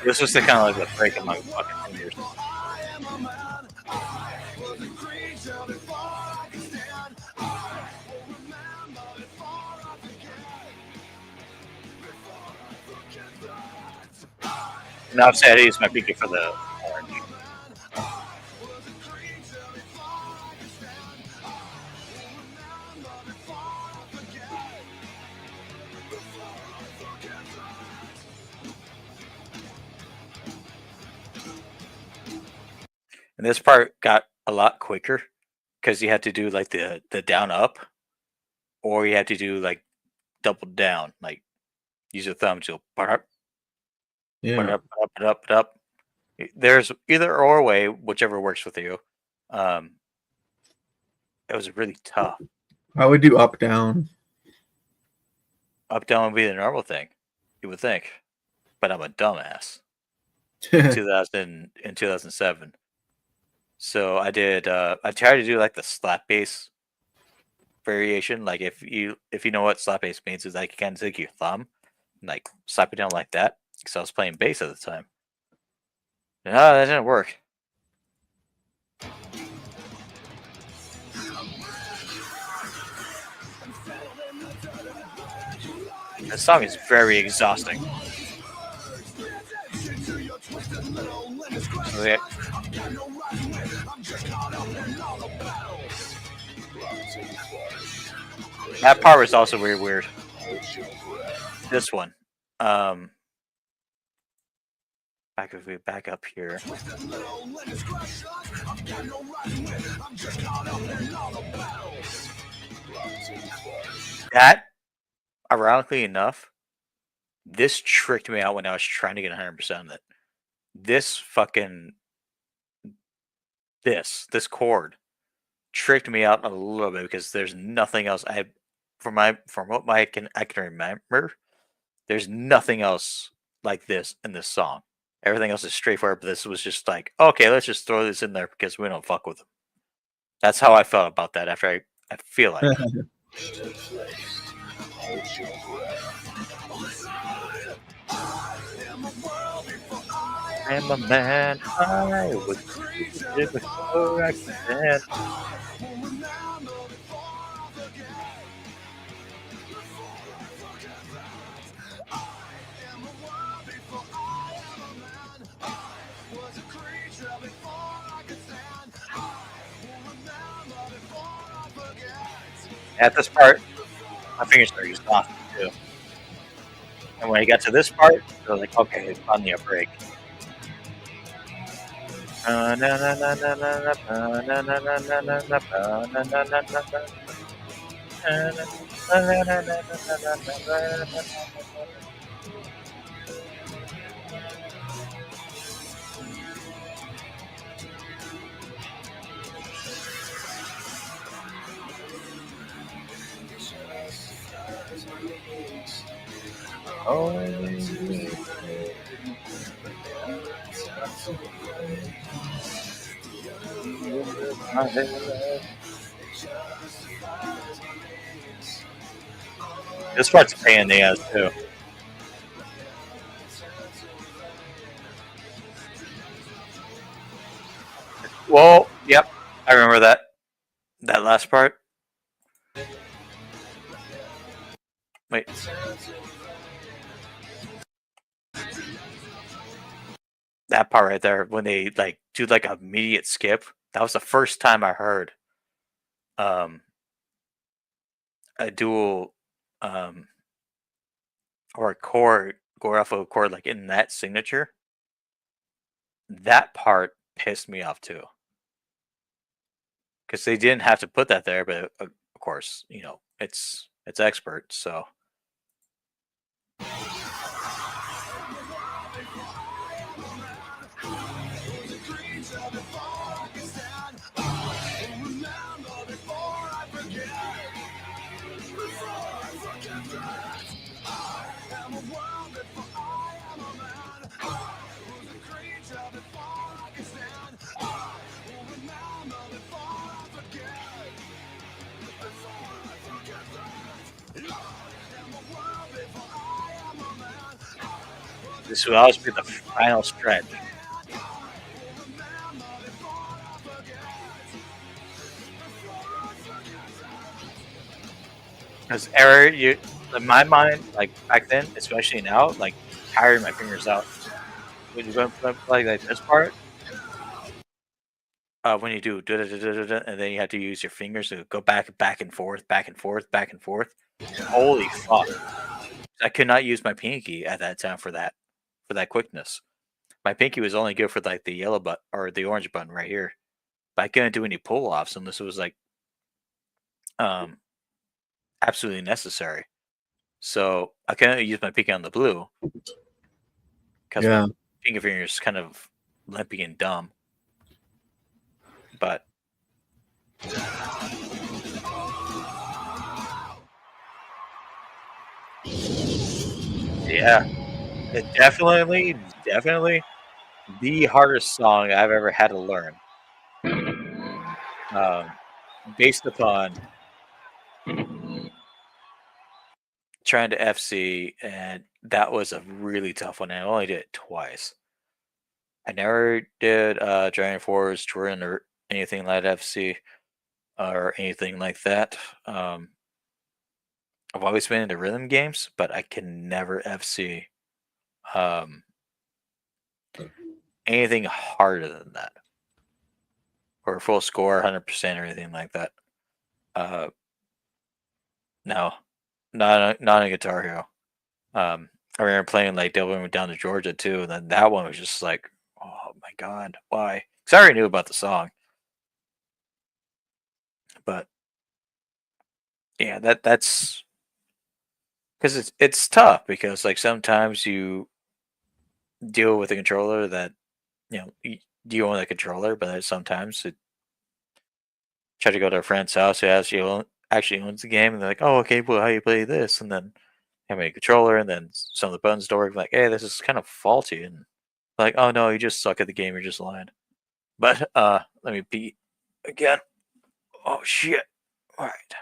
Speaker 1: This was the kind of like the break in my fucking fingers. Now I've said I use my pinky for the orange. And this part got a lot quicker because you had to do like the down up, or you had to do like double down, like use your thumb to put up, put up. There's either or way, whichever works with you. It was really tough.
Speaker 6: I would do up down.
Speaker 1: Up down would be the normal thing, you would think, but I'm a dumbass. In 2007. So I did. I tried to do like the slap bass variation. Like if you know what slap bass means, is like you kind of take your thumb and like slap it down like that. Because I was playing bass at the time. No, that didn't work. This song is very exhausting. Okay. That part was also very weird. This one. Back up here. That, ironically enough, this tricked me out when I was trying to get 100% of it. This chord tricked me out a little bit because there's nothing else from what I can remember, there's nothing else like this in this song. Everything else is straightforward, but this was just like, okay, let's just throw this in there because we don't fuck with them. That's how I felt about that after I feel like. I'm a man, I would live before I can. At this part, my fingers are exhausted too. And when I got to this part, I was like, okay, it's on the break. This part's a pain in the ass too. Well, yep, I remember that last part. Wait. That part right there, when they like do like an immediate skip, that was the first time I heard a dual or a chord go off of a chord like in that signature. That part pissed me off too. Because they didn't have to put that there, but of course, you know, it's expert, so this will always be the final stretch. Because in my mind, like back then, especially now, like tiring my fingers out. When you go like this part, when you do and then you have to use your fingers to go back and forth. Holy fuck! I could not use my pinky at that time for that quickness. My pinky was only good for like the yellow button or the orange button right here, but I couldn't do any pull offs unless it was like absolutely necessary. So I couldn't use my pinky on the blue because my finger is kind of limpy and dumb. But yeah, it definitely the hardest song I've ever had to learn. Based upon trying to FC, and that was a really tough one. I only did it twice. I never did Dragon Force, Jordan, or anything like FC or anything like that. I've always been into rhythm games, but I can never FC um, anything harder than that, or a full score, 100% or anything like that. No, not a Guitar Hero. I remember playing like Devil Went Down to Georgia too, and then that one was just like, oh my god, why? Because I already knew about the song, but yeah, that's because it's tough because like sometimes you deal with a controller that you own the controller, but then sometimes it try to go to a friend's house who actually owns the game, and they're like, oh okay, well how you play this, and then have a controller, and then some of the buttons don't work. Like, hey, this is kind of faulty, and like, oh no, you just suck at the game. You're just lying. But let me beat again. Oh shit! All right.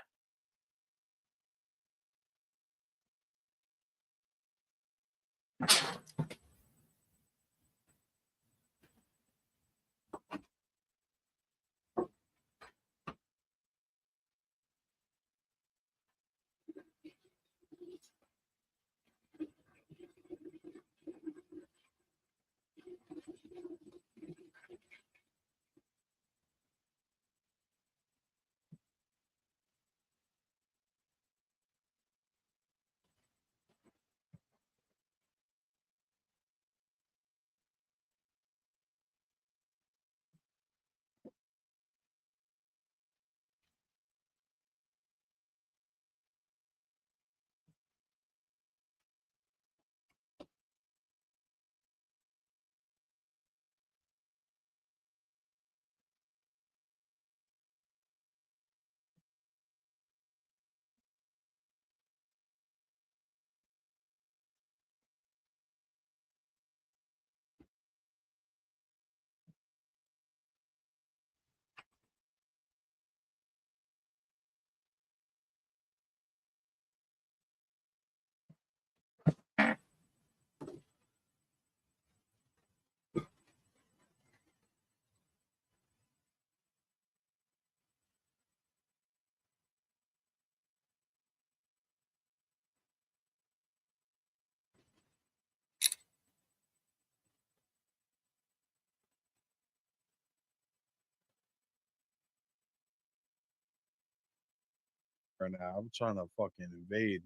Speaker 12: Right now, I'm trying to fucking invade.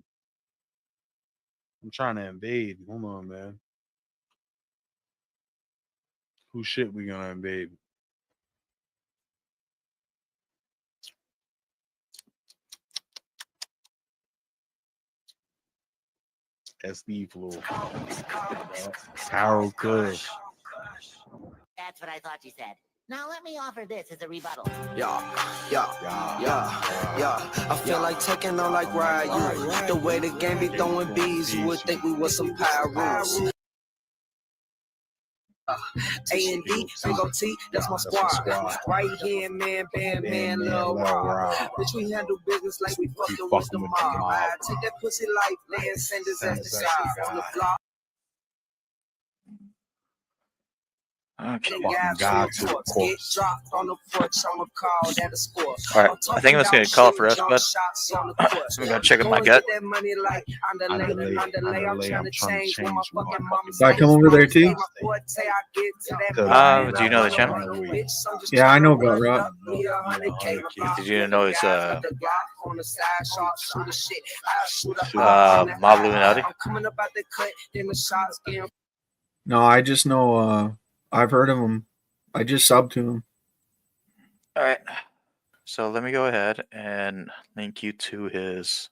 Speaker 12: I'm trying to invade. Hold on, man. Who shit we gonna invade? SD Flu. Harold Kush.
Speaker 13: That's what I thought you said. Now let me offer this as a rebuttal.
Speaker 5: Yeah. I feel like taking on like Ryu. The way the game be throwing bees, you would think we was some pirates. A and D, big O T, that's my squad. Right here, man, band, man, Lil Rob. Bitch, we handle business like we fucking with the mob. I take that pussy like Land Sanders at the side on the block.
Speaker 1: Okay.
Speaker 12: God,
Speaker 5: Get dropped on the porch, I'ma call that a score.
Speaker 1: All right. I think I'm just gonna call it for us, but I'm gonna check with my gut.
Speaker 6: Do I come over there too?
Speaker 1: Do you know the channel?
Speaker 6: Yeah, I know about Rob.
Speaker 1: Did you know it's Mob Illuminati?
Speaker 6: No, I just know. I've heard of him. I just subbed to him.
Speaker 1: All right. So let me go ahead and link you to his.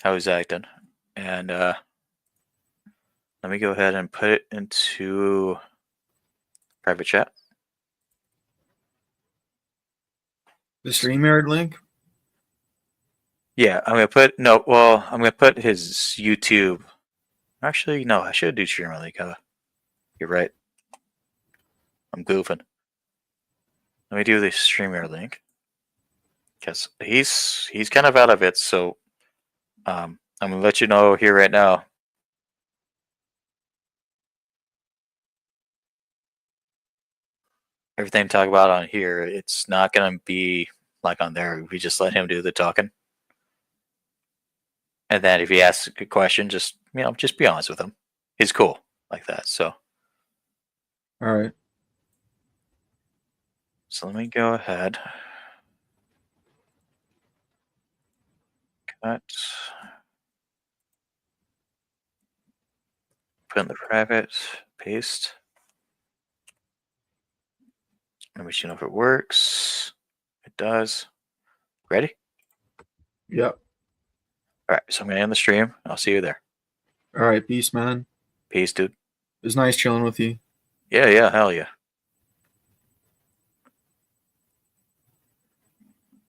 Speaker 1: How he's acting, and let me go ahead and put it into private chat.
Speaker 6: The StreamYard link?
Speaker 1: Yeah, I'm gonna put his YouTube. Actually, no, I should do streamer link. You're right. I'm goofing. Let me do the streamer link because he's kind of out of it. So I'm gonna let you know here right now. everything we talk about on here, it's not gonna be like on there. We just let him do the talking. And then if he asks a question, just just be honest with him. He's cool like that. So
Speaker 6: All right.
Speaker 1: let me go ahead. Cut. Put in the private. Paste. Let me see if it works. It does. Ready?
Speaker 6: Yep.
Speaker 1: All right. So I'm gonna end the stream. I'll see you there.
Speaker 6: All right. Peace, man.
Speaker 1: Peace, dude.
Speaker 6: It was nice chilling with you.
Speaker 1: Yeah. Hell yeah.